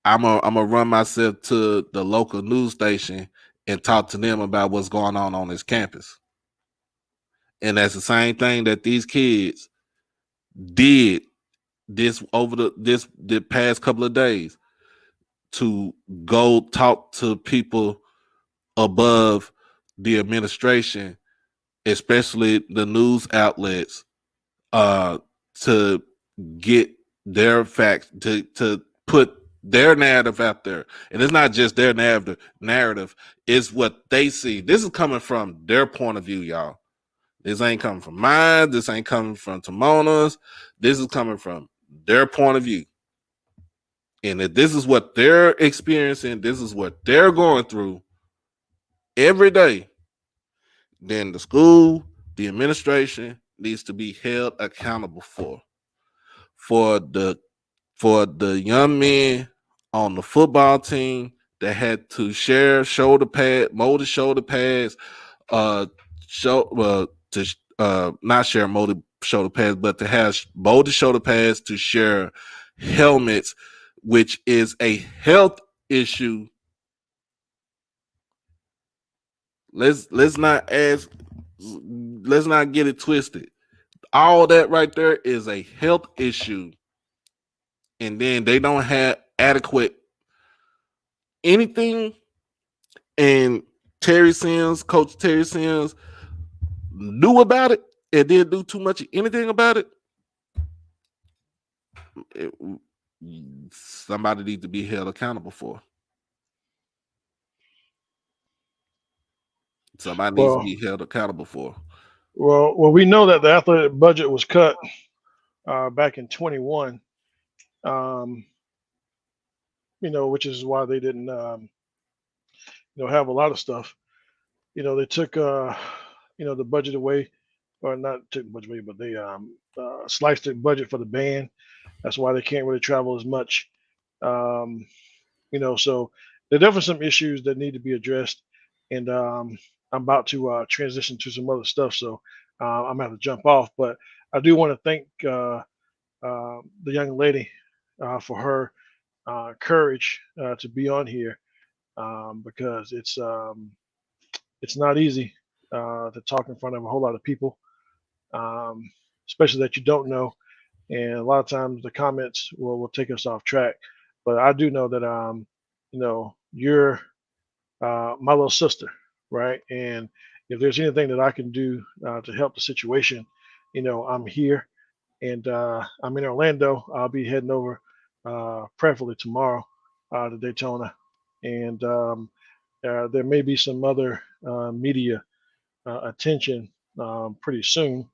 I'm gonna run myself to the local news station and talk to them about what's going on this campus. And that's the same thing that these kids did the past couple of days, to go talk to people above the administration, especially the news outlets, to get their facts, to put their narrative out there. And it's not just their narrative, it's what they see. This is coming from their point of view, y'all. This ain't coming from mine. This ain't coming from Timona's. This is coming from their point of view. And if this is what they're experiencing, this is what they're going through every day, then the school, the administration needs to be held accountable for the young men on the football team that had to share molded shoulder pads, not share molded shoulder pads, but to have molded shoulder pads, to share helmets, which is a health issue. Let's not get it twisted. All that right there is a health issue. And then they don't have adequate anything. And Coach Terry Sims knew about it and didn't do too much of anything about it. Somebody needs to be held accountable for. Somebody needs to be held accountable for. Well, we know that the athletic budget was cut back in 21. Which is why they didn't, have a lot of stuff. They took, the budget away, or not took the budget away, but they sliced the budget for the band. That's why they can't really travel as much. So there are definitely some issues that need to be addressed. And I'm about to transition to some other stuff, so I'm gonna have to jump off. But I do want to thank the young lady for her courage to be on here, because it's not easy to talk in front of a whole lot of people, especially that you don't know. And a lot of times the comments will take us off track. But I do know that you're my little sister, right? And if there's anything that I can do to help the situation, I'm here. And I'm in Orlando. I'll be heading over prayerfully tomorrow to Daytona. And there may be some other media attention pretty soon.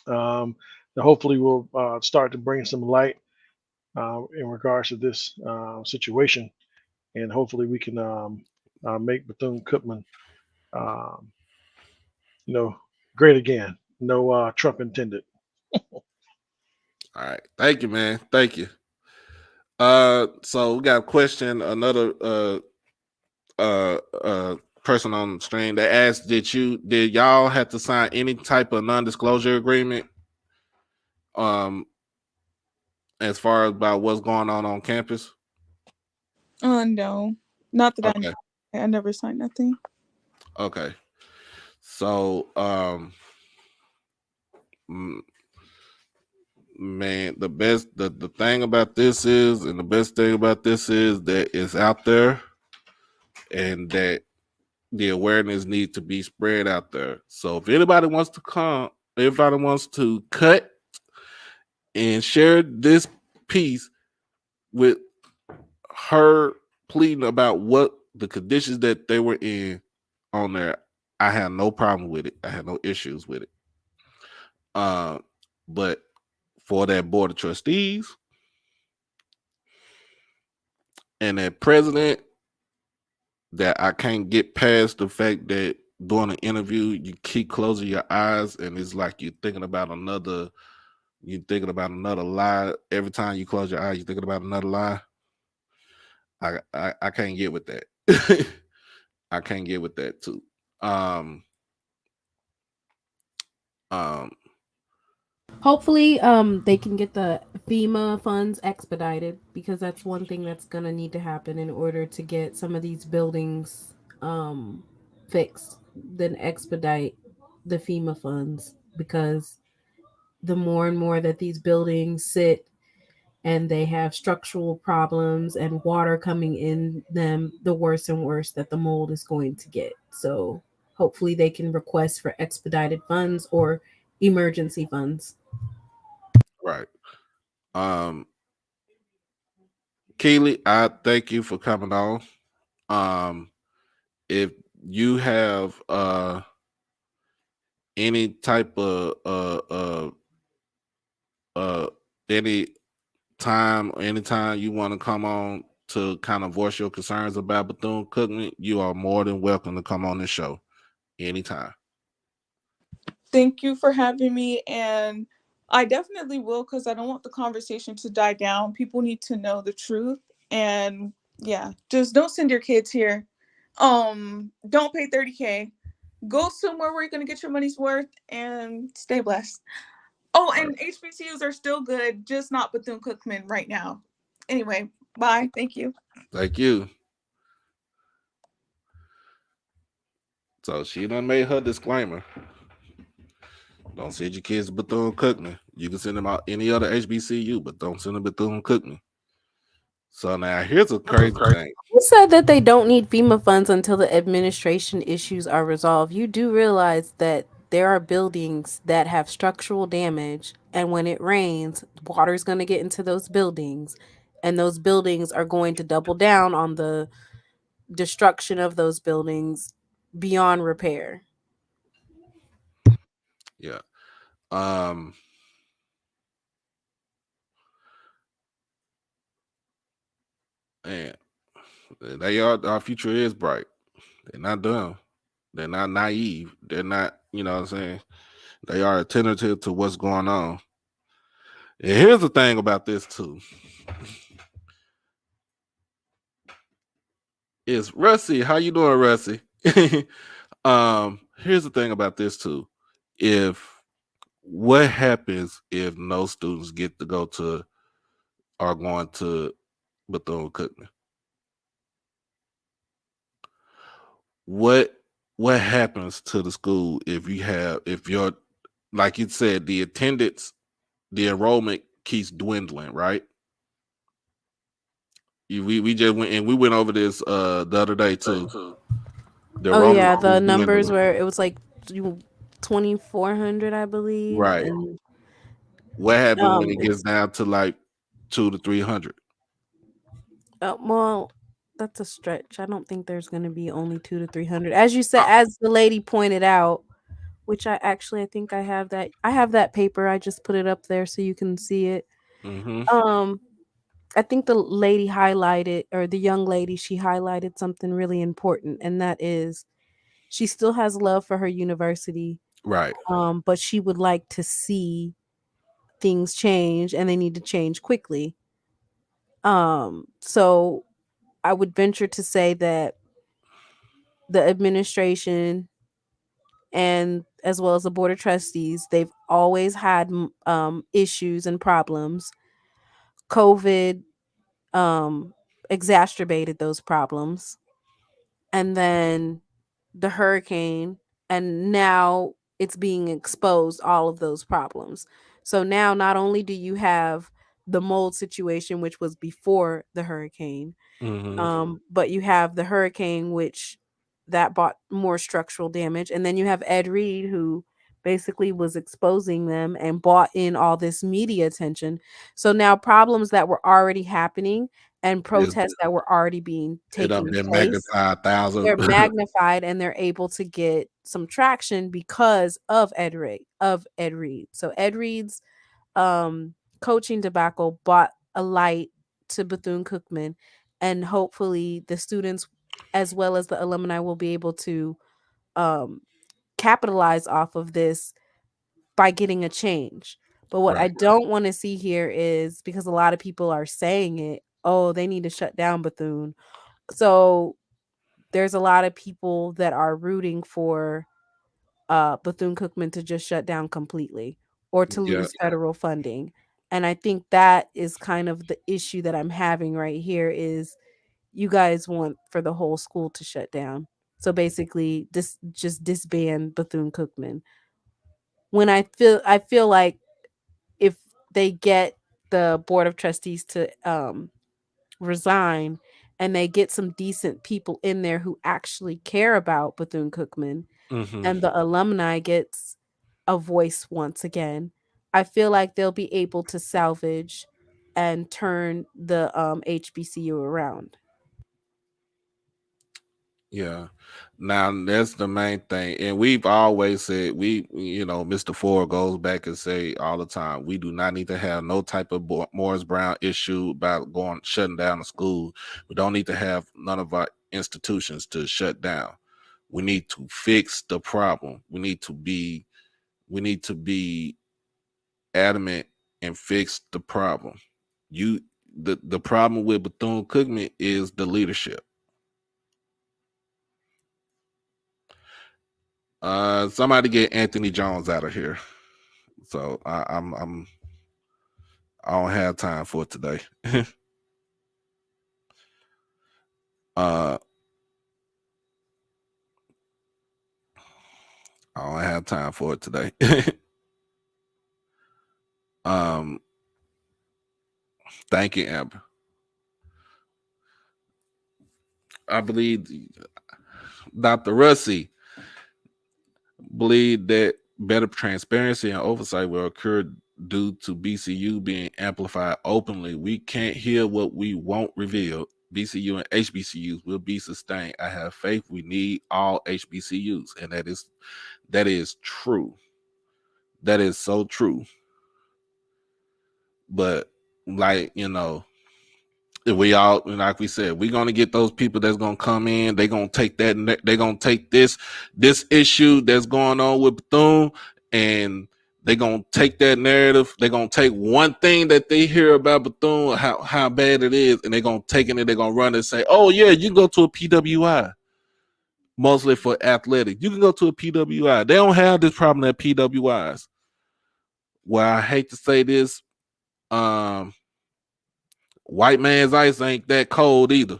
that hopefully will start to bring some light in regards to this situation, and hopefully we can make Bethune Cookman, um, you know, great again. No Trump intended. All right. Thank you, man. Thank you. So we got a question. Another person on the stream that asked, did y'all have to sign any type of non-disclosure agreement as far as about what's going on campus? No, not that Okay. I never signed nothing. Okay. So man, the thing about this is, and the best thing about this is that it's out there, and that the awareness needs to be spread out there. So if anybody wants to come, everybody wants to cut and share this piece with her pleading about what the conditions that they were in on there, I have no problem with it. I have no issues with it. But for that board of trustees and that president, that I can't get past the fact that during an interview you keep closing your eyes and it's like you're thinking about another lie. Every time you close your eyes, you're thinking about another lie. I can't get with that. I can't get with that too. Hopefully, they can get the FEMA funds expedited, because that's one thing that's gonna need to happen in order to get some of these buildings fixed. Then expedite the FEMA funds, because the more and more that these buildings sit and they have structural problems and water coming in them, the worse and worse that the mold is going to get. So hopefully they can request for expedited funds or emergency funds. Right. Keely, I thank you for coming on. If you have any type of any time or anytime you want to come on to kind of voice your concerns about Bethune Cookman, you are more than welcome to come on this show anytime. Thank you for having me, and I definitely will, because I don't want the conversation to die down. People need to know the truth, and yeah, just don't send your kids here. Don't pay $30K. Go somewhere where you're gonna get your money's worth, and stay blessed. Oh, and HBCUs are still good, just not Bethune Cookman right now. Anyway, bye. Thank you. Thank you. So she done made her disclaimer. Don't send your kids to Bethune Cookman. You can send them out any other HBCU, but don't send them to Bethune Cookman. So now here's a crazy thing. Who said that they don't need FEMA funds until the administration issues are resolved? You do realize that there are buildings that have structural damage, and when it rains, water is going to get into those buildings, and those buildings are going to double down on the destruction of those buildings beyond repair. Yeah. And our future is bright. They're not dumb. They're not naive. They're not, you know what I'm saying? They are attentive to what's going on. And here's the thing about this too. Is Rusty, how you doing, Rusty? Here's the thing about this too. What happens if no students get to go to are going to Bethune Cookman? What happens to the school if you're, like you said, the attendance, the enrollment keeps dwindling, right? We just went over this the other day too. The Oh enrollment yeah, keeps the numbers dwindling. where it was like 2,400, I believe. Right. And What happens when it gets it's down to like 200 to 300? well, that's a stretch. I don't think there's going to be only 200 to 300. As you said, as the lady pointed out, which I think I have that. I have that paper. I just put it up there so you can see it. Mm-hmm. Um, I think the lady highlighted, or the young lady, she highlighted something really important, and that is she still has love for her university, Right. but she would like to see things change, and they need to change quickly. So I would venture to say that the administration and as well as the board of trustees, they've always had issues and problems. COVID exacerbated those problems, and then the hurricane, and now it's being exposed, all of those problems. So now not only do you have the mold situation, which was before the hurricane, Mm-hmm. but you have the hurricane, which that brought more structural damage, and then you have Ed Reed, who basically was exposing them and brought in all this media attention. So now problems that were already happening and Is protests that were already being it done taking been place, magnified 1,000? they're magnified and they're able to get some traction because of Ed Reed. So Ed Reed's coaching debacle brought a light to Bethune Cookman, and hopefully the students as well as the alumni will be able to um, capitalize off of this by getting a change. But what I Right. don't want to see here is, because a lot of people are saying it, oh, they need to shut down Bethune. So there's a lot of people that are rooting for Bethune Cookman to just shut down completely or to Yeah. lose federal funding. And I think that is kind of the issue that I'm having right here is you guys want for the whole school to shut down. So basically just disband Bethune Cookman. When I feel like if they get the board of trustees to resign and they get some decent people in there who actually care about Bethune Cookman, Mm-hmm. and the alumni gets a voice once again, I feel like they'll be able to salvage and turn the HBCU around. Yeah. Now that's the main thing. And we've always said Mr. Ford goes back and say all the time, we do not need to have no type of Morris Brown issue about shutting down the school. We don't need to have none of our institutions to shut down. We need to fix the problem. We need to be adamant and fix the problem. You the problem with Bethune Cookman is the leadership. Somebody get Anthony Jones out of here. So I don't have time for it today. uh, I don't have time for it today. um, Thank you, Amber. I believe Dr. Russi believed that better transparency and oversight will occur due to BCU being amplified openly. We can't hear what we won't reveal. BCU and HBCUs will be sustained. I have faith we need all HBCUs, and that is true. That is so true. But like, if we all, like we said, we're gonna get those people that's gonna come in. They're gonna take they're gonna take this issue that's going on with Bethune, and they're gonna take that narrative. They're gonna take one thing that they hear about Bethune, how bad it is, and they're gonna take it and they're gonna run and say, oh yeah, you can go to a PWI. Mostly for athletics. You can go to a PWI. They don't have this problem at PWIs. Well, I hate to say this, um, white man's ice ain't that cold either.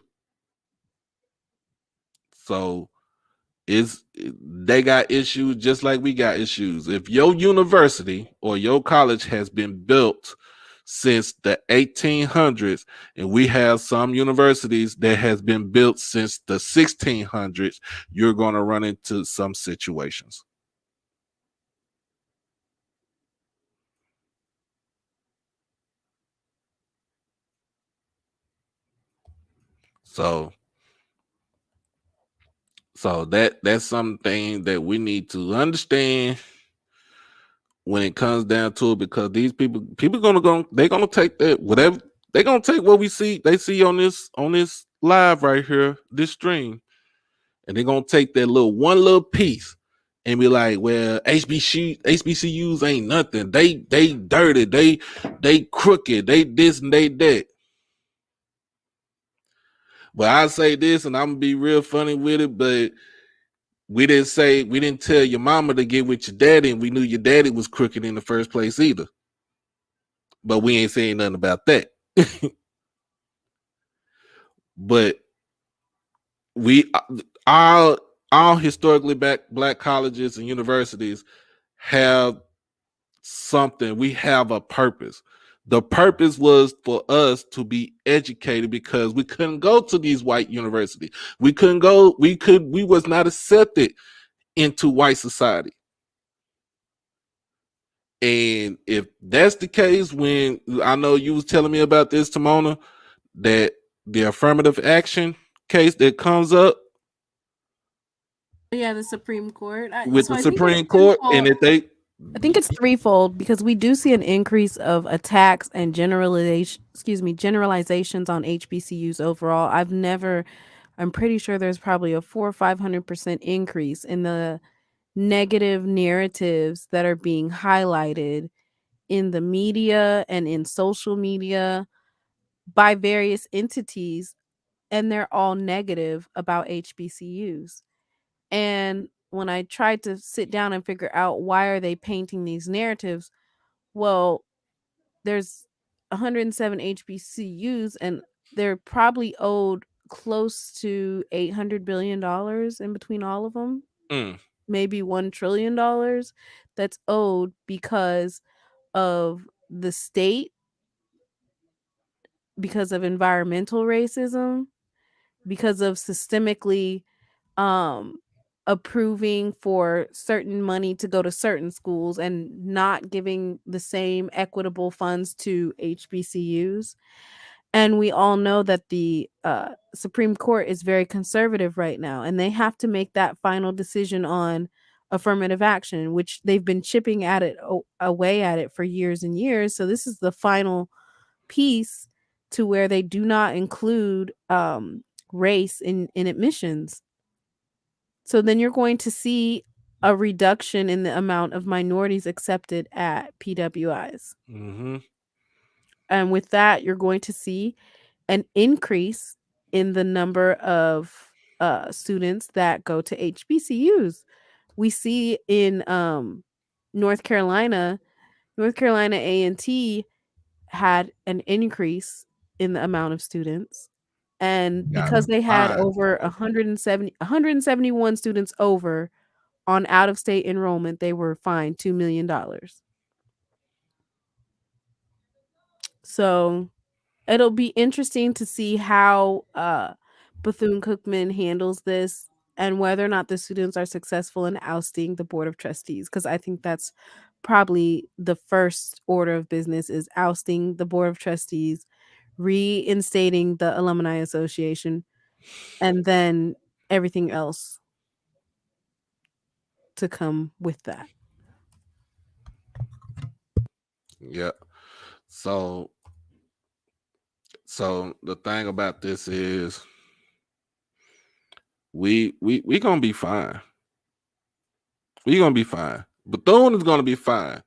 So they got issues just like we got issues. If your university or your college has been built since the 1800s, and we have some universities that has been built since the 1600s, you're going to run into some situations. So So that's something that we need to understand when it comes down to it, because these people they're gonna take that whatever they're gonna take what they see on this live right here, this stream, and they're gonna take that one little piece and be like, well, HBCUs ain't nothing. They dirty, they crooked, they this and they that. But I say this, and I'm gonna be real funny with it, but we didn't tell your mama to get with your daddy, and we knew your daddy was crooked in the first place either. But we ain't saying nothing about that. But we all historically black colleges and universities have something. We have a purpose. The purpose was for us to be educated, because we couldn't go to these white universities. We was not accepted into white society. And if that's the case, when I know you was telling me about this, Timona, that the affirmative action case that comes up Yeah, the Supreme Court. with the Supreme Court, and if they, I think it's threefold, because we do see an increase of attacks and generalizations on HBCUs overall. I'm pretty sure there's probably a 400 or 500% increase in the negative narratives that are being highlighted in the media and in social media by various entities, and they're all negative about HBCUs. And when I tried to sit down and figure out why are they painting these narratives, well, there's 107 HBCUs, and they're probably owed close to $800 billion in between all of them. Maybe $1 trillion that's owed because of the state, because of environmental racism, because of systemically approving for certain money to go to certain schools and not giving the same equitable funds to HBCUs. And we all know that the Supreme Court is very conservative right now, and they have to make that final decision on affirmative action, which they've been chipping at it away at it for years and years. So this is the final piece to where they do not include race in admissions. So then you're going to see a reduction in the amount of minorities accepted at PWIs. And with that, you're going to see an increase in the number of students that go to HBCUs. We see in North Carolina A&T had an increase in the amount of students. And because they had over 171 students over on out-of-state enrollment, they were fined $2 million. So it'll be interesting to see how Bethune Cookman handles this, and whether or not the students are successful in ousting the Board of Trustees, because I think that's probably the first order of business, is ousting the Board of Trustees, reinstating the Alumni Association, and then everything else to come with that. Yeah. So the thing about this is we gonna be fine. We're gonna be fine. Bethune is gonna be fine.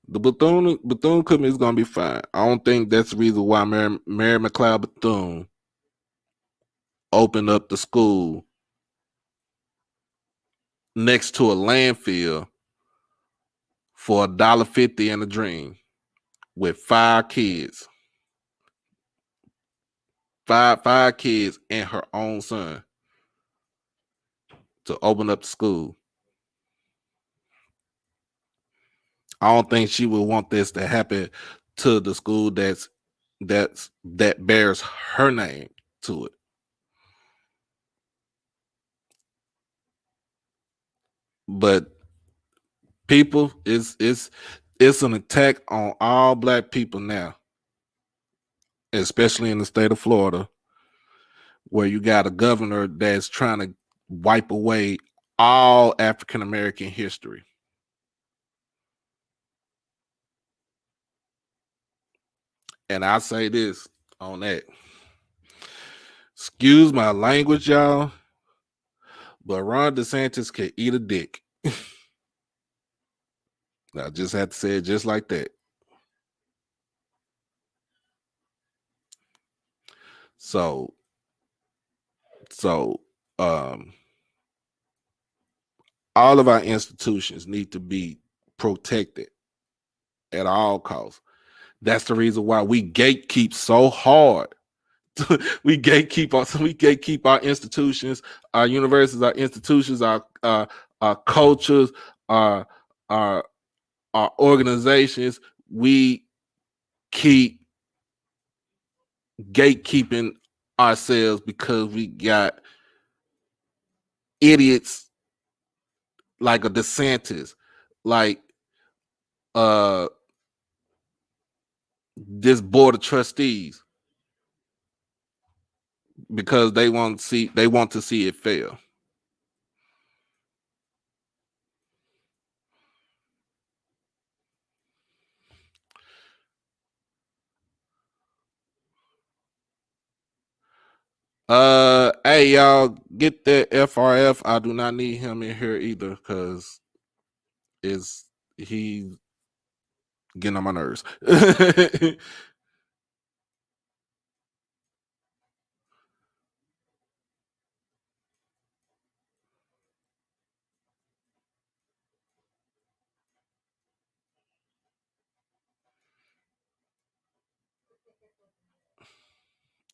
The Bethune Cookman is gonna be fine. I don't think that's the reason why Mary McLeod Bethune opened up the school next to a landfill for $1.50 and a dream with 5 kids. Five kids and her own son to open up the school. I don't think she would want this to happen to the school that bears her name to it. But people, it's an attack on all black people now, especially in the state of Florida, where you got a governor that's trying to wipe away all African American history. And I say this on that. Excuse my language, y'all, but Ron DeSantis can eat a dick. I just had to say it just like that. So all of our institutions need to be protected at all costs. That's the reason why we gatekeep so hard. we gatekeep our institutions, our universities, our institutions, our cultures, our organizations. We keep gatekeeping ourselves because we got idiots like a DeSantis, like this board of trustees, because they want to see it fail. Hey y'all, get that FRF. I do not need him in here either, because he's getting on my nerves.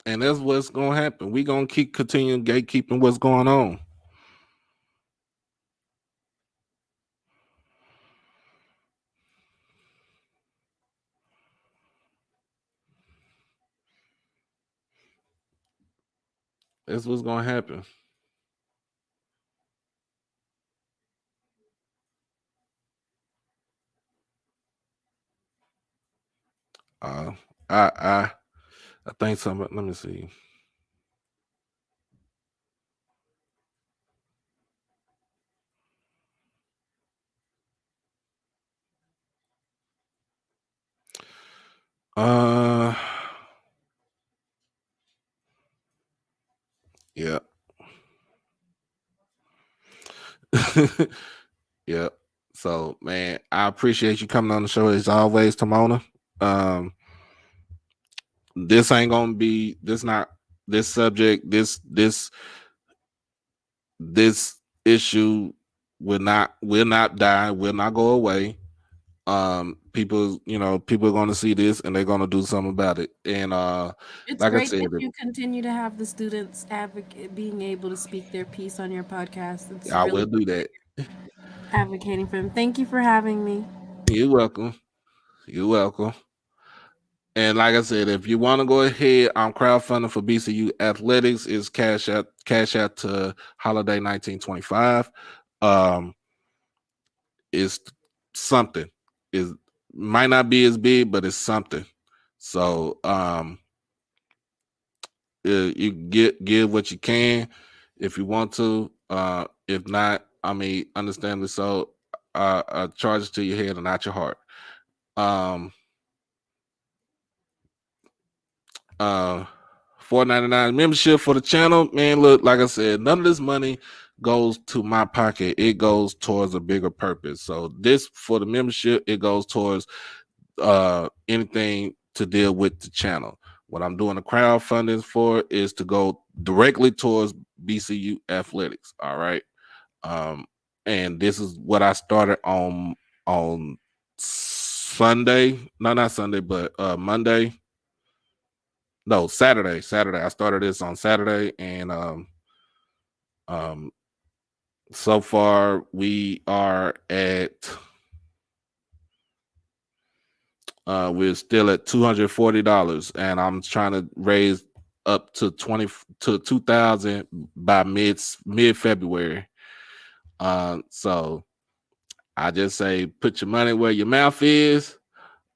And that's what's gonna happen. We're gonna keep continuing gatekeeping what's going on. That's what's gonna happen. I think somebody. Let me see. Yeah. Yeah. So, man, I appreciate you coming on the show as always, Tamona. This ain't gonna be this subject, this issue will not die, will not go away. People are going to see this and they're going to do something about it. And It's like I great said, that you continue to have the students advocate being able to speak their piece on your podcast. It's I really will do that. advocating for them. Thank you for having me. You're welcome. And like I said, if you want to go ahead, I'm crowdfunding for BCU athletics. Is cash out to Holiday 1925. It's something. It might not be as big, but it's something. So you give what you can if you want to. If not, I mean, understandably so, charge it to your head and not your heart. $4.99 membership for the channel, man. Look, like I said, none of this money goes to my pocket. It goes towards a bigger purpose. So this, for the membership, it goes towards anything to deal with the channel. What I'm doing the crowdfunding for is to go directly towards BCU athletics. All right. And this is what I started on Sunday. No, not Sunday, but Monday. No, Saturday. I started this on Saturday, and so far we are at we're still at $240, and I'm trying to raise up to 2,000 by mid February. So I just say put your money where your mouth is.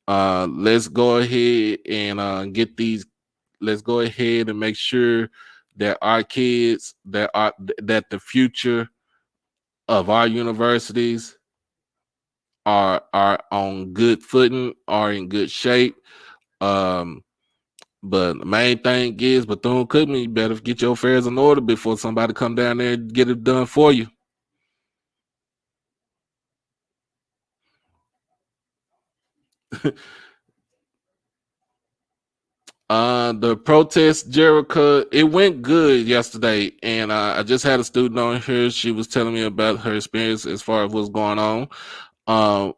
Let's go ahead and get these. Let's go ahead and make sure that our kids, that the future of our universities are on good footing, are in good shape. But the main thing is Bethune Cookman, you better get your affairs in order before somebody come down there and get it done for you. The protest, Jericho, it went good yesterday, and I just had a student on here. She was telling me about her experience as far as what's going on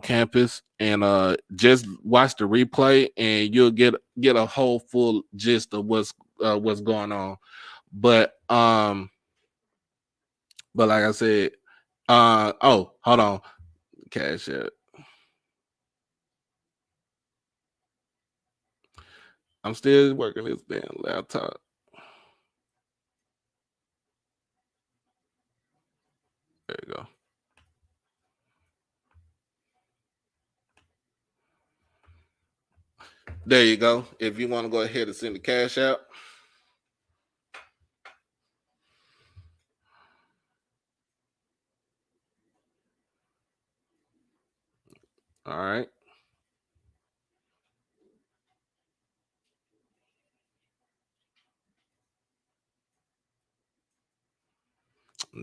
campus, and just watch the replay, and you'll get a whole full gist of what's going on. But like I said, oh, hold on, Cash App. I'm still working this damn laptop. There you go. There you go. If you want to go ahead and send the cash out. All right.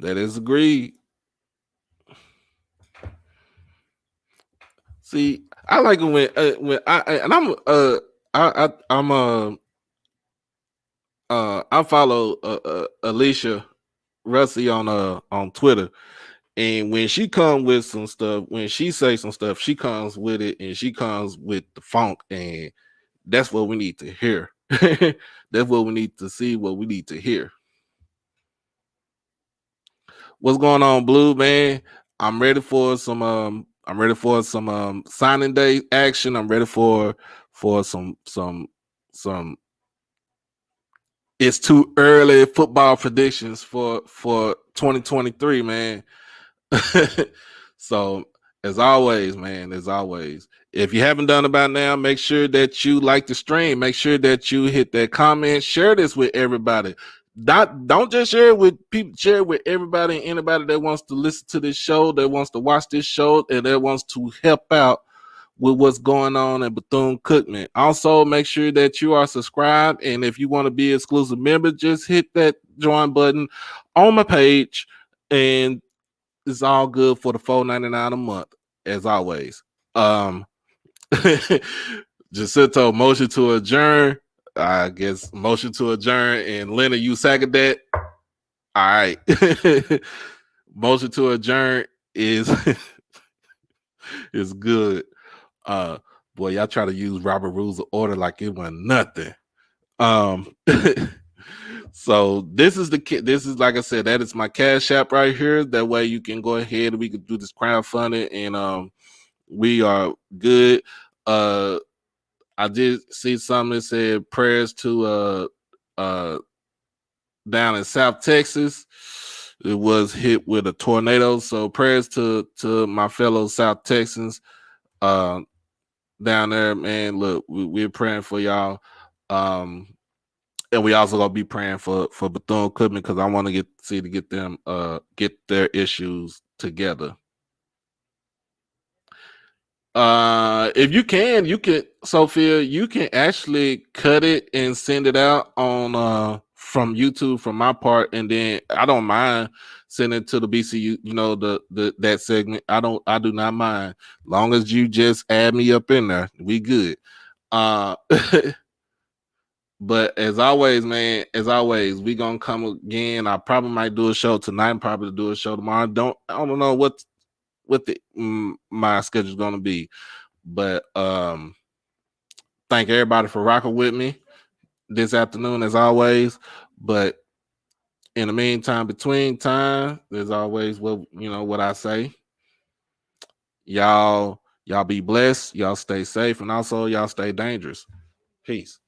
That is agreed. See, I like it when I follow Alicia Russie on Twitter, and when she comes with some stuff, when she says some stuff, she comes with it, and she comes with the funk, and that's what we need to hear. That's what we need to see. What we need to hear. What's going on, Blue man? I'm ready for some signing day action. I'm ready for some it's too early football predictions for 2023, man. So as always, man, if you haven't done it by now, make sure that you like the stream. Make sure that you hit that comment. Share this with everybody. Don't just share it with people. Share it with everybody and anybody that wants to listen to this show, that wants to watch this show, and that wants to help out with what's going on at Bethune Cookman. Also, make sure that you are subscribed, and if you want to be an exclusive member, just hit that join button on my page, and it's all good for the $4.99 a month, as always. Jacinto, motion to adjourn. I guess motion to adjourn, and Leonard, you second that. All right. Motion to adjourn is is good. Boy, y'all try to use Robert Rules of Order like it wasn't nothing. So this is like I said, that is my Cash App right here. That way you can go ahead and we can do this crowdfunding, and we are good. I did see something that said prayers to down in South Texas. It was hit with a tornado. So prayers to my fellow South Texans down there, man. Look, we're praying for y'all. And we also gonna be praying for Bethune Cookman, because I want to get them get their issues together. If you can, Sophia, you can actually cut it and send it out on from YouTube from my part, and then I don't mind sending it to the BCU, the that segment. I do not mind, long as you just add me up in there, we good. But as always, man, we gonna come again. I probably might do a show tonight, probably do a show tomorrow. I don't know what my schedule's gonna be, but thank everybody for rocking with me this afternoon, as always. But in the meantime, between time, there's always what I say. Y'all be blessed. Y'all stay safe, and also y'all stay dangerous. Peace.